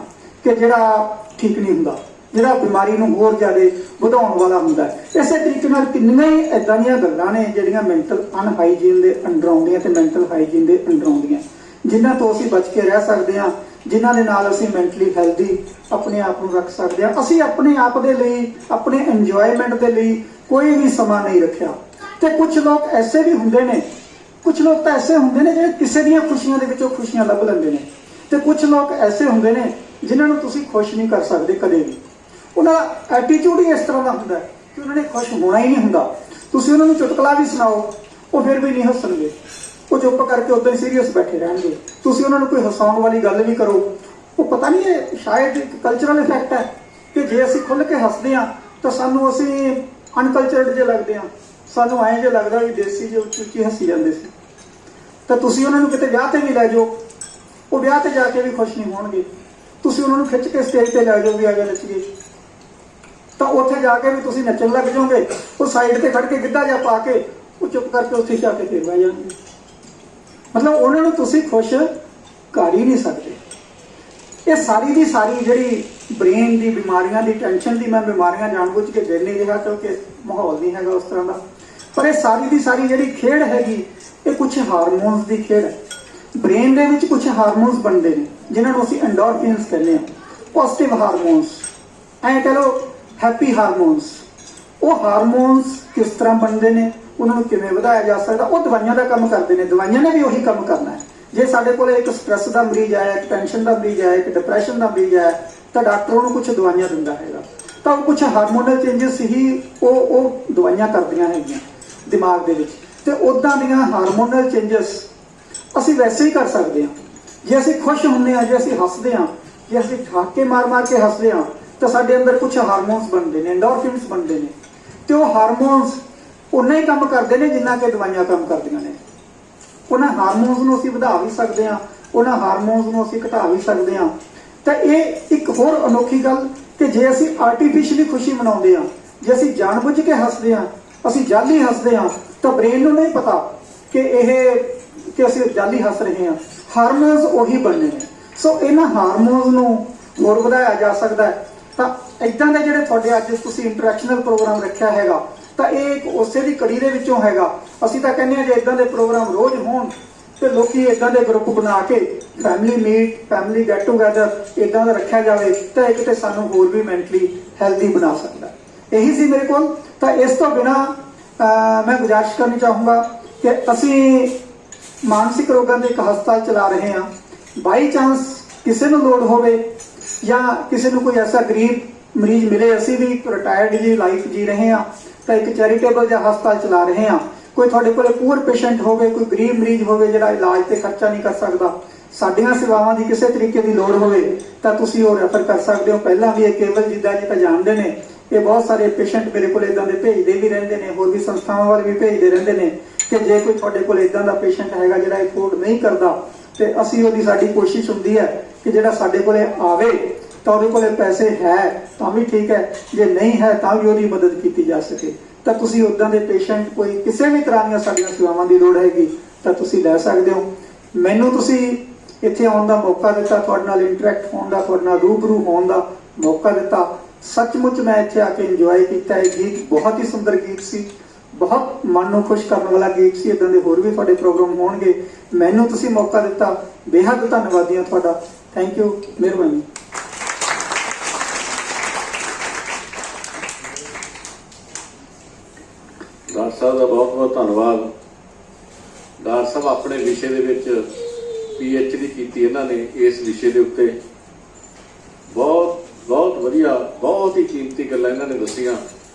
Speaker 9: ਕਿ ਜਿਹੜਾ ਠੀਕ ਨਹੀਂ ਹੁੰਦਾ, ਜਿਹੜਾ ਬਿਮਾਰੀ ਨੂੰ ਹੋਰ ਜ਼ਿਆਦਾ ਵਧਾਉਣ ਵਾਲਾ ਹੁੰਦਾ ਹੈ। ਇਸੇ ਤਰੀਕੇ ਨਾਲ ਕਿੰਨੀਆਂ ਹੀ ਇਦਾਂ ਦੀਆਂ ਗੱਲਾਂ ਨੇ ਜਿਹੜੀਆਂ ਮੈਂਟਲ ਅਨਹਾਈਜੀਨ ਦੇ ਅੰਡਰ ਆਉਂਦੀਆਂ ਤੇ ਮੈਂਟਲ ਹਾਈਜੀਨ ਦੇ ਅੰਡਰ ਆਉਂਦੀਆਂ, ਜਿਨ੍ਹਾਂ ਤੋਂ ਅਸੀਂ ਬਚ ਕੇ ਰਹਿ ਸਕਦੇ ਹਾਂ, ਜਿਨ੍ਹਾਂ ਦੇ ਨਾਲ ਅਸੀਂ ਮੈਂਟਲੀ ਹੈਲਦੀ ਆਪਣੇ ਆਪ ਨੂੰ ਰੱਖ ਸਕਦੇ ਹਾਂ। ਅਸੀਂ ਆਪਣੇ ਆਪ ਦੇ ਲਈ, ਆਪਣੇ ਇੰਜੋਇਮੈਂਟ ਦੇ ਲਈ ਕੋਈ ਵੀ ਸਮਾਂ ਨਹੀਂ ਰੱਖਿਆ। ਤੇ ਕੁਝ ਲੋਕ ਐਸੇ ਵੀ ਹੁੰਦੇ ਨੇ, ਕੁਝ ਲੋਕ ਤਾਂ ਐਸੇ ਹੁੰਦੇ ਨੇ ਜਿਹੜੇ ਕਿਸੇ ਦੀਆਂ ਖੁਸ਼ੀਆਂ ਦੇ ਵਿੱਚੋਂ ਖੁਸ਼ੀਆਂ ਲੱਭ ਲੈਂਦੇ ਨੇ, ਤੇ ਕੁਝ ਲੋਕ ਐਸੇ ਹੁੰਦੇ ਨੇ ਜਿਨ੍ਹਾਂ ਨੂੰ ਤੁਸੀਂ ਖੁਸ਼ ਨਹੀਂ ਕਰ ਸਕਦੇ ਕਦੇ ਵੀ। ਉਹਨਾਂ ਦਾ ਐਟੀਟਿਊਡ ਹੀ ਇਸ ਤਰ੍ਹਾਂ ਦਾ ਹੁੰਦਾ ਕਿ ਉਹਨਾਂ ਨੇ ਖੁਸ਼ ਹੋਣਾ ਹੀ ਨਹੀਂ ਹੁੰਦਾ। ਤੁਸੀਂ ਉਹਨਾਂ ਨੂੰ ਚੁਟਕਲਾ ਵੀ ਸੁਣਾਓ, ਉਹ ਫਿਰ ਵੀ ਨਹੀਂ ਹੱਸਣਗੇ, ਉਹ ਚੁੱਪ ਕਰਕੇ ਉਦਾਂ ਹੀ ਸੀਰੀਅਸ ਬੈਠੇ ਰਹਿਣਗੇ। ਤੁਸੀਂ ਉਹਨਾਂ ਨੂੰ ਕੋਈ ਹਸਾਉਣ ਵਾਲੀ ਗੱਲ ਵੀ ਕਰੋ, ਉਹ ਪਤਾ ਨਹੀਂ ਇਹ ਸ਼ਾਇਦ ਇੱਕ ਕਲਚਰਲ ਇਫੈਕਟ ਹੈ ਕਿ ਜੇ ਅਸੀਂ ਖੁੱਲ੍ਹ ਕੇ ਹੱਸਦੇ ਹਾਂ ਤਾਂ ਸਾਨੂੰ ਅਸੀਂ ਅਨਕਲਚਰਡ ਜਿਹੇ ਲੱਗਦੇ ਹਾਂ, ਸਾਨੂੰ ਐਂ ਜਿਹਾ ਲੱਗਦਾ ਵੀ ਦੇਸੀ ਜਿਹੇ ਉੱਚੀ ਉੱਚੀ ਹੱਸੀ ਜਾਂਦੇ ਸੀ। ਤਾਂ ਤੁਸੀਂ ਉਹਨਾਂ ਨੂੰ ਕਿਤੇ ਵਿਆਹ ਤੇ ਵੀ ਲੈ ਜਾਓ, ਉਹ ਵਿਆਹ ਤੇ ਜਾ ਕੇ ਵੀ ਖੁਸ਼ ਨਹੀਂ ਹੋਣਗੇ। ਤੁਸੀਂ ਉਹਨਾਂ ਨੂੰ ਖਿੱਚ ਕੇ ਸਟੇਜ ਤੇ ਲੈ ਜਾਓ ਵੀ ਆ ਜਾ ਨੱਚੀਏ, ਤਾਂ ਉੱਥੇ ਜਾ ਕੇ ਵੀ ਤੁਸੀਂ ਨੱਚਣ ਲੱਗ ਜਾਓਗੇ। ਉਹ ਸਾਈਡ ਤੇ ਖੜ ਕੇ ਗਿੱਧਾ ਜਿਹਾ ਪਾ ਕੇ ਉਹ ਚੁੱਪ ਕਰਕੇ ਉੱਥੇ ਜਾ ਕੇ ਫਿਰ ਬਹਿ ਜਾਣਗੇ। ਮਤਲਬ ਉਹਨਾਂ ਨੂੰ ਤੁਸੀਂ ਖੁਸ਼ ਕਰ ਹੀ ਨਹੀਂ ਸਕਦੇ। ਇਹ ਸਾਰੀ ਦੀ ਸਾਰੀ ਜਿਹੜੀ ਬ੍ਰੇਨ ਦੀ ਬਿਮਾਰੀਆਂ ਦੀ, ਟੈਨਸ਼ਨ ਦੀ, ਮੈਂ ਬਿਮਾਰੀਆਂ ਜਾਣਬੁੱਝ ਕੇ ਗਿਣ ਨਹੀਂ ਰਿਹਾ ਕਿਉਂਕਿ ਮਾਹੌਲ ਨਹੀਂ ਹੈਗਾ ਉਸ ਤਰ੍ਹਾਂ ਦਾ, ਪਰ ਇਹ ਸਾਰੀ ਦੀ ਸਾਰੀ ਜਿਹੜੀ ਖੇਡ ਹੈਗੀ ਇਹ ਕੁਝ ਹਾਰਮੋਨਸ ਦੀ ਖੇਡ ਹੈ। ਬ੍ਰੇਨ ਦੇ ਵਿੱਚ ਕੁਝ ਹਾਰਮੋਨਸ ਬਣਦੇ ਨੇ ਜਿਨ੍ਹਾਂ ਨੂੰ ਅਸੀਂ ਐਂਡੋਰਫਿਨਸ ਕਹਿੰਦੇ ਹਾਂ, ਪੋਜ਼ਿਟਿਵ ਹਾਰਮੋਨਸ, ਐਂ ਕਹ ਲਓ ਹੈਪੀ ਹਾਰਮੋਨਸ। ਉਹ ਹਾਰਮੋਨਸ ਕਿਸ ਤਰ੍ਹਾਂ ਬਣਦੇ ਨੇ, ਉਹਨਾਂ ਨੂੰ ਕਿਵੇਂ ਵਧਾਇਆ ਜਾ ਸਕਦਾ, ਉਹ ਦਵਾਈਆਂ ਦਾ ਕੰਮ ਕਰਦੇ ਨੇ। ਦਵਾਈਆਂ ਨੇ ਵੀ ਉਹੀ ਕੰਮ ਕਰਨਾ ਹੈ। ਜੇ ਸਾਡੇ ਕੋਲ ਇੱਕ ਸਟ੍ਰੈਸ ਦਾ ਮਰੀਜ਼ ਆਇਆ, ਇੱਕ ਟੈਨਸ਼ਨ ਦਾ ਮਰੀਜ਼ ਆਇਆ, ਇੱਕ ਡਿਪਰੈਸ਼ਨ ਦਾ ਮਰੀਜ਼ ਆਇਆ, ਤਾਂ ਡਾਕਟਰ ਉਹਨੂੰ ਕੁਝ ਦਵਾਈਆਂ ਦਿੰਦਾ ਹੈਗਾ, ਤਾਂ ਉਹ ਕੁਝ ਹਾਰਮੋਨਲ ਚੇਂਜਸ ਹੀ ਉਹ ਦਵਾਈਆਂ ਕਰਦੀਆਂ ਹੈਗੀਆਂ ਦਿਮਾਗ ਦੇ ਵਿੱਚ। ਤੇ ਉੱਦਾਂ ਦੀਆਂ ਹਾਰਮੋਨਲ ਚੇਂਜਸ ਅਸੀਂ ਵੈਸੇ ਹੀ ਕਰ ਸਕਦੇ ਹਾਂ। ਜੇ ਅਸੀਂ ਖੁਸ਼ ਹੁੰਦੇ ਹਾਂ, ਜੇ ਅਸੀਂ ਹੱਸਦੇ ਹਾਂ, ਜੇ ਅਸੀਂ ਠਾਕੇ ਮਾਰ ਕੇ ਹੱਸਦੇ ਹਾਂ ਤਾਂ ਸਾਡੇ ਅੰਦਰ ਕੁਝ ਹਾਰਮੋਨਸ ਬਣਦੇ ਨੇ, ਐਂਡੋਰਫਿਨਸ ਬਣਦੇ ਨੇ, ਤੇ ਉਹ ਹਾਰਮੋਨਸ ਉਨਾ ਹੀ ਕੰਮ ਕਰਦੇ ਨੇ ਜਿੰਨਾ ਕਿ ਦਵਾਈਆਂ ਕੰਮ ਕਰਦੀਆਂ ਨੇ। ਉਹਨਾਂ ਹਾਰਮੋਨਸ ਨੂੰ ਅਸੀਂ ਵਧਾ ਵੀ ਸਕਦੇ ਹਾਂ, ਉਹਨਾਂ ਹਾਰਮੋਨਸ ਨੂੰ ਅਸੀਂ ਘਟਾ ਵੀ ਸਕਦੇ ਹਾਂ। ਤਾਂ ਇਹ ਇੱਕ ਹੋਰ ਅਨੋਖੀ ਗੱਲ ਕਿ ਜੇ ਅਸੀਂ ਆਰਟੀਫਿਸ਼ਲੀ ਖੁਸ਼ੀ ਮਨਾਉਂਦੇ ਹਾਂ, ਜੇ ਅਸੀਂ ਜਾਣਬੁੱਝ ਕੇ ਹੱਸਦੇ ਹਾਂ, ਅਸੀਂ ਜਾਲੀ ਹੱਸਦੇ ਹਾਂ, ਤਾਂ ਬ੍ਰੇਨ ਨੂੰ ਨਹੀਂ ਪਤਾ ਕਿ ਅਸੀਂ ਜਾਲੀ ਹੱਸ ਰਹੇ ਹਾਂ। ਹਾਰਮੋਨਸ ਉਹੀ ਬਣਨੇ ਨੇ। ਸੋ ਇਹਨਾਂ ਹਾਰਮੋਨਸ ਨੂੰ ਹੋਰ ਵਧਾਇਆ ਜਾ ਸਕਦਾ ਹੈ। ਤਾਂ ਇੱਦਾਂ ਦੇ ਜਿਹੜੇ ਤੁਹਾਡੇ ਅੱਜ ਤੁਸੀਂ ਇੰਟਰੈਕਸ਼ਨਲ ਪ੍ਰੋਗਰਾਮ ਰੱਖਿਆ ਹੈਗਾ, ਤਾਂ ਇਹ ਇੱਕ ਉਸੇ ਦੀ ਕੜੀ ਦੇ ਵਿੱਚੋਂ ਹੈਗਾ। ਅਸੀਂ ਤਾਂ ਕਹਿੰਦੇ ਹਾਂ ਜੇ ਇੱਦਾਂ ਦੇ ਪ੍ਰੋਗਰਾਮ ਰੋਜ਼ ਹੋਣ ਤੇ ਲੋਕੀ ਇਦਾਂ ਦੇ ਗਰੁੱਪ ਬਣਾ ਕੇ family meet, family get together ਇਦਾਂ ਦਾ ਰੱਖਿਆ ਜਾਵੇ ਤਾਂ ਇੱਕ ਤੇ ਸਾਨੂੰ ਹੋਰ ਵੀ ਮੈਂਟਲੀ ਹੈਲਦੀ ਬਣਾ ਸਕਦਾ। ਇਹੀ ਸੀ ਮੇਰੇ ਕੋਲ। ਤਾਂ ਇਸ ਤੋਂ ਬਿਨਾ ਮੈਂ ਗੁਜ਼ਾਰਿਸ਼ ਕਰਨੀ ਚਾਹੂੰਗਾ ਕਿ ਅਸੀਂ ਮਾਨਸਿਕ ਰੋਗਾਂ ਦੇ ਇੱਕ ਹਸਪਤਾਲ ਚਲਾ ਰਹੇ ਹਾਂ। ਬਾਈ ਚਾਂਸ ਕਿਸੇ ਨੂੰ ਲੋੜ ਹੋਵੇ ਜਾਂ ਕਿਸੇ ਨੂੰ ਕੋਈ ਐਸਾ ਗਰੀਬ ਮਰੀਜ਼ ਮਿਲੇ, ਅਸੀਂ ਵੀ ਰਿਟਾਇਰਡ ਜੀ ਲਾਈਫ ਜੀ ਰਹੇ ਹਾਂ ਤਾਂ ਇੱਕ ਚੈਰੀਟੇਬਲ ਜਿਹਾ ਹਸਪਤਾਲ ਚਲਾ ਰਹੇ ਹਾਂ। ਕੋਈ ਤੁਹਾਡੇ ਕੋਲੇ ਪੂਅਰ ਪੇਸ਼ੈਂਟ ਹੋਵੇ, ਕੋਈ ਗਰੀਬ ਮਰੀਜ਼ ਹੋਵੇ ਜਿਹੜਾ ਇਲਾਜ ਤੇ ਖਰਚਾ ਨਹੀਂ ਕਰ ਸਕਦਾ, ਸਾਡੀਆਂ ਸੇਵਾਵਾਂ ਦੀ ਕਿਸੇ ਤਰੀਕੇ ਦੀ ਲੋੜ ਹੋਵੇ ਤਾਂ ਤੁਸੀਂ ਉਹ ਰੈਫਰ ਕਰ ਸਕਦੇ ਹੋ। ਪਹਿਲਾਂ ਵੀ ਇਹ ਕੇਵਲ ਜਿੱਦਾਂ ਜੀ ਤਾਂ ਜਾਣਦੇ ਨੇ, ਇਹ ਬਹੁਤ ਸਾਰੇ ਪੇਸ਼ੈਂਟ ਮੇਰੇ ਕੋਲ ਇਦਾਂ ਦੇ ਭੇਜਦੇ ਵੀ ਰਹਿੰਦੇ ਨੇ, ਹੋਰ ਵੀ ਸੰਸਥਾਵਾਂ ਵਾਲੇ ਵੀ ਭੇਜਦੇ ਰਹਿੰਦੇ ਨੇ ਕਿ ਜੇ ਕੋਈ ਤੁਹਾਡੇ ਕੋਲ ਇਦਾਂ ਦਾ ਪੇਸ਼ੈਂਟ ਹੈਗਾ ਜਿਹੜਾ ਅਫੋਰਡ ਨਹੀਂ ਕਰਦਾ ਤੇ ਅਸੀਂ ਉਹਦੀ ਸਾਡੀ ਕੋਸ਼ਿਸ਼ ਹੁੰਦੀ ਹੈ ਕਿ ਜਿਹੜਾ ਸਾਡੇ ਕੋਲੇ ਆਵੇ ਤਾਂ ਉਹਦੇ ਕੋਲੇ ਪੈਸੇ ਹੈ ਤਾਂ ਵੀ ਠੀਕ ਹੈ, ਜੇ ਨਹੀਂ ਹੈ ਤਾਂ ਵੀ ਉਹਦੀ ਮਦਦ ਕੀਤੀ ਜਾ ਸਕੇ। ਤਾਂ ਤੁਸੀਂ ਉਦਾਂ ਦੇ ਪੇਸ਼ੈਂਟ ਕੋਈ ਕਿਸੇ ਵੀ ਤਰ੍ਹਾਂ ਦੀਆਂ ਸਾਡੀਆਂ ਸੇਵਾਵਾਂ ਦੀ ਲੋੜ ਹੈਗੀ ਤਾਂ ਤੁਸੀਂ ਲੈ ਸਕਦੇ ਹੋ। ਮੈਨੂੰ ਤੁਸੀਂ ਇੱਥੇ ਆਉਣ ਦਾ ਮੌਕਾ ਦਿੱਤਾ, ਤੁਹਾਡੇ ਨਾਲ ਇੰਟਰੈਕਟ ਹੋਣ ਦਾ, ਤੁਹਾਡੇ ਨਾਲ ਰੂਬਰੂ ਹੋਣ ਦਾ ਮੌਕਾ ਦਿੱਤਾ। ਸੱਚਮੁੱਚ ਮੈਂ ਇੱਥੇ ਆ ਕੇ ਇੰਜੋਏ ਕੀਤਾ। ਇਹ ਗੀਤ ਬਹੁਤ ਹੀ ਸੁੰਦਰ ਗੀਤ ਸੀ, ਬਹੁਤ ਮਨ ਨੂੰ ਖੁਸ਼ ਕਰਨ ਵਾਲਾ ਗੀਤ ਸੀ। ਇਦਾਂ ਦੇ ਹੋਰ ਵੀ ਤੁਹਾਡੇ ਪ੍ਰੋਗਰਾਮ ਹੋਣਗੇ। ਮੈਨੂੰ ਤੁਸੀਂ ਮੌਕਾ ਦਿੱਤਾ, ਬੇਹੱਦ ਧੰਨਵਾਦੀ ਹਾਂ ਤੁਹਾਡਾ। ਥੈਂਕ ਯੂ, ਮਿਹਰਬਾਨੀ।
Speaker 3: ਡਾਕਟਰ ਸਾਹਿਬ ਦਾ ਬਹੁਤ ਬਹੁਤ ਧੰਨਵਾਦ। ਡਾਕਟਰ ਸਾਹਿਬ ਆਪਣੇ ਵਿਸ਼ੇ ਦੇ ਵਿੱਚ PhD ਕੀਤੀ ਇਹਨਾਂ ਨੇ, ਇਸ ਵਿਸ਼ੇ ਦੇ ਉੱਤੇ ਬਹੁਤ ਬਹੁਤ ਵਧੀਆ, ਬਹੁਤ ਹੀ ਕੀਮਤੀ ਗੱਲਾਂ ਇਹਨਾਂ ਨੇ ਦੱਸੀਆਂ।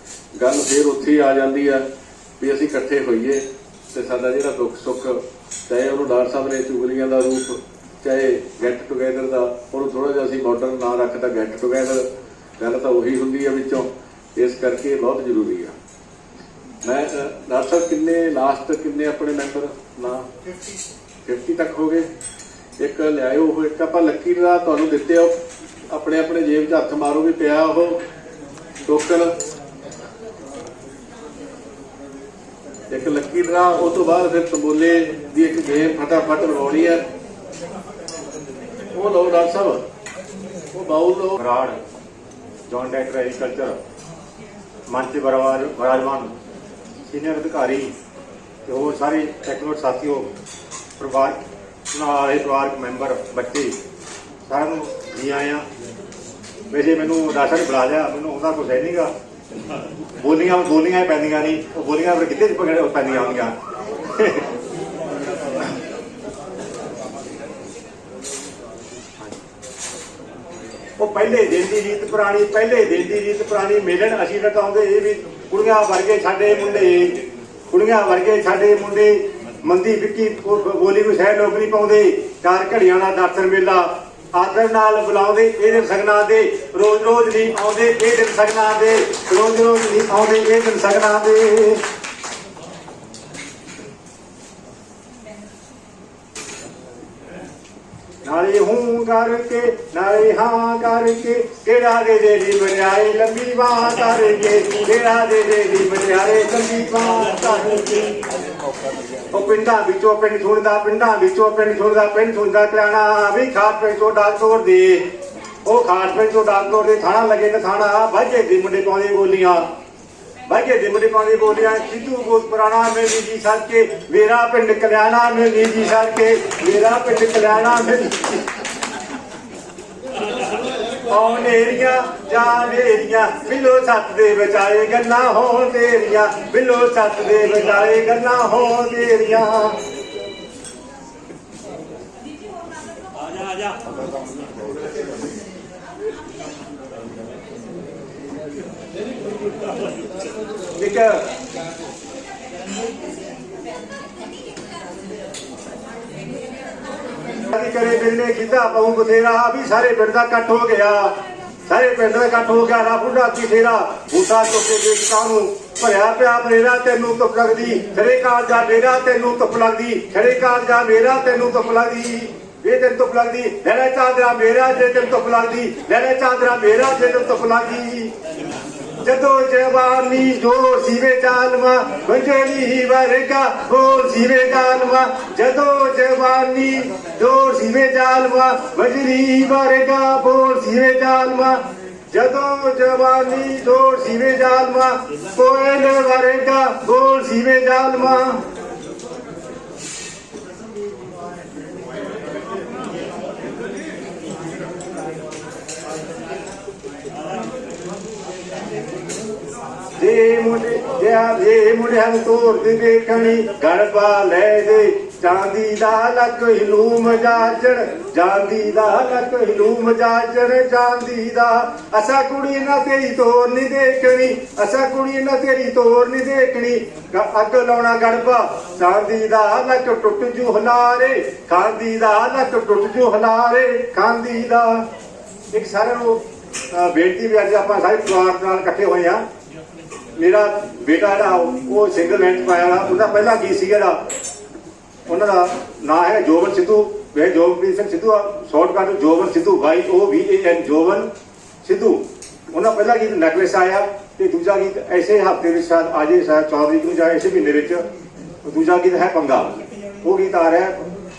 Speaker 3: ਗੱਲ ਫਿਰ ਉੱਥੇ ਹੀ ਆ ਜਾਂਦੀ ਆ ਵੀ ਅਸੀਂ ਇਕੱਠੇ ਹੋਈਏ ਤੇ ਸਾਡਾ ਜਿਹੜਾ ਦੁੱਖ ਸੁੱਖ, ਚਾਹੇ ਉਹਨੂੰ ਡਾਕਟਰ ਸਾਹਿਬ ਨੇ ਚੁਗਲੀਆਂ ਦਾ ਰੂਪ, ਚਾਹੇ ਗੈਟ ਟੂਗੇਦਰ ਦਾ, ਉਹਨੂੰ ਥੋੜ੍ਹਾ ਜਿਹਾ ਅਸੀਂ ਮਾਡਰਨ ਨਾਂ ਰੱਖਦਾ ਗੈਟ ਟੂਗੇਦਰ, ਗੱਲ ਤਾਂ ਉਹੀ ਹੁੰਦੀ ਆ ਵਿੱਚੋਂ। ਇਸ ਕਰਕੇ ਬਹੁਤ ਜ਼ਰੂਰੀ ਆ। ਮੈਂ ਡਾਕਟਰ ਸਾਹਿਬ ਕਿੰਨੇ ਲਾਸਟ ਕਿੰਨੇ ਆਪਣੇ ਮੈਂਬਰ ਨਾ 50 ਤੱਕ ਹੋ ਗਏ। ਇੱਕ ਲਿਆਇਓ ਉਹ, ਇੱਕ ਆਪਾਂ ਲੱਕੀ ਦਾ ਤੁਹਾਨੂੰ ਦਿੱਤੇ ਆ, ਆਪਣੇ ਆਪਣੇ ਜੇਬ 'ਚ ਹੱਥ ਮਾਰੋ ਵੀ ਪਿਆ ਉਹ ਟੋਕਨ, ਇੱਕ ਲੱਕੀ ਡਰਾ। ਉਸ ਤੋਂ ਬਾਅਦ ਫਿਰ ਤੰਬੋਲੇ ਦੀ ਇੱਕ ਗੇਮ ਫਟਾਫਟ ਲਵਾਉਣੀ ਹੈ, ਉਹ ਲਓ ਡਾਕਟਰ ਸਾਹਿਬ, ਉਹ ਬਾਉਲ ਲਓ।
Speaker 10: ਬਰਾੜ ਜੌਨ ਡਾਇਰੈਕਟਰ ਐਗਰੀਕਲਚਰ ਮੰਚ ਵਿਰਾਜਮਾਨ ਸੀਨੀਅਰ ਅਧਿਕਾਰੀ ਤੇ ਹੋਰ ਸਾਰੇ ਟੈਕਨੀਕਲ ਸਾਥੀਓ, ਪਰਿਵਾਰ ਨਾਲ ਪਰਿਵਾਰਕ ਮੈਂਬਰ, ਬੱਚੇ, ਸਾਰਿਆਂ ਨੂੰ ਜੀ ਆਇਆਂ। ਵੈਸੇ ਮੈਨੂੰ ਡਾਕਟਰ ਨੇ ਬੁਲਾ ਲਿਆ, ਮੈਨੂੰ ਉਹਦਾ ਕੁਛ ਹੈ ਨਹੀਂਗਾ। ਬੋਲੀਆਂ ਪੈਂਦੀਆਂ ਨਹੀਂ, ਉਹ ਬੋਲੀਆਂ ਫਿਰ ਕਿੱਥੇ ਪੈਂਦੀਆਂ ਹੁੰਦੀਆਂ। ਉਹ ਪਹਿਲੇ ਦਿਨ ਦੀ ਰੀਤ ਪੁਰਾਣੀ, ਪਹਿਲੇ ਦਿਨ ਦੀ ਰੀਤ ਪੁਰਾਣੀ, ਮਿਲਣ ਅਸੀਂ ਲਟਾਉਂਦੇ ਇਹ ਵੀ ਕੁੜੀਆਂ ਵਰਗੇ ਸਾਡੇ ਮੁੰਡੇ, ਕੁੜੀਆਂ ਵਰਗੇ ਸਾਡੇ ਮੁੰਡੇ, ਮੰਦੀ ਵਿੱਕੀ ਬੋਲੀ ਨੂੰ ਸਹਿ ਲੋਕ ਨਹੀਂ ਪਾਉਂਦੇ। 4 ਘੜੀਆਂ ਦਾ ਦਰਸ਼ਨ ਮੇਲਾ ਆਦਰ ਨਾਲ ਬੁਲਾਉਂਦੇ ਇਹ ਦਿਨ ਸਗਨਾਂ ਦੇ, ਰੋਜ਼ ਰੋਜ਼ ਨਹੀਂ ਆਉਂਦੇ ਇਹ ਦਿਨ ਸਗਨਾਂ ਦੇ, ਰੋਜ਼ ਰੋਜ਼ ਨਹੀਂ ਆਉਂਦੇ ਇਹ ਦਿਨ ਸਗਨਾਂ ਦੇ। ਨਾਲੇ ਹੂੰ ਕਰਕੇ ਨਾਲੇ ਹਾਂ ਕਰਕੇ, ਕਿਹੜਾ ਦੇ ਦੀ ਮਰਿਆਏ ਲੰਬੀ ਬਾਹ ਕਰਕੇ, ਕਿਹੜਾ ਦੇ ਦੀ ਮਰਿਆਏ ਲੰਬੀ ਬਾਹ ਕਰਕੇ। ਉਹ ਪਿੰਡਾਂ ਵਿੱਚੋਂ ਪਿੰਡ ਸੁਣਦਾ, ਪਿੰਡਾਂ ਵਿੱਚੋਂ ਪਿੰਡ ਸੁਣਦਾ, ਪਿੰਡ ਸੁਣਦਾ ਪਿਆਣਾ ਵੀ ਖਾਟ ਪਿੰਡ ਤੋਂ ਡਾਕ ਤੋੜ ਦੇ, ਉਹ ਖਾਟ ਪਿੰਡ ਤੋਂ ਡਾਕ ਤੋੜ ਦੇ। ਥਾਣਾ ਲੱਗੇ ਨਾ ਥਾਣਾ, ਭਾਜੇ ਦੇ ਮੁੰਡੇ ਪਾਉਂਦੇ ਬੋਲੀਆਂ, ਭਾਜੇ ਦੇ ਮੁੰਡੇ ਪਾਉਂਦੇ ਬੋਲੀਆਂ। ਸਿੱਧੂ ਗੋਤ ਪੁਰਾਣਾ ਮੇਰੀ ਜੀ ਸਰ ਕੇ, ਮੇਰਾ ਪਿੰਡ ਕਲਿਆਣਾ ਮੇਰੀ ਜੀ ਸਰ ਕੇ, ਮੇਰਾ ਪਿੰਡ ਕਲਿਆਣਾ ਮੇਰੀ। ਆਉ ਨੇਰੀਆਂ ਜਾ ਨੇਰੀਆਂ, ਬਿੱਲੋ ਸੱਤ ਦੇ ਵਿਚਾਲੇ ਗੱਲਾਂ ਹੋਣ ਤੇਰੀਆਂ, ਬਿੱਲੋ ਸੱਤ ਦੇ ਵਿਚਾਲੇ ਗੱਲਾਂ ਹੋਣ ਤੇਰੀਆਂ। ਆ ਜਾ ਠੀਕ ਹੈ। ਕਰੇ ਬਿੱਲੇ ਕਿੱਦਾਂ ਪਾਉ ਬਥੇਰਾ, ਵੀ ਸਾਰੇ ਪਿੰਡ ਦਾ ਇਕੱਠ ਹੋ ਗਿਆ, ਸਾਰੇ ਪਿੰਡ ਦਾ ਇਕੱਠ ਹੋ ਗਿਆ। ਨਾ ਬੁੱਢਾ ਕੀ ਫੇਰਾ, ਬੂਟਾ ਚੁੱਕੇ ਦੇਖ ਨੂੰ ਭਰਿਆ ਪਿਆ ਮੇਰਾ, ਤੈਨੂੰ ਧੁੱਪ ਲੱਗਦੀ ਖੜੇ ਕਾਲਜਾ ਮੇਰਾ, ਤੈਨੂੰ ਧੁੱਪ ਲੱਗਦੀ ਖੜੇ ਕਾਲਜਾ ਮੇਰਾ, ਤੈਨੂੰ ਧੁੱਪ ਲੱਗਦੀ ਇਹ ਤੈਨੂੰ ਧੁੱਪ ਲੱਗਦੀ। ਲੈਣਾ ਚਾਦਰਾ ਮੇਰਾ ਜੇ ਤੈਨੂੰ ਧੁੱਪ ਲੱਗਦੀ, ਲੈਣਾ ਚਾਦਰਾ ਮੇਰਾ ਜੇ ਤੈਨੂੰ ਧੁੱਪ ਲੱਗਦੀ। ਜਦੋਂ ਜਵਾਨੀ ਜੋਰ ਸੀਵੇ ਜਾਲਮਾ, ਵੰਜਲੀ ਵਰਗਾ ਹੋਰ ਸੀਵੇ ਜਾਲਮਾ, ਜਦੋਂ ਜਵਾਨੀ ਜੋਰ ਸੀਵੇ ਜਾਲਮਾ, ਵੰਜਲੀ ਵਰਗਾ ਬੋਲ ਸੀਵੇ ਜਾਲਮਾ, ਜਦੋਂ ਜਵਾਨੀ ਜੋਰ ਸੀਵੇ ਜਾਲਮਾ, ਕੋਇਲ ਵਰਗਾ ਬੋਲ ਸੀਵੇ ਜਾਲਮਾ। ਜੇ ਮੁੰਡਿਆਂ ਨੂੰ ਤੋਰਦੀ ਦੇਖਣੀ ਗੜਬਾ ਲੈ ਦੇ ਚਾਂਦੀ ਦਾ ਲੱਕ ਹਿਲੂ ਮਜਾਜਣ ਜਾਂਦੀ ਦਾ ਲੱਕ ਹਿਲੂ ਮਜਾਜਣ ਜਾਂਦੀ ਦਾ ਅਸਾ ਕੁੜੀ ਨਾ ਤੇਰੀ ਤੋਰ ਨਹੀਂ ਦੇਖਣੀ ਅਸਾ ਕੁੜੀ ਨਾ ਤੇਰੀ ਤੋਰ ਨਹੀਂ ਦੇਖਣੀ ਅੱਗ ਲਾਉਣਾ ਗੜਬਾ ਚਾਂਦੀ ਦਾ ਲੱਕ ਟੁੱਟ ਜੂ ਹਲਾਰੇ ਖਾਂਦੀ ਦਾ ਲੱਕ ਟੁੱਟ ਜੂ ਹਲਾਰੇ ਖਾਂਦੀ ਦਾ। ਇੱਕ ਸਾਰਿਆਂ ਨੂੰ ਬੇਨਤੀ ਵੀ ਅੱਜ ਆਪਾਂ ਸਾਰੇ ਪਰਿਵਾਰ ਨਾਲ ਇਕੱਠੇ ਹੋਏ ਆ। ਮੇਰਾ ਬੇਟਾ ਜਿਹੜਾ ਉਹ ਸਿੰਗਲ ਲੈਂਡ ਪਾਇਆ ਵਾ ਉਹਦਾ ਪਹਿਲਾ ਗੀਤ ਸੀਗਾ ਜਿਹੜਾ ਉਹਨਾਂ ਦਾ ਨਾਂ ਹੈ ਜੋਬਨ ਸਿੱਧੂ ਵੇ ਜੋਬਨਪ੍ਰੀਤ ਸਿੰਘ ਸਿੱਧੂ ਸ਼ਾਰਟਕਟ ਜੋਬਨ ਸਿੱਧੂ YOVAN ਜੋਬਨ ਸਿੱਧੂ। ਉਹਨਾਂ ਪਹਿਲਾ ਗੀਤ ਨੈਕਲੇਸ ਆਇਆ ਤੇ ਦੂਜਾ ਗੀਤ ਐਸੇ ਹਫ਼ਤੇ ਵਿੱਚ ਸ਼ਾਇਦ ਆਜੇ ਸ਼ਾਇਦ 14 ਤਰੀਕ ਨੂੰ ਜਾਂ ਇਸੇ ਮਹੀਨੇ ਵਿੱਚ ਦੂਜਾ ਗੀਤ ਹੈ ਪੰਗਾ। ਉਹ ਗੀਤ ਆ ਰਿਹਾ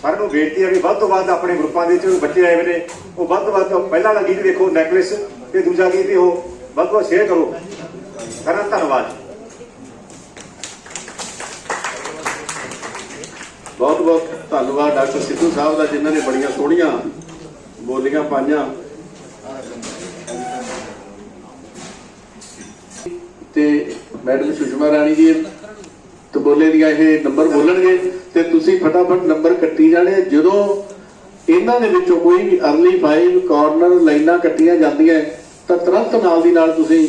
Speaker 10: ਸਾਰਿਆਂ ਨੂੰ ਬੇਨਤੀ ਹੈ ਵੀ ਵੱਧ ਤੋਂ ਵੱਧ ਆਪਣੇ ਗਰੁੱਪਾਂ ਦੇ ਵਿੱਚ ਬੱਚੇ ਆਏ ਹੋਏ ਨੇ ਉਹ ਵੱਧ ਤੋਂ ਵੱਧ ਪਹਿਲਾਂ ਵਾਲਾ ਗੀਤ ਦੇਖੋ ਨੈਕਲੇਸ ਤੇ ਦੂਜਾ ਗੀਤ ਵੀ ਉਹ ਵੱਧ ਤੋਂ ਵੱਧ ਸ਼ੇਅਰ ਕਰੋ। ਸਾਰਿਆਂ ਦਾ ਧੰਨਵਾਦ।
Speaker 3: ਬਹੁਤ ਬਹੁਤ ਧੰਨਵਾਦ ਡਾਕਟਰ ਸਿੱਧੂ ਸਾਹਿਬ ਦਾ ਜਿਨ੍ਹਾਂ ਨੇ ਬੜੀਆਂ ਸੋਹਣੀਆਂ ਬੋਲੀਆਂ ਪਾਈਆਂ ਤੇ ਮੈਡਮ ਸੁਸ਼ਮਾ ਰਾਣੀ ਜੀ ਤੇ ਬੋਲੇ ਦੀਆਂ ਇਹ ਨੰਬਰ ਬੋਲਣਗੇ ਤੇ ਤੁਸੀਂ ਫਟਾਫਟ ਨੰਬਰ ਕੱਟੀ ਜਾਣੇ। ਜਦੋਂ ਇਹਨਾਂ ਦੇ ਵਿੱਚੋਂ ਕੋਈ ਵੀ ਅਰਲੀ 5 ਕਾਰਨਰ ਲਾਈਨਾਂ ਕੱਟੀਆਂ ਜਾਂਦੀਆਂ ਤਾਂ ਤੁਰੰਤ ਨਾਲ ਦੀ ਨਾਲ ਤੁਸੀਂ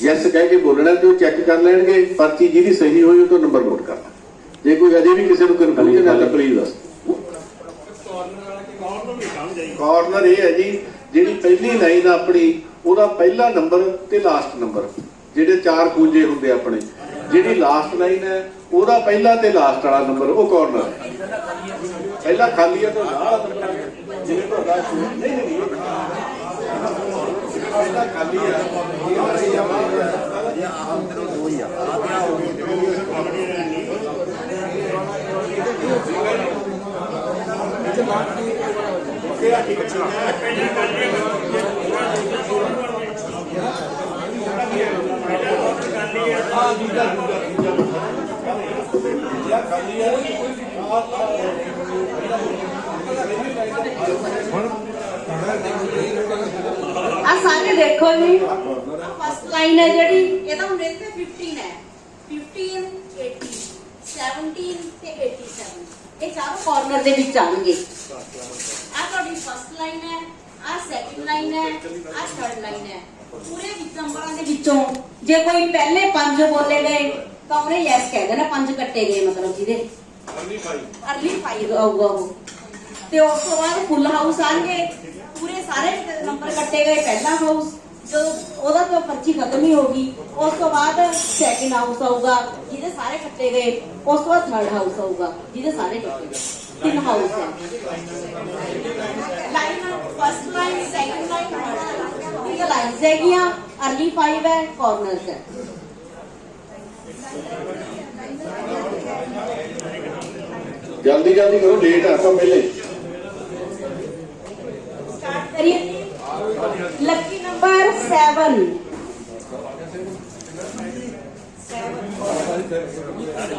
Speaker 3: ਯੈਸ ਕਹਿ ਕੇ ਬੋਲਣਾ ਤੇ ਉਹ ਚੈੱਕ ਕਰ ਲੈਣਗੇ। ਪਰਚੀ ਜਿਹਦੀ ਸਹੀ ਹੋਈ ਉਹ ਤੋਂ ਨੰਬਰ ਨੋਟ ਕਰਨਾ। ਜੇ ਕੋਈ ਅਜੇ ਵੀ ਕਿਸੇ ਨੂੰ ਕਨਫਿਊਜ਼ਨ ਹੈ ਤਾਂ ਪਲੀਜ਼ ਦੱਸ। ਕਾਰਨਰ ਇਹ ਹੈ ਜੀ ਜਿਹੜੀ ਪਹਿਲੀ ਲਾਈਨ ਆਪਣੀ ਉਹਦਾ ਪਹਿਲਾ ਨੰਬਰ ਤੇ ਲਾਸਟ ਨੰਬਰ ਜਿਹੜੇ 4 ਖੂੰਜੇ ਹੁੰਦੇ ਆਪਣੇ ਜਿਹੜੀ ਲਾਸਟ ਲਾਈਨ ਹੈ ਉਹਦਾ ਪਹਿਲਾ ਤੇ ਲਾਸਟ ਵਾਲਾ ਨੰਬਰ ਉਹ ਕਾਰਨਰ ਪਹਿਲਾ ਖਾਲੀ ਹੈ ਤਾਂ ਨਾਲ ਜਿਵੇਂ ਤੁਹਾਡਾ ਨਹੀਂ ਪਹਿਲਾ ਖਾਲੀ ਹੈ
Speaker 8: ਆ ਸਾਰੇ ਦੇਖੋ ਜੀ ਫਸਟ ਲਾਈਨ ਹੈ ਜਿਹੜੀ ਇਹਦਾ ਮੇਰੇ ਤੇ 15 ਹੈ 15 80 17 ਤੇ 87 ਇਹ ਚਾਰੋਂ ਕਾਰਨਰ ਦੇ ਵਿੱਚ ਆਣਗੇ। ਆ ਤੁਹਾਡੀ ਫਸਟ ਲਾਈਨ ਹੈ ਆ ਸੈਕੰਡ ਲਾਈਨ ਹੈ ਆ ਥਰਡ ਲਾਈਨ ਹੈ। ਪੂਰੇ ਵਿੱਚ ਨੰਬਰਾਂ ਦੇ ਵਿੱਚੋਂ ਜੇ ਕੋਈ ਪਹਿਲੇ 5 ਬੋਲੇ ਗਏ ਤਾਂ ਉਹਨੇ ਯੈਸ ਕਹਿ ਦੇਣਾ 5 ਕੱਟੇ ਗਏ ਮਤਲਬ ਜਿਹਦੇ ਅਰਲੀ 5 ਆਊਗਾ ਉਹ ਤੇ ਉਸ ਤੋਂ ਬਾਅਦ ਫੁੱਲ ਹਾਊਸ ਆਣਗੇ ਪੂਰੇ ਸਾਰੇ ਨੰਬਰ ਕੱਟੇ ਗਏ ਪਹਿਲਾ ਹਾਊਸ ਜੋ ਉਹਦਾ ਤੋਂ ਪਰਚੀ ਖਤਮ ਹੀ ਹੋਗੀ ਉਸ ਤੋਂ ਬਾਅਦ ਸੈਕਿੰਡ ਹਾਊਸ ਆਊਗਾ ਜਿਹਦੇ ਸਾਰੇ ਕੱਟੇ ਗਏ ਉਸ ਤੋਂ ਬਾਅਦ ਥਰਡ ਹਾਊਸ ਆਊਗਾ ਜਿਹਦੇ ਸਾਰੇ ਕੱਟੇ ਗਏ 3 ਹਾਊਸ ਹੈ line first line second line ਇਹ ਲਾਈਨਸ ਹੈਗੀਆਂ ਅਰਲੀ 5 ਹੈ ਕਾਰਨਰਸ ਹੈ।
Speaker 3: ਜਲਦੀ ਜਲਦੀ ਕਰੋ ਲੇਟ ਆਪਾਂ ਪਹਿਲੇ
Speaker 8: स्टार्ट करिए। लकी नंबर 7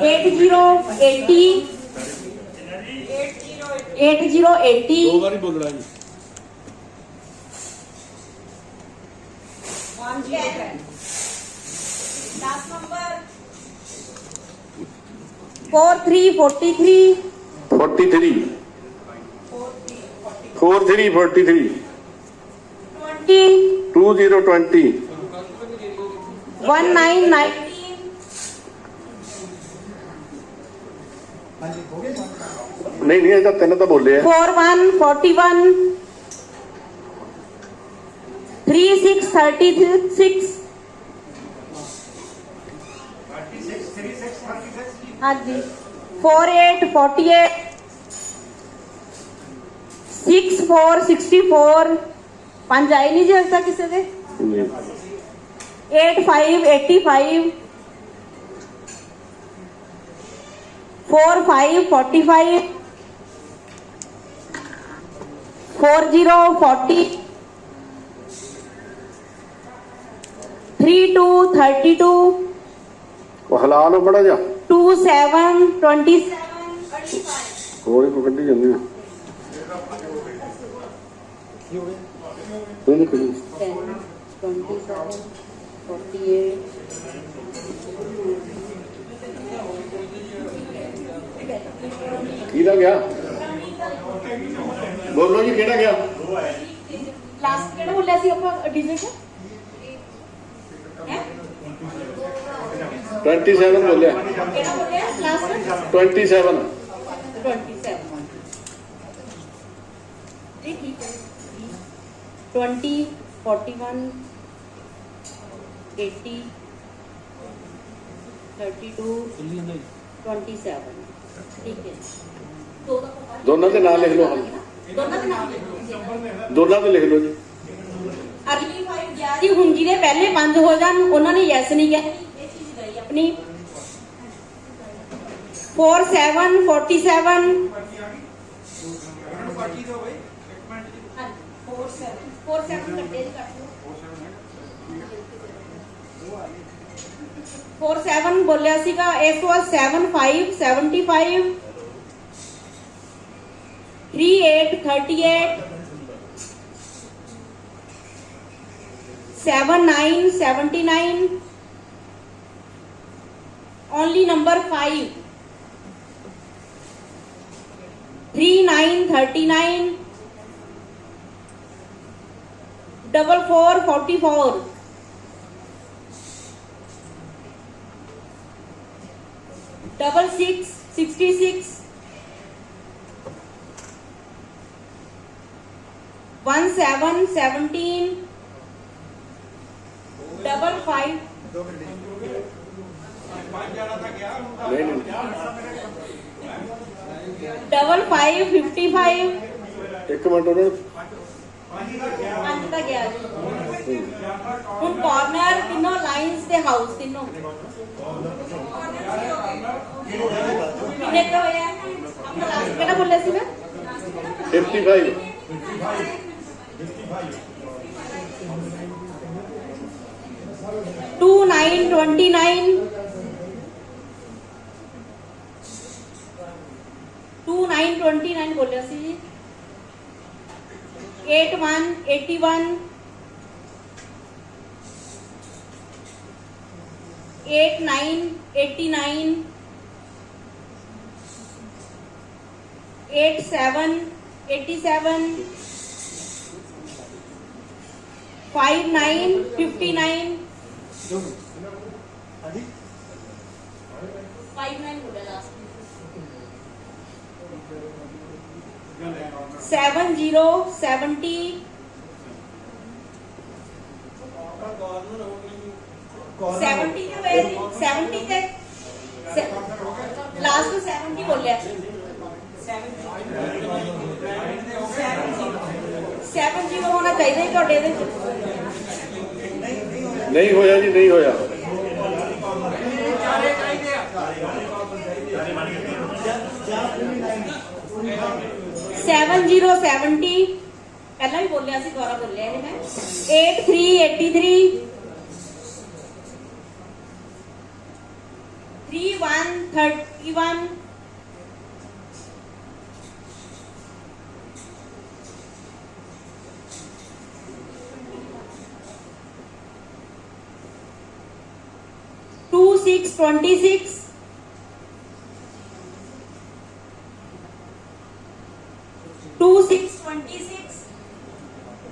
Speaker 8: 8080 8080
Speaker 4: दो बारी बोलना जी
Speaker 8: 10 नंबर 4343
Speaker 3: 43 43
Speaker 8: 20
Speaker 3: 2020
Speaker 8: 1919
Speaker 3: ਨਹੀਂ ਨਹੀਂ ਇਹ ਤਾਂ ਤਿੰਨ ਤਾਂ ਬੋਲੇ ਆ
Speaker 8: 4141 3636 हाँ जी 4848 6464 5 ਆਏ ਨਹੀਂ ਜੇ ਤੱਕ ਕਿਸੇ ਦੇ 8585 4545 4040 3232
Speaker 3: ਉਹ ਹਲਾ ਲਓ ਬੜਾ ਜਾ
Speaker 8: 2727
Speaker 3: ਕੋਲੇ ਕੋ ਕੱਢੀ ਜਾਂਦੀ ਆ ਨਹੀਂ ਨਹੀਂ
Speaker 8: 10 27 48
Speaker 3: ਕਿਹਦਾ ਗਿਆ? ਬੋਲੋ ਜੀ, ਕਿਹੜਾ ਗਿਆ?
Speaker 8: ਲਾਸਟ ਕਿਹੜਾ ਬੋਲਿਆ ਸੀ ਆਪਾਂ ਡੀਜੇ ਚ? ਹੈ
Speaker 3: 27 ਬੋਲਿਆ।
Speaker 8: ਕਿਹੜਾ ਬੋਲਿਆ ਲਾਸਟ?
Speaker 3: 27।
Speaker 8: 27 ठीक है 20 41 80 32 27 ठीक है
Speaker 3: ਦੋਨਾਂ ਦੇ ਨਾਂ ਲਿਖ ਲਓ।
Speaker 8: ਦੋਨਾਂ ਦੇ ਨਾਮ ਲਿਖੋ।
Speaker 3: ਦੋਨਾਂ ਦੇ ਲਿਖ ਲਓ ਜੀ।
Speaker 8: ਅਗਲੀ 5 ਗਿਆ ਜੀ, ਹੁਣ ਜਿਹਦੇ ਪਹਿਲੇ 5 ਹੋ ਜਾਣ ਉਹਨਾਂ ਨੇ ਯੈਸ ਨਹੀਂ ਕਿਹਾ, ਇਹ ਚੀਜ਼ ਗਈ ਆਪਣੀ। 47 47 47 ਕੱਟੇ ਜੀ, ਕੱਟ ਲਓ। 47 ਬੋਲਿਆ ਸੀਗਾ, ਇਸ ਤੋਂ ਬਾਅਦ 75 75 38 38 79 79 only number 5 39 39 44 44 66 66 17 17 55
Speaker 3: ਨਹੀਂ ਨਹੀਂ
Speaker 8: 55 55
Speaker 3: ਇੱਕ ਮਿੰਟ ਉਹਨਾਂ ਨੂੰ
Speaker 8: 5 ਤਾਂ ਗਿਆ ਜੀ। ਹੁਣ ਕਾਰਨਰ ਤਿੰਨੋਂ ਲਾਈਨਸ ਤੇ ਹਾਊਸ ਤਿੰਨੋਂ ਕਿੰਨੇ ਤੇ ਹੋਇਆ? ਆਪਣਾ ਲਾਸਟ ਕਿਹੜਾ ਬੋਲਿਆ ਸੀ ਮੈਂ?
Speaker 3: 55
Speaker 8: 29 29 29 29 ਬੋਲਿਆ ਸੀ ਜੀ। 81 81 89 89 87 87 59 59 59 बोला लास्ट 70 70 70 ਤੇ ਹੋਇਆ ਜੀ 70 ਤੇ ਲਾਸਟ 70 ਬੋਲਿਆ 70 ਹੋਣਾ ਚਾਹੀਦਾ ਸੀ ਤੁਹਾਡੇ ਦੇ
Speaker 3: ਨਹੀਂ ਹੋਇਆ ਜੀ, ਨਹੀਂ ਹੋਇਆ।
Speaker 8: 70 70 ਪਹਿਲਾਂ ਵੀ ਬੋਲਿਆ ਸੀ, ਦੁਬਾਰਾ ਬੋਲਿਆ ਇਹ ਮੈਂ 83 83 31 31 26 26 26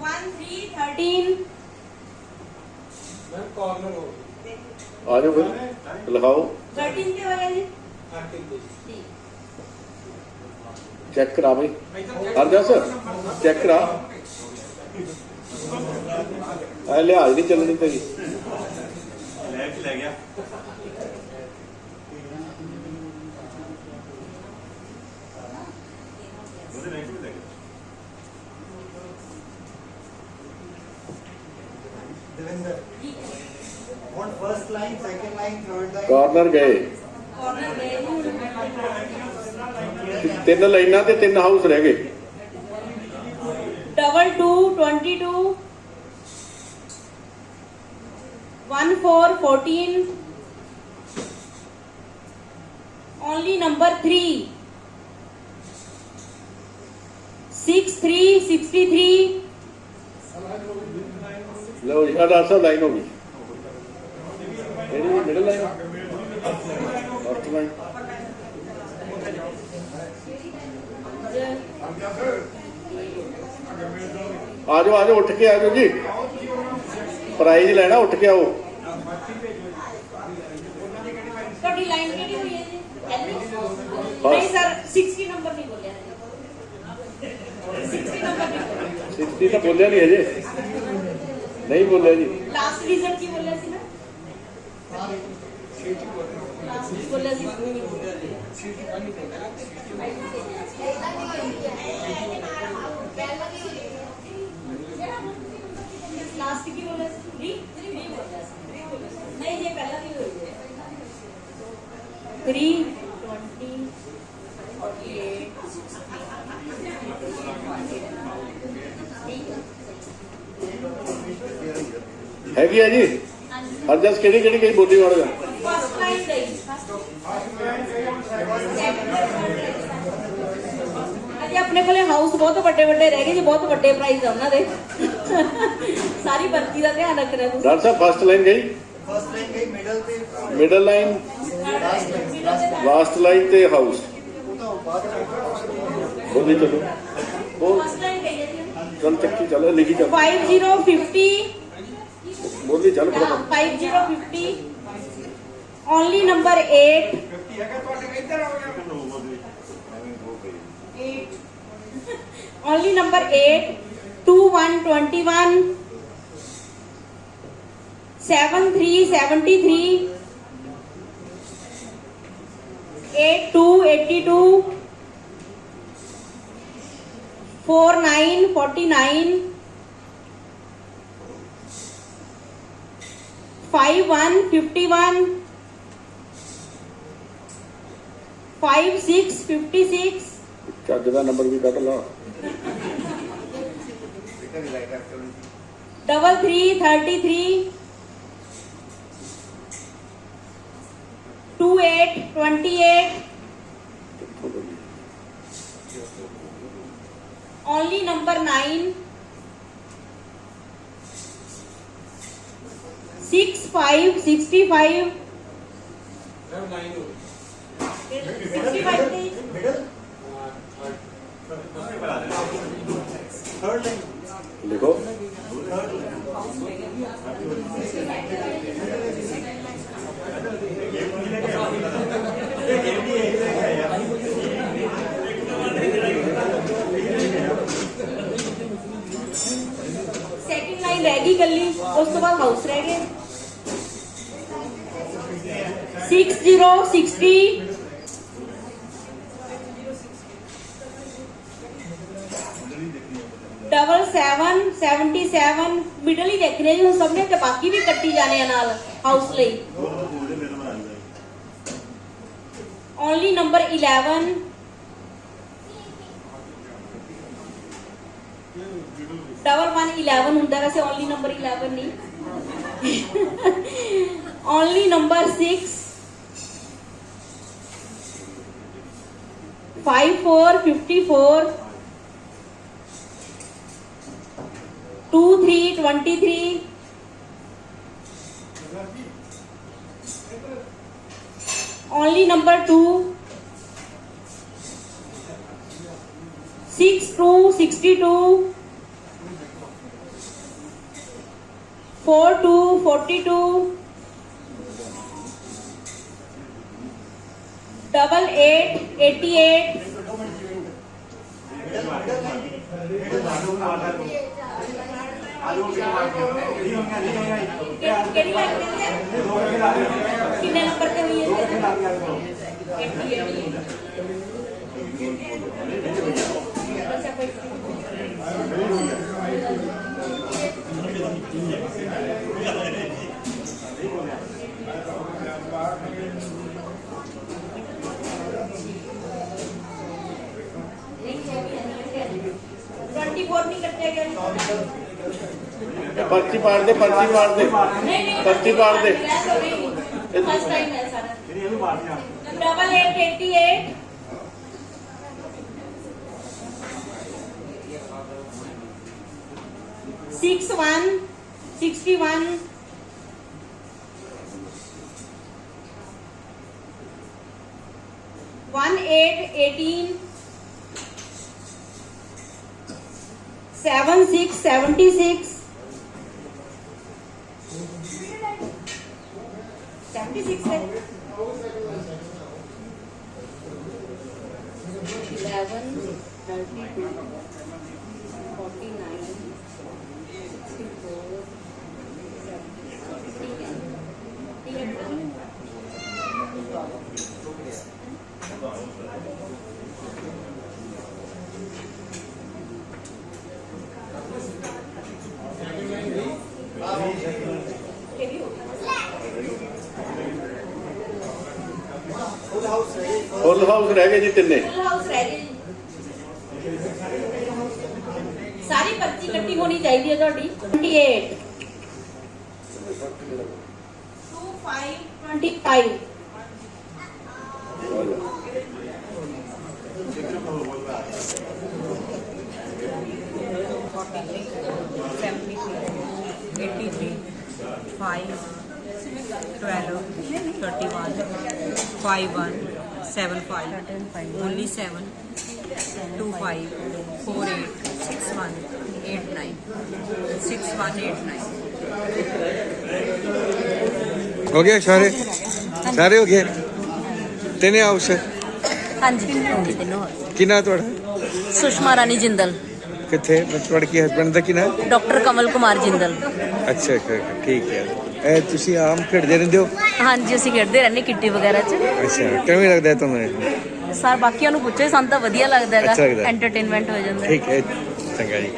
Speaker 8: 26 13 13
Speaker 3: ਆ ਜਾਓ ਫਿਰ ਲਿਖਾਓ।
Speaker 8: 13 ਤੇ ਹੋਇਆ ਜੀ
Speaker 3: ਚੈੱਕ ਕਰਾ ਬਈ ਹਰਜਸ, ਚੈੱਕ ਕਰਾ। ਆ ਲਿਹਾਜ਼ ਨਹੀਂ ਚੱਲਣੀ ਤੇਰੀ।
Speaker 4: ਲੈ ਗਿਆ
Speaker 1: ਹੁਣ first line second line third line
Speaker 3: corner ਗਏ,
Speaker 8: ਕਾਰਨਰ ਗਏ ਜੀ।
Speaker 3: 3 ਲਾਈਨਾਂ ਤੇ 3 ਹਾਊਸ ਰਹਿ ਗਏ।
Speaker 8: 22 22 14 14 only number 3 63 63
Speaker 3: ਲਓ ਜੀ, ਆਹ 10 ਲਾਈਨ ਹੋ ਗਈ। ਕਿਹੜੀ ਮਿਡਲ ਲਾਈਨ? फर्स्ट लाइन आ जाओ उठ के आ जाओ जी, प्राइज लेना, उठ के आओ।
Speaker 8: ਤੁਹਾਡੀ ਲਾਈਨ ਕਿਹੜੀ ਹੋਈ ਹੈ ਜੀ? ਨਹੀਂ ਸਰ 60 ਨੰਬਰ ਨਹੀਂ ਬੋਲਿਆ 60 ਨੰਬਰ ਨਹੀਂ
Speaker 3: 60 ਤਾਂ ਬੋਲਿਆ ਨਹੀਂ ਅਜੇ, ਨਹੀਂ ਬੋਲਿਆ ਜੀ।
Speaker 8: ਲਾਸਟ ਰੀਜ਼ਨ ਕੀ ਬੋਲਿਆ ਸੀ ਨਾ? ਲਾਸਟ ਬੋਲਿਆ ਸੀ ਲਾਸਟ ਕੀ ਬੋਲਿਆ ਸੀ? 3 ਬੋਲਿਆ ਸੀ। ਨਹੀਂ ਜੇ ਪਹਿਲਾਂ ਕੀ ਹੋਈ ਹੈ 3 20 48
Speaker 3: हैगी है जी। हर जस केड़ी केड़ी कई बोली वाला
Speaker 8: फर्स्ट लाइन गई अजे अपने कोले हाउस बहुत बड़े बड़े रह गए जी, बहुत बड़े प्राइज है उन्होंने सारी भर्ती का ध्यान रखना।
Speaker 3: डॉक्टर साहब फर्स्ट लाइन गई,
Speaker 1: फर्स्ट लाइन गई,
Speaker 3: मिडल लाइन, लास्ट लाइन ते हाउस बोली चलो बोल
Speaker 8: फर्स्ट लाइन गई है जी।
Speaker 3: चल चक्की चल लिखी चल
Speaker 8: 5050
Speaker 3: बोली चल
Speaker 8: 5050 ओनली नंबर 8 ओनली नंबर 8 2121 7373 8282 4949 5151 5656
Speaker 3: ਚੱਜ ਦਾ ਨੰਬਰ ਵੀ ਕੱਢ ਲਾ
Speaker 8: 3333 2828 only number 9 6565 65
Speaker 1: थर्ड लाइन
Speaker 3: लिखो
Speaker 8: सेकंड लाइन रह गई गली, उस तो बाद हाउस रह गए 6060 7777 मिडल ही देखने जी हम सबने ते बाकी भी कट्टी जाने नाल हाउस लई ओनली नंबर 11 11 ਹੁੰਦਾ ਵੈਸੇ ओनली नंबर 11 नहीं ओनली नंबर 6 5454 2323 ओनली नंबर 2 6262 4242 8888 कितने नंबर पे हुई है नहीं करते क्या
Speaker 3: पर्ची पाड़ दे पर्ची पाड़ दे पर्ची पाड़ दे
Speaker 8: फर्स्ट टाइम है सारा 8888 61 61 1818 7676 76 है 11 32 49 64 ठीक है
Speaker 3: ਫੁੱਲ ਹਾਊਸ ਰਹਿ ਗਏ ਜੀ ਤਿੰਨੇ
Speaker 8: फुल हाउस रह गए सारी पर्ची कट्टी होनी चाहिए ਤੁਹਾਡੀ 28 25
Speaker 11: only 7 25 48 61 89 6189
Speaker 12: हो गया सारे सारे हो गए तेने हाउस
Speaker 11: हाँ जी तीनों
Speaker 12: की ना थोड़ा
Speaker 11: सुषमा रानी जिंदल
Speaker 12: कितने थोड़े की हस्बैंड का की ना
Speaker 11: डॉक्टर कमल कुमार जिंदल
Speaker 12: अच्छा ठीक है ਇਹ ਤੁਸੀਂ ਆਮ ਖੇਡਦੇ ਰਹਿੰਦੇ ਹੋ
Speaker 11: ਹਾਂਜੀ ਅਸੀਂ ਖੇਡਦੇ ਰਹਿੰਦੇ ਕਿੱਟੀ ਵਗੈਰਾ 'ਚ
Speaker 12: ਅੱਛਾ ਕਿਵੇਂ ਲੱਗਦਾ ਹੈ ਤੁਹਾਨੂੰ
Speaker 11: ਸਰ ਬਾਕੀਆਂ ਨੂੰ ਪੁੱਛੋ ਸਾਨੂੰ ਤਾਂ ਵਧੀਆ ਲੱਗਦਾ
Speaker 12: ਅੱਛਾ
Speaker 11: ਹੈਗਾ
Speaker 12: ਲੱਗਦਾ ਹੈ।
Speaker 11: ਐਂਟਰਟੇਨਮੈਂਟ ਹੋ ਜਾਂਦਾ
Speaker 12: ਠੀਕ ਹੈ ਚੰਗਾ ਜੀ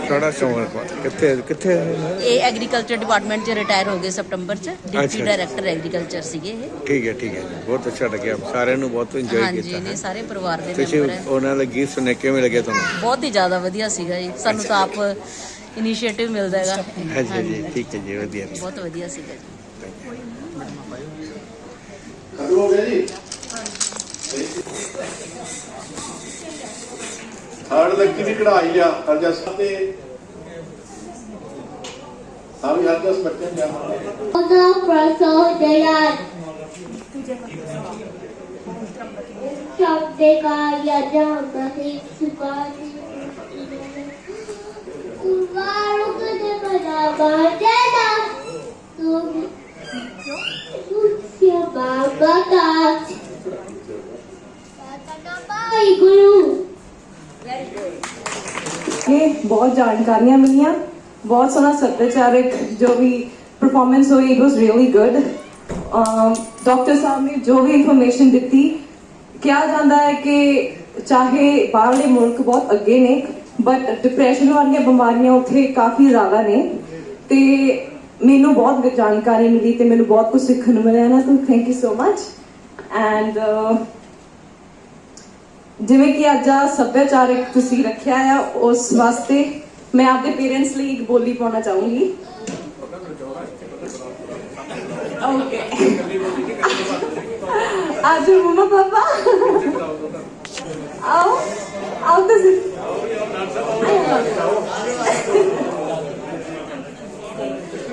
Speaker 12: ਥੋੜਾ ਸਮਾਂ ਕਿੱਥੇ
Speaker 11: ਇਹ ਐਗਰੀਕਲਚਰ ਡਿਪਾਰਟਮੈਂਟ 'ਚ ਰਿਟਾਇਰ ਹੋ ਗਏ ਸਤੰਬਰ 'ਚ ਡਿਪਟੀ
Speaker 12: ਅੱਛਾ।
Speaker 11: ਡਾਇਰੈਕਟਰ ਐਗਰੀਕਲਚਰ ਸੀਗੇ ਇਹ
Speaker 12: ਠੀਕ ਹੈ ਬਹੁਤ ਅੱਛਾ ਲੱਗਿਆ ਸਾਰਿਆਂ ਨੂੰ ਬਹੁਤ ਇੰਜੋਏ
Speaker 11: ਹਾਂਜੀ
Speaker 12: ਕੀਤਾ
Speaker 11: ਨੇ ਸਾਰੇ ਪਰਿਵਾਰ ਦੇ
Speaker 12: ਤੁਸੀਂ
Speaker 11: ਮੈਂਬਰ ਹੈ
Speaker 12: ਉਹਨਾਂ ਦਾ ਗੀਤ ਸੁਣ ਕੇ ਕਿਵੇਂ ਲੱਗਿਆ ਤੁਹਾਨੂੰ
Speaker 11: ਬਹੁਤ ਹੀ ਜ਼ਿਆਦਾ ਵਧੀਆ ਸੀਗਾ ਜੀ ਸਾਨੂੰ ਤਾਂ ਆਪ ਇਨੀਸ਼ੀਏਟਿਵ ਮਿਲਦਾ ਹੈਗਾ
Speaker 12: ਹਾਂਜੀ ਠੀਕ ਹੈ ਜੀ ਵਧੀਆ
Speaker 11: ਬਹੁਤ ਵਧੀਆ ਸੀਗਾ ਜੀ
Speaker 2: ਹੋ ਗਿਆ ਜੀ ਥਰਡ ਲੱਕੀ ਦੀ ਕਢਾਈ ਆ ਹਰਜਸ ਤੇ ਸਾਰੀ ਹਰਜਸ ਬੱਚੇ ਨੇ
Speaker 13: बहुत जानकारियां मिलियां बहुत सोहना सभ्याचारक जो भी परफॉर्मेंस हुई it was really good doctor साहब ने जो भी इंफॉर्मेशन दी किया जाता है कि चाहे बाहरले मुल्क बहुत अगे ने बट डिप्रैशन वाली बीमारियां उत्थे काफ़ी ज़्यादा ने ते मैनू बहुत जानकारी मिली ते मैनू बहुत कुछ सीखने मिला ना तो thank you so much and जिवें कि अज सभ्याचारक तुसीं रखिया है उस वास्ते मैं आपके पेरेंट्स लिए एक बोली पाना चाहूंगी ओके आज मम्मा पापा आओ आओ तुसीं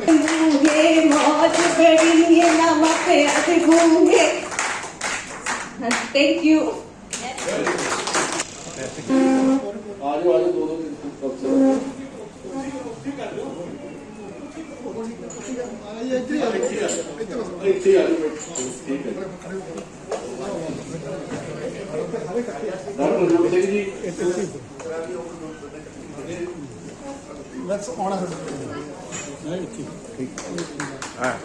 Speaker 13: घूंगे मौज बड़ी ये नमक आज घूंगे थैंक यू
Speaker 3: ਆਜੋ ਦੋ ਤਿੰਨ ਇੱਥੇ ਆ ਜਾਓ ਠੀਕ ਹੈ ਡਾਕਟਰ ਸਿੰਘ ਜੀ
Speaker 2: ਲੈਟਸ ਆਉਣਾ ਹੈ
Speaker 12: ਹਾਂ ਤੁਸੀਂ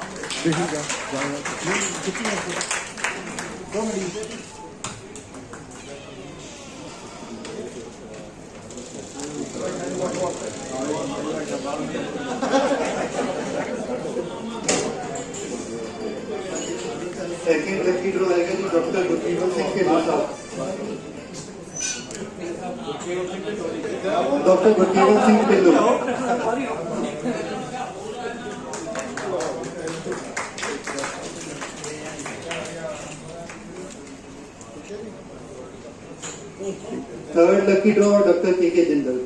Speaker 2: सेकंड लकी ड्रॉ आएगा जी डॉक्टर गुरकीरत सिंह के नाम doctor Gurkirat Singh Dhillon third lucky draw doctor K Jindal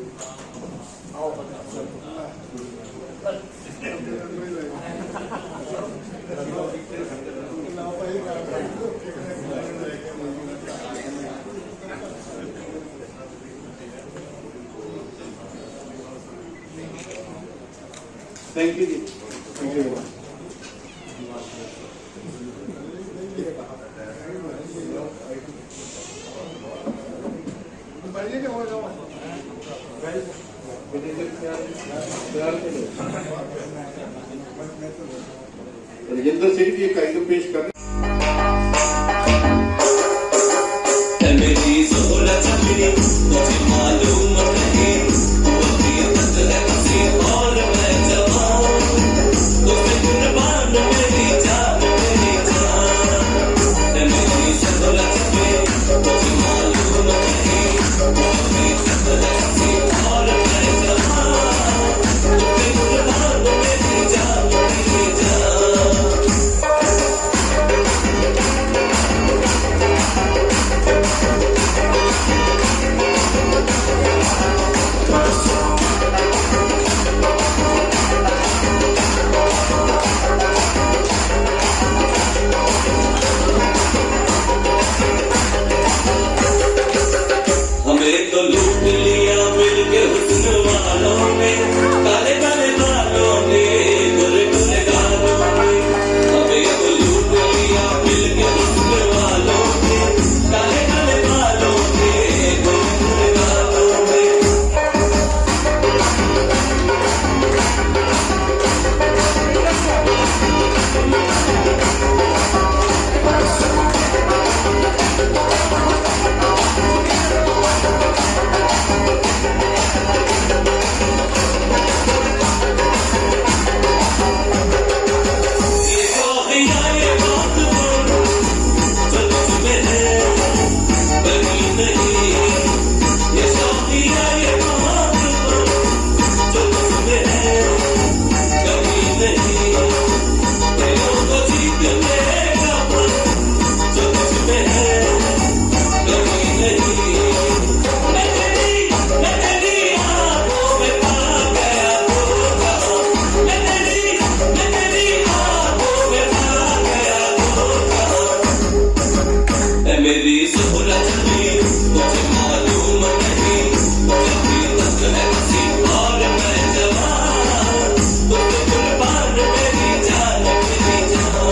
Speaker 3: thank you ji.
Speaker 2: Thank you.
Speaker 3: Rajinder Singh ji ਇੱਕ ਆਈਟਮ ਪੇਸ਼ ਕਰ
Speaker 7: मेरी ज़रूरत मेरी मुझे मालूम नहीं वो हकीकत है हंसी और मैं जवान तुझे कुर्बान मेरी जान मेरी ज़रूरत मेरी मुझे मालूम नहीं वो हकीकत है हंसी और मैं जवान तुझे कुर्बान मेरी जान मेरी हमें तो लूट लिया मिलके हुस्न वालों ने काले काले बालों ने गोरे गोरे गालों ने हमें तो लूट लिया मिलके हुस्न वालों ने काले काले बालों ने गोरे गोरे गालों ने मेरी ज़रूरत मेरी मुझे मालूम नहीं वो हकीकत है हंसी और मैं जवान तुझे कुर्बान मेरी जान मेरी जान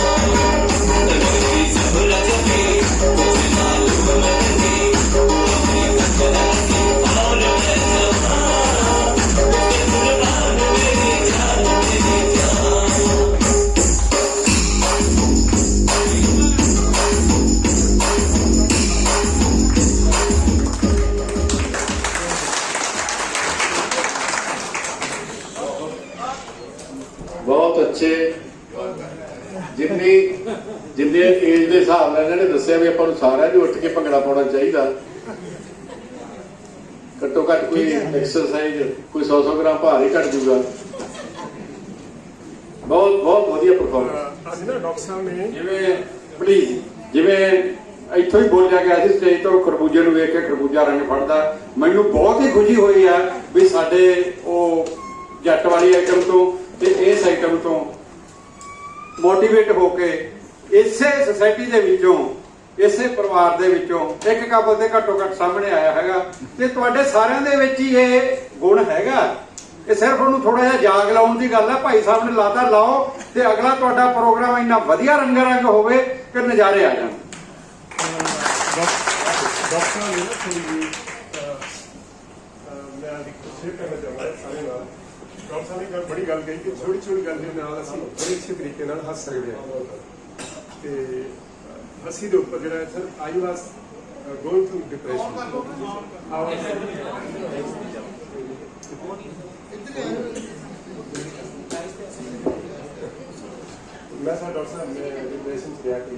Speaker 7: मेरी ज़रूरत मेरी मुझे मालूम नहीं वो हकीकत है हंसी और मैं जवान तुझे कुर्बान मेरी जान मेरी जान
Speaker 3: ਬਹੁਤ ਅੱਛੇ ਜਿੰਨੀ ਜਿੰਨੇ ਏਜ ਦੇ ਹਿਸਾਬ ਨਾਲ ਇਹਨਾਂ ਨੇ ਦੱਸਿਆ ਵੀ ਆਪਾਂ ਨੂੰ ਸਾਰਿਆਂ ਨੂੰ ਉੱਠ ਕੇ ਭੰਗੜਾ ਪਾਉਣਾ ਚਾਹੀਦਾ। ਘੱਟੋ ਘੱਟ ਕੋਈ ਐਕਸਰਸਾਈਜ਼ ਕੋਈ 100 ਗ੍ਰਾਮ ਭਾਰ ਹੀ ਘਟ ਜੂਗਾ। ਬਹੁਤ ਬਹੁਤ ਵਧੀਆ ਪਰਫਾਰਮੈਂਸ।
Speaker 4: ਅਸੀਂ ਨਾ ਡਾਕਟਰ ਸਾਹਿਬ ਨੇ
Speaker 6: ਜਿਵੇਂ ਪਲੀਜ਼ ਜਿਵੇਂ ਇੱਥੋਂ ਹੀ ਬੋਲਿਆ ਗਿਆ ਸੀ ਸਟੇਜ ਤੋਂ ਖਰਬੂਜੇ ਨੂੰ ਵੇਖ ਕੇ ਖਰਬੂਜਾ ਰੰਗ ਫੜਦਾ। ਮੈਨੂੰ ਬਹੁਤ ਹੀ ਖੁਸ਼ੀ ਹੋਈ ਆ ਵੀ ਸਾਡੇ ਉਹ ਜੱਟ ਵਾਲੀ ਆਈਟਮ ਤੋਂ ਤੇ ਇਸ ਆਈਟਮ ਤੋਂ ਮੋਟੀਵੇਟ ਹੋ ਕੇ ਇਸੇ ਸੁਸਾਇਟੀ ਦੇ ਵਿੱਚੋਂ ਇਸੇ ਪਰਿਵਾਰ ਦੇ ਵਿੱਚੋਂ ਇੱਕ ਕਪਲ ਤੇ ਘੱਟੋ ਘੱਟ ਸਾਹਮਣੇ ਆਇਆ ਹੈਗਾ ਤੇ ਤੁਹਾਡੇ ਸਾਰਿਆਂ ਦੇ ਵਿੱਚ ਹੀ ਇਹ ਗੁਣ ਹੈਗਾ। ਇਹ ਸਿਰਫ ਉਹਨੂੰ ਥੋੜਾ ਜਿਹਾ ਜਾਗ ਲਾਉਣ ਦੀ ਗੱਲ ਹੈ। ਭਾਈ ਸਾਹਿਬ ਨੇ ਲਾਤਾ ਲਾਓ ਤੇ ਅਗਲਾ ਤੁਹਾਡਾ ਪ੍ਰੋਗਰਾਮ ਇੰਨਾ ਵਧੀਆ ਰੰਗਾ ਰੰਗ ਹੋਵੇ ਕਿ ਨਜ਼ਾਰੇ ਆ ਜਾਣ।
Speaker 4: ਡਾਕਟਰ ਸਾਹਿਬ ਨੇ ਨਾ ਥੋੜੀ ਜਿਹੀ ਮੈਂ ਸ਼ੇਅਰ ਕਰਨਾ ਚਾਹੁੰਦਾ ਸਾਰੇ ਨਾਲ। ਡਾਕਟਰ ਸਾਹਿਬ ਨੇ ਬੜੀ ਗੱਲ ਕਹੀ ਕਿ ਛੋਟੀ ਛੋਟੀ ਗੱਲ ਦੇ ਨਾਲ ਅਸੀਂ ਬੜੇ ਅੱਛੇ ਤਰੀਕੇ ਨਾਲ ਹੱਸ ਸਕਦੇ ਹਾਂ ਤੇ ਹੱਸੀ ਦੇ ਉੱਪਰ ਜਿਹੜਾ ਸਰ ਆਈ ਵਾਸ ਗੋਇੰਗ ਥਰੂ ਡਿਪਰੈਸ਼ਨ ਮੈਂ ਸਰ ਡਾਕਟਰ ਸਾਹਿਬ ਨੇ ਡਿਪਰੈਸ਼ਨ ਚ ਗਿਆ ਕਿ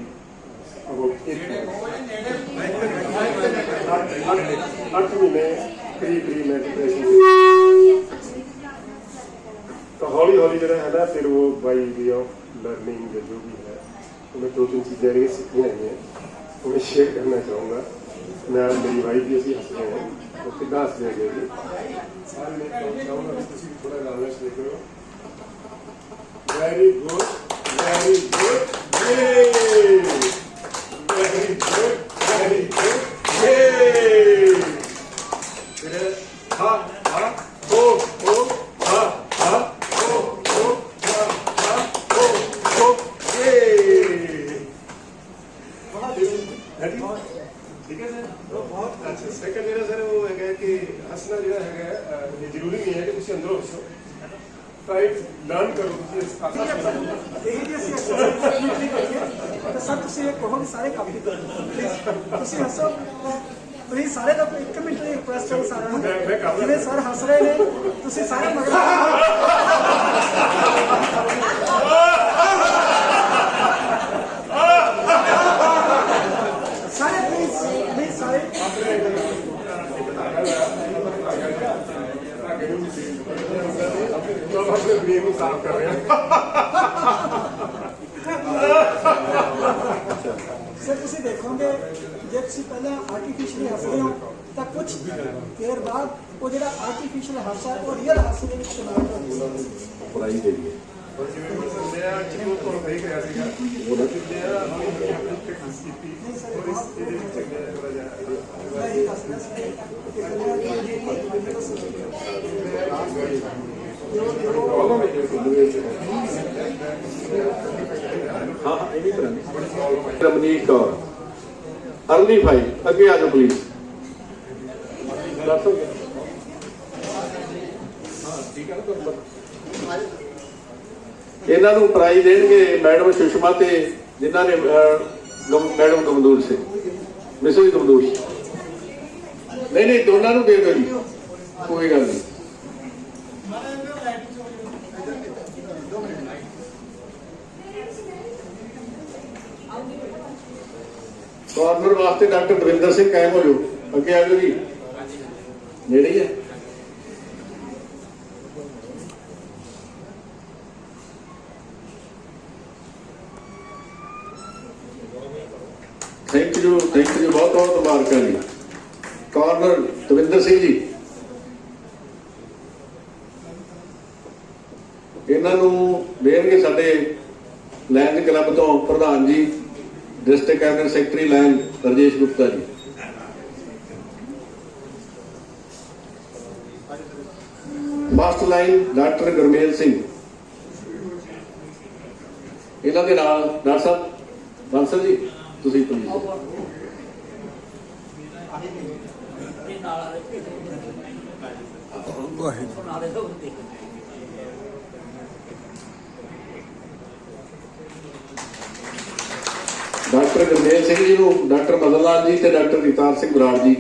Speaker 4: ਅੱਠ ਮਹੀਨੇ ਕਰੀਬ ਮੈਂ ਡਿਪਰੈਸ਼ਨ तो हौली हौली जो है ना फिर वो बाई वे ऑफ लर्निंग जो भी है तो मैं 2-3 चीज़ें ये सीखी हैं तो मैं शेयर करना चाहूँगा। मैं मेरी वाइफ भी ऐसी हंस रहे हैं तो कितना हंस रहे हैं सारे मैं चाहूँगा कि किसी भी थोड़ा लालच देख रहे हो। Very good very good very good very good फिर हाँ हाँ ओ हाँ हाँ ओ ਠੀਕ ਹੈ ਸਰ ਬਹੁਤ ਅੱਛਾ। ਸੈਕੰਡ ਜਿਹੜਾ ਸਰ ਉਹ ਹੈਗਾ ਕਿ ਹੱਸਣਾ ਜਿਹੜਾ ਹੈਗਾ ਇਹ ਜ਼ਰੂਰੀ ਨਹੀਂ ਹੈ ਕਿ ਤੁਸੀਂ ਅੰਦਰੋਂ ਹੱਸੋ, ਟਰਾਈ ਲਰਨ ਕਰੋ ਤੁਸੀਂ ਆਸਾਨ
Speaker 9: ਇਹ ਜੇ ਅਸੀਂ ਐਕਸਰਸਾਈਜ਼ ਕਰੀਏ ਤਾਂ ਸਰ ਤੁਸੀਂ ਇਹ ਕਹੋ ਕਿ ਸਾਰੇ ਕਾਪੀ ਕਰੋ ਪਲੀਜ਼। ਤੁਸੀਂ ਹੱਸੋ ਪਲੀਜ਼ ਸਾਰੇ ਦਾ 1 ਮਿੰਟ ਦੀ ਰਿਕੁਐਸਟ ਹੈ ਸਾਰਿਆਂ ਨੂੰ। ਜਿਵੇਂ ਸਰ ਹੱਸ ਰਹੇ ਨੇ ਤੁਸੀਂ ਸਾਰੇ ਮਗਰ ਸਾਰੇ ਪਲੀਜ਼ ਸਾਰੇ
Speaker 4: तो हम अपने ब्रेन को साफ कर रहे हैं।
Speaker 9: ਸਰ ਤੁਸੀਂ ਦੇਖੋਗੇ ਜੇ ਤੁਸੀਂ ਪਹਿਲਾਂ ਆਰਟੀਫੀਸ਼ੀਅਲੀ ਹੱਸਦੇ ਹੋ ਤਾਂ ਕੁਝ ਦੇਰ ਬਾਅਦ ਉਹ ਜਿਹੜਾ ਆਰਟੀਫੀਸ਼ੀਅਲ ਹਾਸਾ ਹੈ ਉਹ ਰੀਅਲ ਹਾਸੇ ਦੇ ਵਿੱਚ ਕਨਵਰਟ ਹੋ ਜਾਂਦਾ ਹੈ।
Speaker 3: ਪੜਾਈ ਦੇ ਲਈ
Speaker 4: और जिਵੇਂ मैं एक्चुअली ਤੁਹਾਨੂੰ ਦੇਖ ਰਿਹਾ ਸੀਗਾ ਉਹ ਜਿਹੜਾ ਆਪਣੀ ਪ੍ਰੈਕਟਿਸ ਕੀਤੀ ਔਰ ਇਸ ਇਹਦੇ ਵਿੱਚ ਥੋੜਾ ਜਿਹਾ
Speaker 9: ਮੈਂ ਇਹ ਦੱਸਣਾ ਸੀ ਕਿ ਪਹਿਲਾਂ
Speaker 3: हाँ हाँ यही करेंगे। रमनीत कौर अर्ली भाई अगे आ जाओ प्लीज। ਇਹਨਾਂ ਨੂੰ ਪ੍ਰਾਈਜ਼ ਦੇਣਗੇ ਮੈਡਮ ਸੁਸ਼ਮਾ ਤੇ ਜਿਨ੍ਹਾਂ ਨੇ ਮੈਡਮ ਗਮਦੂਰ ਸੇ ਮਿਸਿਸ ਗਮਦੂਰ ਨਹੀਂ ਨਹੀਂ ਦੋਨਾਂ ਨੂੰ ਦੇ ਦਿਓ ਜੀ ਕੋਈ ਗੱਲ ਨਹੀਂ। ਕਾਰਨਰ ਵਾਸਤੇ ਡਾਕਟਰ ਦਵਿੰਦਰ ਸਿੰਘ ਕਾਇਮ ਹੋ ਜਾਓ ਅੱਗੇ ਆ ਜਾਓ ਜੀ ਨੇੜੇ ਹੀ ਹੈ। ਥੈਂਕ ਯੂ ਬਹੁਤ ਬਹੁਤ ਮੁਬਾਰਕਾਂ ਜੀ। ਕਾਰਨਰ ਦਵਿੰਦਰ ਸਿੰਘ ਜੀ ਇਹਨਾਂ ਨੂੰ ਦੇਣਗੇ ਸਾਡੇ ਲਾਇਨਜ਼ ਕਲੱਬ ਤੋਂ ਪ੍ਰਧਾਨ ਜੀ district cabinet secretary lion Rajesh Gupta ji. First lion doctor Gurmel Singh इन्हों के नाल डॉक्टर साहब बांसल जी तुसीं प्लीज। डॉक्टर गुरमेल सिंह जी को डॉक्टर मदन लाल जी ते डॉक्टर रितार सिंह बराड़ जी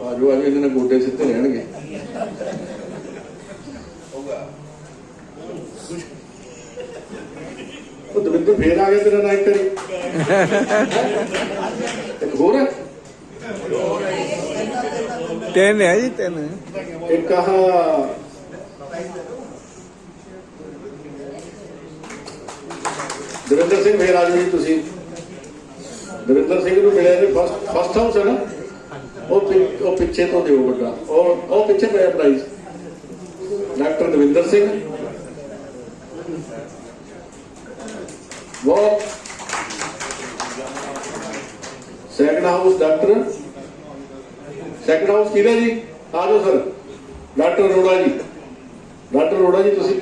Speaker 3: आजो आज इन्होंने गोडे सीधे रहणगे। दविंदर फिर आ गया तेरा नाम करी एक होर है
Speaker 12: तीन है जी तीन
Speaker 3: एक कहा दविंदर सिंह फिर आ जाओ जी तुसीं। दविंदर सिंह को मिले ने फस्ट हाउस है ना वो पिछे तो दो बड़ा और पिछे पे प्राइज डॉक्टर दविंदर सिंह वो second house doctor second house किधर जी आ जाओ सर डॉक्टर अरोड़ा जी। डॉक्टर अरोड़ा जी तुसीं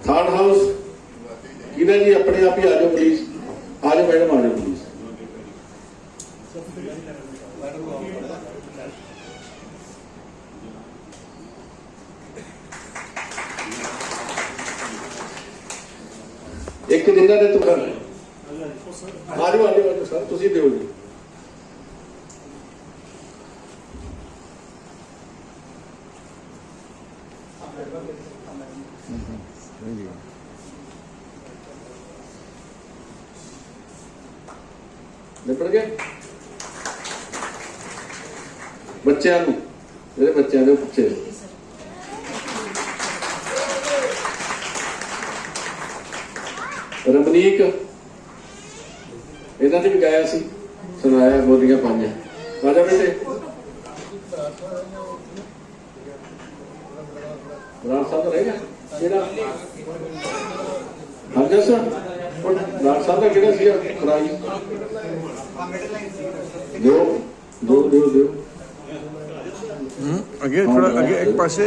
Speaker 3: थर्ड हाउस किधर जी अपने आप ही आ जाओ प्लीज आ जाओ मैडम आ जाओ प्लीज। एक जिन्हों ने तुम आ जाओ सर तुम दो जी। निपट गए बच्चों मेरे बच्चों के पिछे रमनीक इन्होंने भी गाया सी सुनाया बोलियां पाइया आजा बेटे राज साहब रहेगा हाँ जी सर राज साहब का किहड़ा सी प्राइज दो दो दो दो
Speaker 12: ਅੱਗੇ ਥੋੜਾ ਅੱਗੇ ਇੱਕ ਪਾਸੇ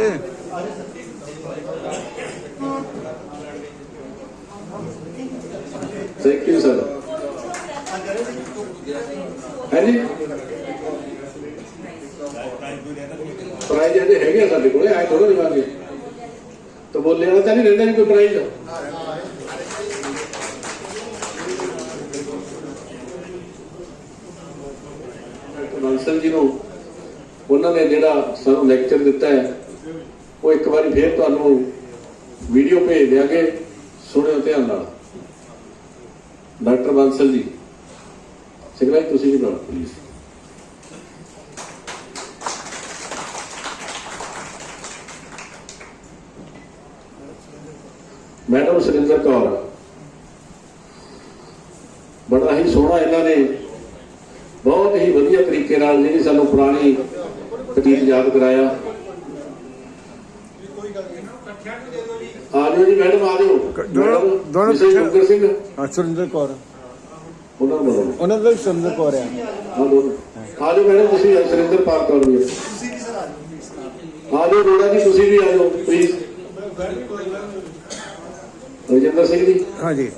Speaker 3: ਥੈਂਕ ਯੂ ਸਰ। ਹੈ ਜੀ ਪ੍ਰਾਈਜ਼ ਅਜੇ ਹੈਗੇ ਆ ਸਾਡੇ ਕੋਲੇ, ਆਏ ਥੋੜਾ ਦੇਵਾਂਗੇ ਤਾਂ ਬੋਲੇ ਵਾਲਾ ਤਾਂ ਨਹੀਂ ਰਹਿੰਦਾ ਜੀ ਕੋਈ ਪ੍ਰਾਈਜ਼। ਬਾਂਸਲ ਜੀ ਨੂੰ ਉਹਨਾਂ ਨੇ ਜਿਹੜਾ ਸਾਨੂੰ ਲੈਕਚਰ ਦਿੱਤਾ ਹੈ ਉਹ ਇੱਕ ਵਾਰੀ ਫੇਰ ਤੁਹਾਨੂੰ ਵੀਡੀਓ ਭੇਜ ਦਿਆਂਗੇ, ਸੁਣਿਓ ਧਿਆਨ ਨਾਲ। ਡਾਕਟਰ ਬਾਂਸਲ ਜੀ, ਸਿੰਗਲਾ ਜੀ ਤੁਸੀਂ ਵੀ ਬੁਲਾਓ ਪਲੀਜ਼। ਮੈਡਮ ਸੁਰਿੰਦਰ ਕੌਰ, ਬੜਾ ਹੀ ਸੋਹਣਾ ਇਹਨਾਂ ਨੇ ਬਹੁਤ ਹੀ ਵਧੀਆ ਤਰੀਕੇ ਨਾਲ ਜਿਹੜੀ ਸਾਨੂੰ ਪੁਰਾਣੀ ਅਤੀਤ ਯਾਦ ਕਰਾਇਆ। ਆ ਜਾਓ ਜੀ ਮੈਡਮ, ਆ ਜਾਓ।
Speaker 12: ਦੋਨੋਂ
Speaker 3: ਸੁਰਿੰਦਰ ਸਿੰਘ,
Speaker 12: ਸੁਰਿੰਦਰ ਕੌਰ,
Speaker 3: ਉਹਨਾਂ ਨੂੰ ਬੁਲਾਓ।
Speaker 12: ਉਹਨਾਂ ਦਾ ਸੁਰਿੰਦਰ ਕੌਰ ਹੈ।
Speaker 3: ਆ ਜਾਓ ਮੈਡਮ, ਤੁਸੀਂ ਸੁਰਿੰਦਰ ਪਾਰ ਕੌਰ ਵੀ ਆ ਜਾਓ। ਰੋੜਾ ਜੀ ਤੁਸੀਂ ਵੀ ਆ ਜਾਓ ਪਲੀਜ਼। ਰਜਿੰਦਰ ਸਿੰਘ ਜੀ,
Speaker 12: ਹਾਂਜੀ।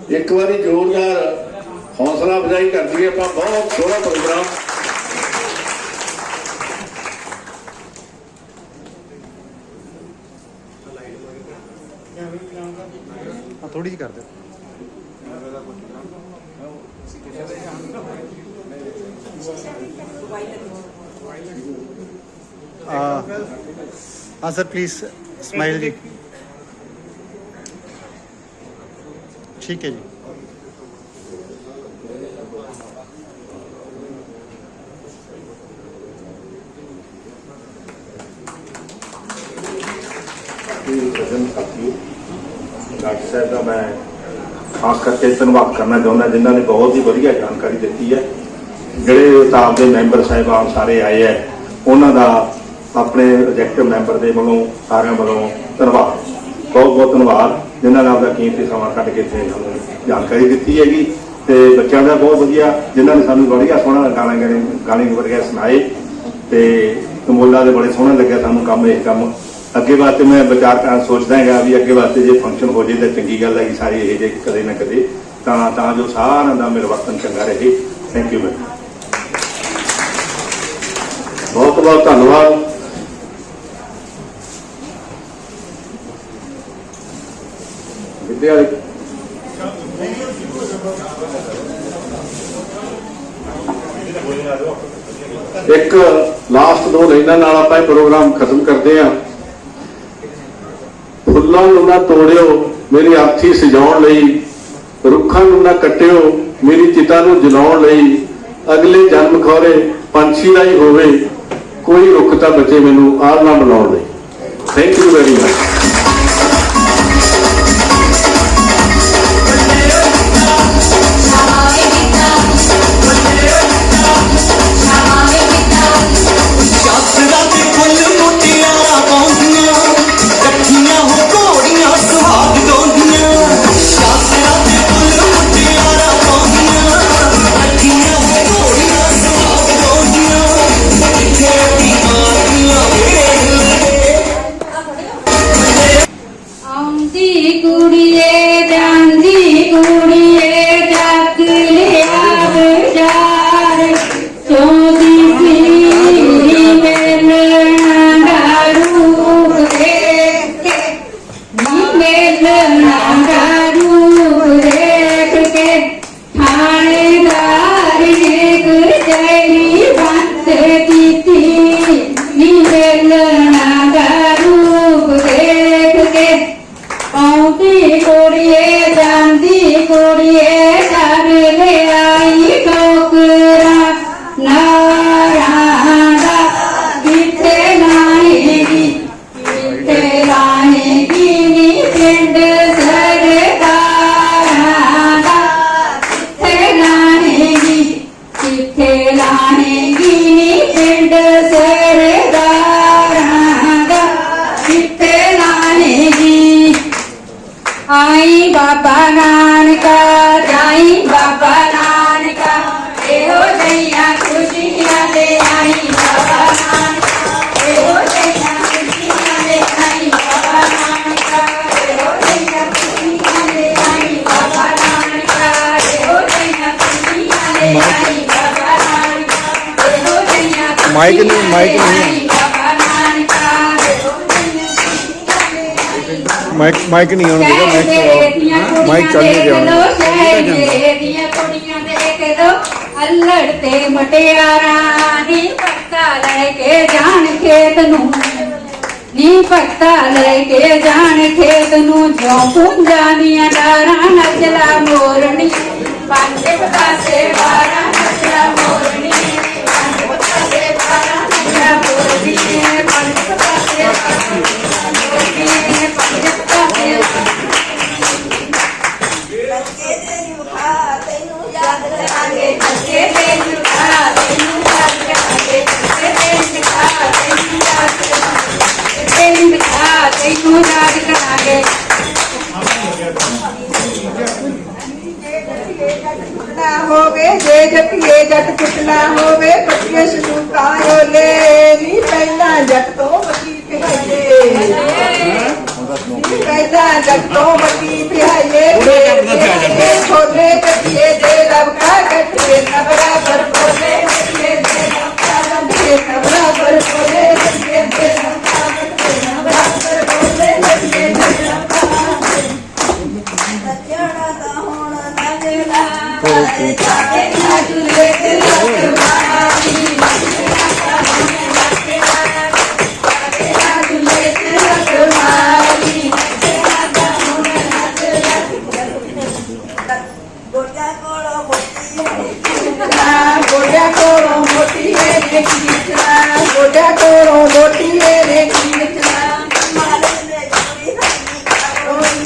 Speaker 3: ਇੱਕ ਵਾਰੀ ਜ਼ੋਰਦਾਰ ਹੌਸਲਾ ਅਫਜ਼ਾਈ ਕਰ ਦਈਏ ਆਪਾਂ। ਬਹੁਤ ਸੋਹਣਾ ਪ੍ਰੋਗਰਾਮ।
Speaker 12: ਥੋੜੀ ਜਿਹੀ ਕਰ ਦਿਓ।
Speaker 14: हाँ सर प्लीज स्माइल जी। ठीक है जी।
Speaker 10: ਡਾਕਟਰ ਸਾਹਿਬ ਦਾ ਮੈਂ ਖਾਸ ਕਰਕੇ ਧੰਨਵਾਦ ਕਰਨਾ ਚਾਹੁੰਦਾ, ਜਿਨ੍ਹਾਂ ਨੇ ਬਹੁਤ ਹੀ ਵਧੀਆ ਜਾਣਕਾਰੀ ਦਿੱਤੀ ਹੈ। ਜਿਹੜੇ ਸਟਾਫ ਦੇ ਮੈਂਬਰ ਸਾਹਿਬਾਨ ਸਾਰੇ ਆਏ ਹੈ, ਉਹਨਾਂ ਦਾ ਆਪਣੇ ਐਗਜ਼ੈਕਟਿਵ ਮੈਂਬਰ ਦੇ ਵੱਲੋਂ ਸਾਰਿਆਂ ਵੱਲੋਂ ਧੰਨਵਾਦ, ਬਹੁਤ ਬਹੁਤ ਧੰਨਵਾਦ, ਜਿਨ੍ਹਾਂ ਨੇ ਆਪਦਾ ਕੀਮਤੀ ਸਮਾਂ ਕੱਢ ਕੇ ਇੱਥੇ ਸਾਨੂੰ ਜਾਣਕਾਰੀ ਦਿੱਤੀ ਹੈਗੀ। ਤੇ ਬੱਚਿਆਂ ਦਾ ਬਹੁਤ ਵਧੀਆ, ਜਿਨ੍ਹਾਂ ਨੇ ਸਾਨੂੰ ਬੜੀਆ ਸੋਹਣਾ ਗਾਣੇ ਵਗੈਰਾ ਸੁਣਾਏ ਤੇ ਕਮੋਲਾ ਦੇ ਬੜੇ ਸੋਹਣੇ ਲੱਗਿਆ ਸਾਨੂੰ ਕੰਮ। ਇਹ ਕੰਮ ਅੱਗੇ ਵਾਸਤੇ ਮੈਂ ਵਿਚਾਰ ਸੋਚਦਾ ਹੈਗਾ ਵੀ ਅੱਗੇ ਵਾਸਤੇ ਜੇ ਫੰਕਸ਼ਨ ਹੋ ਜੇ ਤਾਂ ਚੰਗੀ ਗੱਲ ਹੈਗੀ ਸਾਰੀ ਇਹ ਜੇ ਕਦੇ ਨਾ ਕਦੇ ਤਾਂ ਜੋ ਸਾਰਿਆਂ ਦਾ ਮਿਲਵਰਤਨ ਚੰਗਾ ਰਹੇ। ਥੈਂਕ ਯੂ ਮੈਮ,
Speaker 3: ਬਹੁਤ ਬਹੁਤ ਧੰਨਵਾਦ। ਵਿਦਿਆ ਇੱਕ ਲਾਸਟ ਦੋ ਲਾਈਨਾਂ ਨਾਲ ਆਪਾਂ ਇਹ ਪ੍ਰੋਗਰਾਮ ਖਤਮ ਕਰਦੇ ਹਾਂ। ਫੁੱਲਾਂ ਨੂੰ ਨਾ ਤੋੜਿਓ ਮੇਰੀ ਆਰਥੀ ਸਜਾਉਣ ਲਈ, ਰੁੱਖਾਂ ਨੂੰ ਨਾ ਕੱਟਿਓ ਮੇਰੀ ਚਿਤਾ ਨੂੰ ਜਲਾਉਣ ਲਈ, ਅਗਲੇ ਜਨਮ ਖੋਰੇ ਪੰਛੀ ਦਾ ਹੀ ਹੋਵੇ, ਕੋਈ ਰੁੱਖ ਤਾਂ ਬਚੇ ਮੈਨੂੰ ਆਹ ਨਾ ਬਣਾਉਣ ਲਈ। Thank you very much.
Speaker 8: ਪਿੰਡ जाने जी आई बाबा नानका जाई बाबा नानका एहो जैया खुशियां ले आई बाबा नानका एहो जैया खुशियां ले आई बाबा नानका एहो जैया खुशियां ले आई बाबा नानका एहो जैया खुशियां ले आई बाबा नानका एहो जैया
Speaker 12: माइक नहीं माइक नहीं होना देगा माइक चल नहीं रहा
Speaker 8: अल्लड़ ते मटियारा नी पत्ता लेके जान खेत नू नी पत्ता लेके जान खेत नू जो पुंजा दियां डारां नचला मोरनी पंज पतासे 12 नचला मोरनी पंज पतासे 12 नचला मोरनी पंज पतासे 12 मोरनी पंज पतासे याद करांगे अच्छे दिन का तेनू याद करांगे अच्छे दिन का तेनू याद करांगे दिन का तेनू याद करांगे होवे जे जटिए जट कुटला होवे पटिए संदूका ओले नी पहला जट तो बकी पिहाइए पहला जट तो बकी पिहाइए छोले कटिए दे रब का कटिए न बराबर बोले कटिए दे रब का कटिए न बराबर बोले कटिए दे रब का कटिए न बराबर बोले कटिए दे रब का नचड़ा दा होना नचड़ा जाके नाचुले ते लखमारी गोड्या कोरो मोटी है रे खींचना गोड्या कोरो मोटी है रे खींचना मारे ने जोड़ी रोई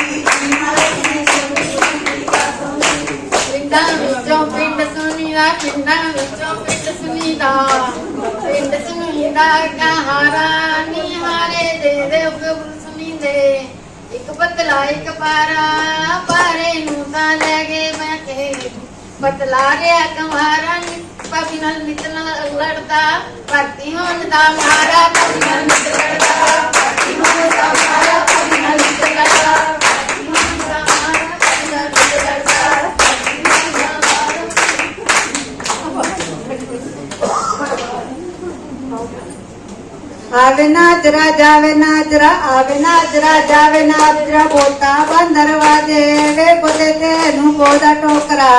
Speaker 8: मारे ने जोड़ी पिंडां विचों पिंड सुनीदा पिंडां विचों पिंड सुनीदा कहारा निहारे दे दे उगल सुनीदे एक बतला एक पारा पारे नू ता ले गए मैं के बतला रे कमारा पापी नाल नितना लड़दा भर्ती होन दा मारा पापी नाल नित लड़दा भर्ती होन दा मारा पापी नाल नित लड़दा भर्ती होन दा मारा पापी नाल नित लड़दा भर्ती होन दा मारा आवे नाजरा जावे नाजरा आवे नाजरा जावे नाजरा बोता बंदर वाजे वे बोते तेनू पोदा टोकरा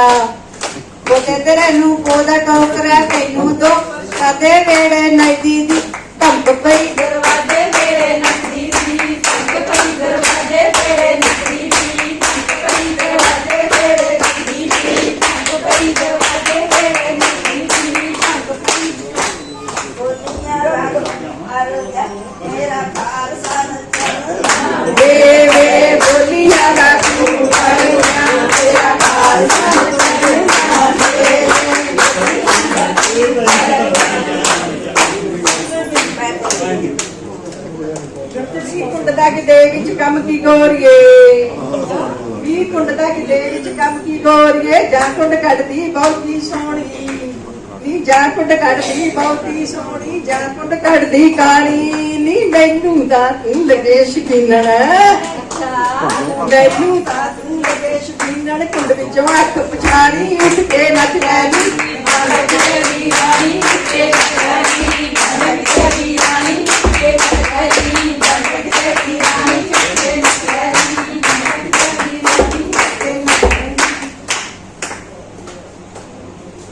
Speaker 8: बोते तेरे नू पोदा टोकरा तेनू दो कदे वेड़े नदी दी कंप पई दरवाजे वेड़े नदी दी कंप पई दरवाजे वेड़े नदी दी कंप पई दरवाजे वेड़े नदी दी कंप पई दरवाजे वेड़े नदी दी कंप पई बोलिया मेरा खालसा नचन वे वे बोलिया दा तू पड़िया तेरा खालसा कुंड दा किते विच कम की गोरीए भी कुंड दा किते विच कम की गोरीए जा कुंड कटदी बहुती सोहणी नी जा कुंड कटदी बहुती सोहणी जा कुंड कटदी काली नी मैनू दा तू लगे शकीनण मैनू दा तू लगे शकीनण कुंड विचों अख पछाड़ी उठ के नच रैनी नच रैनी रानी के नच रैनी नच रैनी रानी के नच रैनी नच रैनी रानी के नच रैनी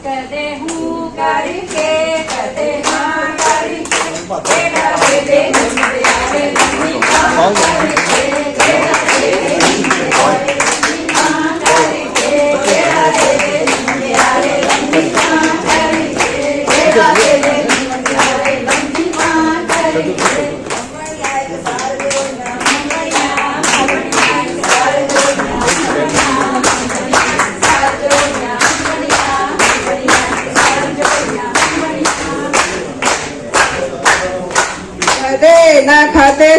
Speaker 8: कदे हूँ करके कदे हाँ करके तेरा दे दे तेरे नहीं हाँ करके तेरा दे दे हाँ करके तेरा दे दे तेरे नहीं हाँ करके तेरा दे दे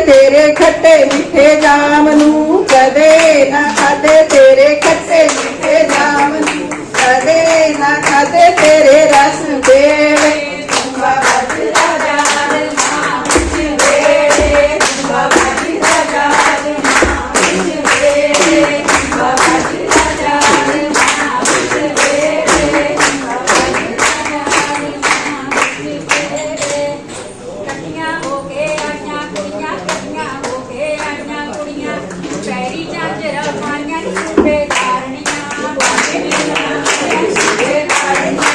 Speaker 8: तेरे खट्टे मीठे जाम नू, कदे ना खादे तेरे खट्टे मीठे जाम नू, कदे ना खादे तेरे रस बेड़े। बाबा जी राजा बाबा जी राजा बाबा जी राजा
Speaker 15: कटियां हो के आइयां कुड़ियां, कटियां हो के आइयां कुड़ियां, पैरी झांझर पाइयां सूबेदारनियां, सूबेदारनियां,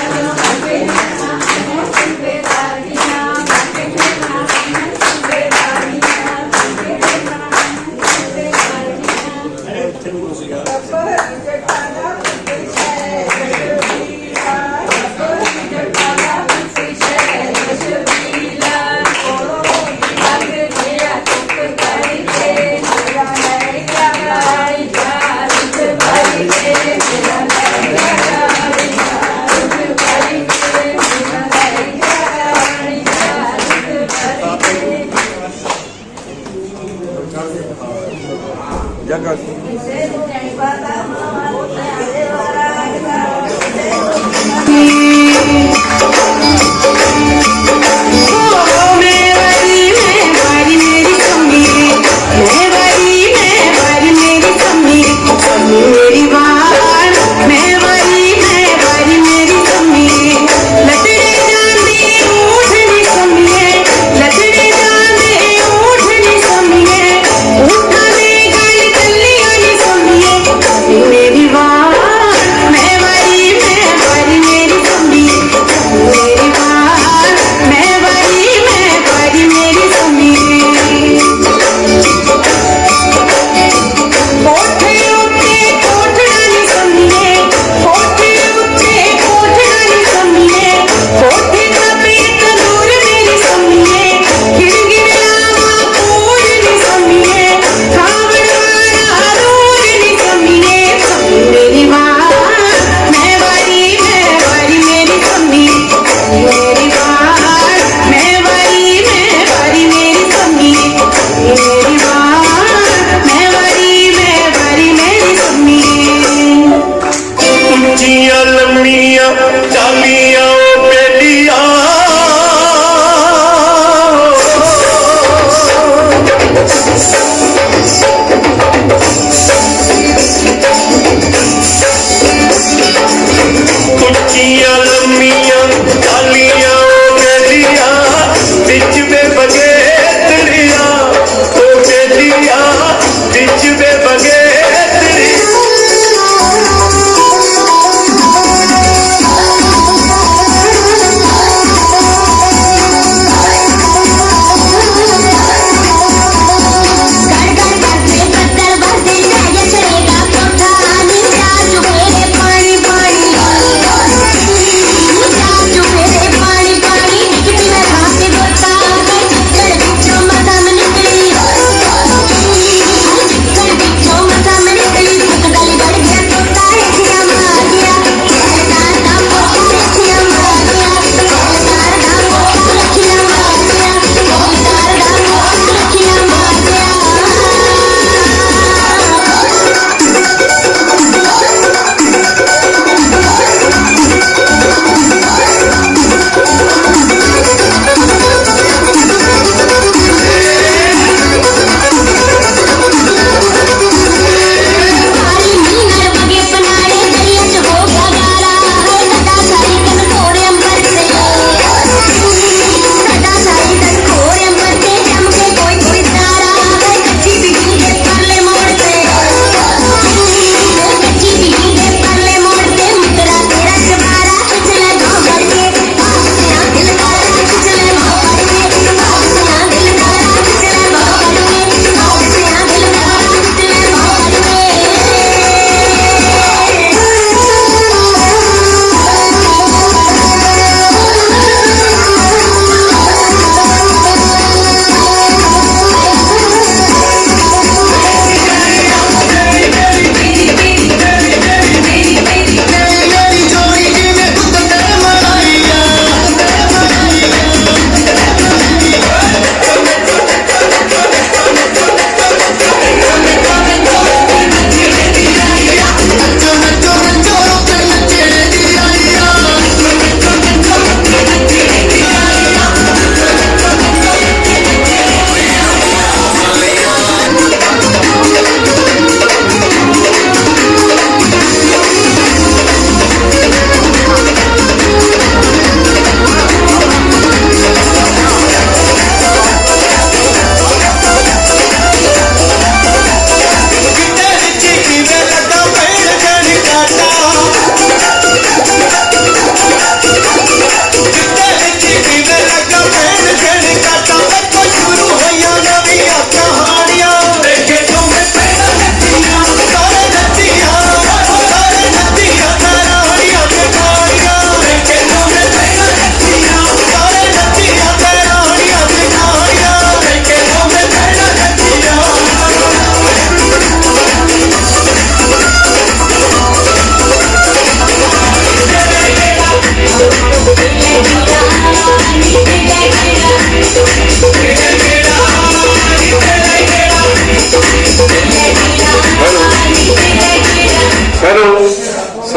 Speaker 8: मैं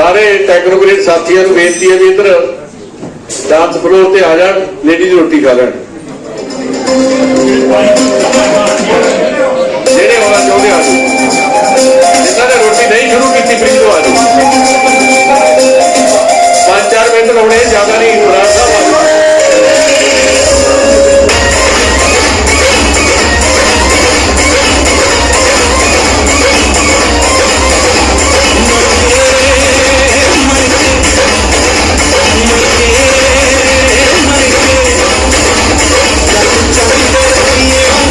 Speaker 3: ਸਾਰੇ ਟੈਕਨੋਕ੍ਰੇਟ ਸਾਥੀਆਂ ਨੂੰ ਬੇਨਤੀ ਹੈ ਵੀ ਇੱਧਰ ਡਾਂਸ ਫਲੋਰ ਤੇ ਆ ਜਾਣ, ਲੇਡੀਜ਼ ਰੋਟੀ ਖਾ ਲੈਣ। ਜਿਹੜੇ ਹੋਣਾ ਚਾਹੁੰਦੇ ਆ ਜਾਓ, ਜਿਨ੍ਹਾਂ ਨੇ ਰੋਟੀ ਨਹੀਂ ਸ਼ੁਰੂ ਕੀਤੀ ਫਿਰ ਤੋਂ ਆ ਜਾਓ। 5-4 ਮਿੰਟ ਲਾਉਣੇ, ਜ਼ਿਆਦਾ ਨਹੀਂ। ਬਰਾੜ ਸਾਹਿਬ ਆ ਜਾਓ।
Speaker 7: Yeah.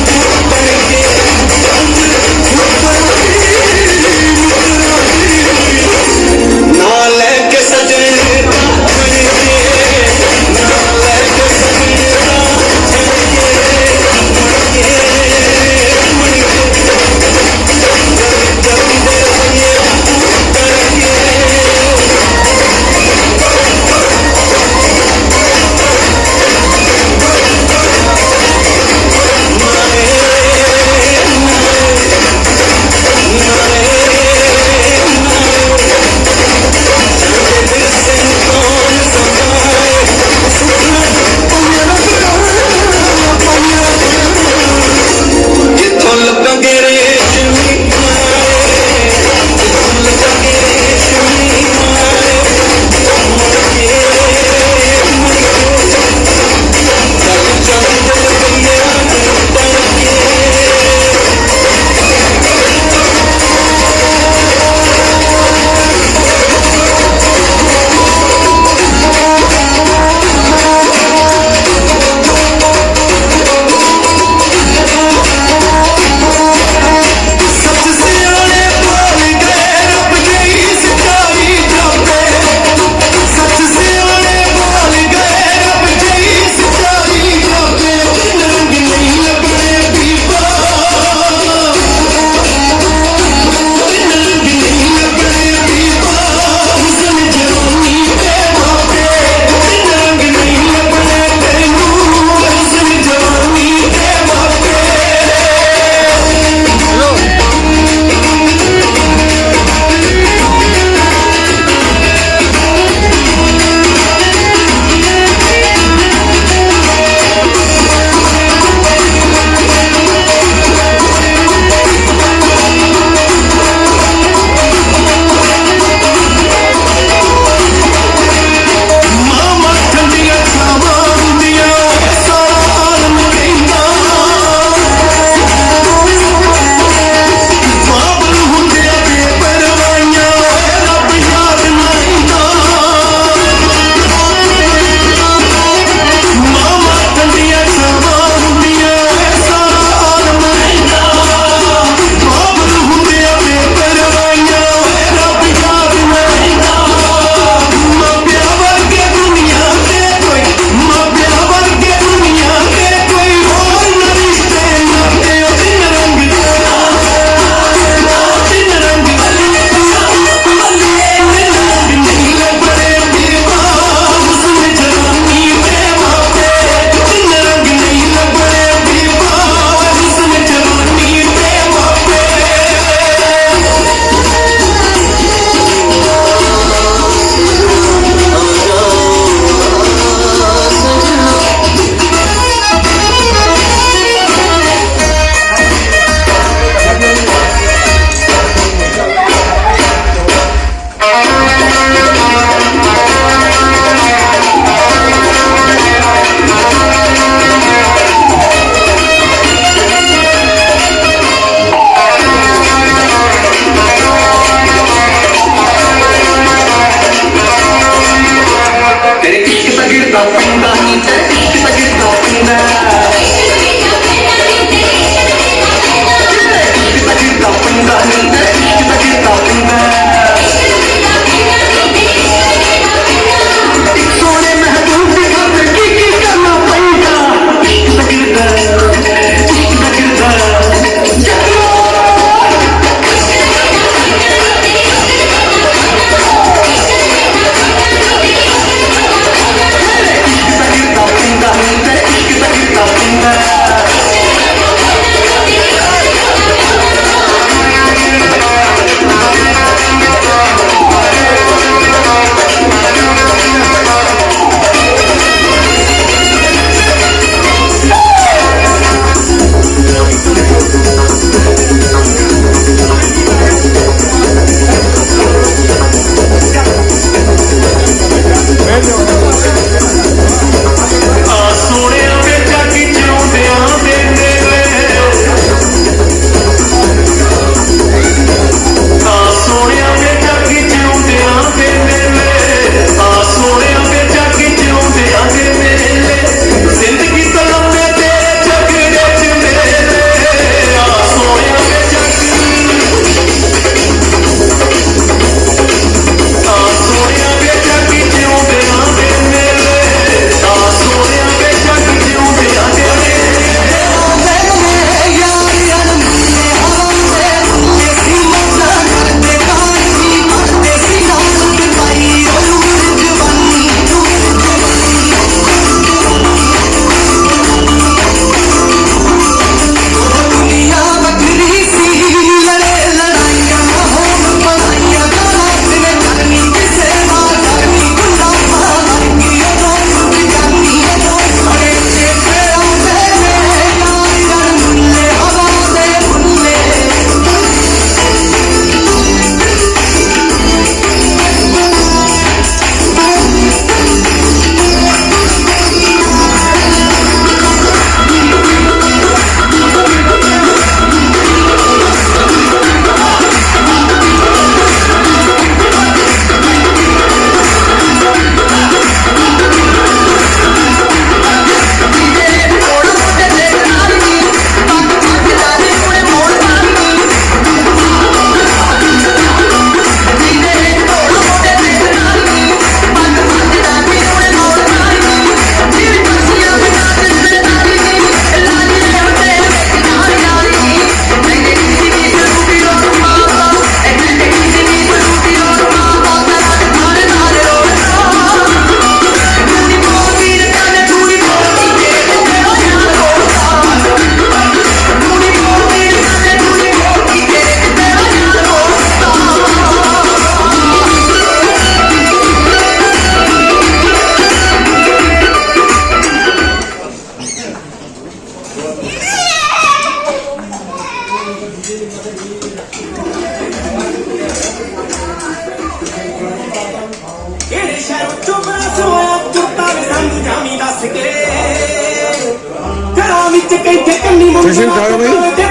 Speaker 12: खुशी उठाओ भाई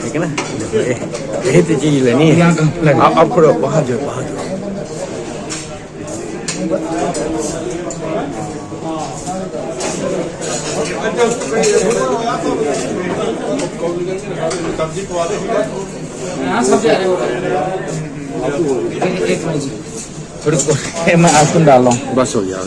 Speaker 12: ठीक है ना ये तो चीज लेनी है आप खड़ो वहां जाओ मैं आसमान डाल रहा हूँ बस हो गया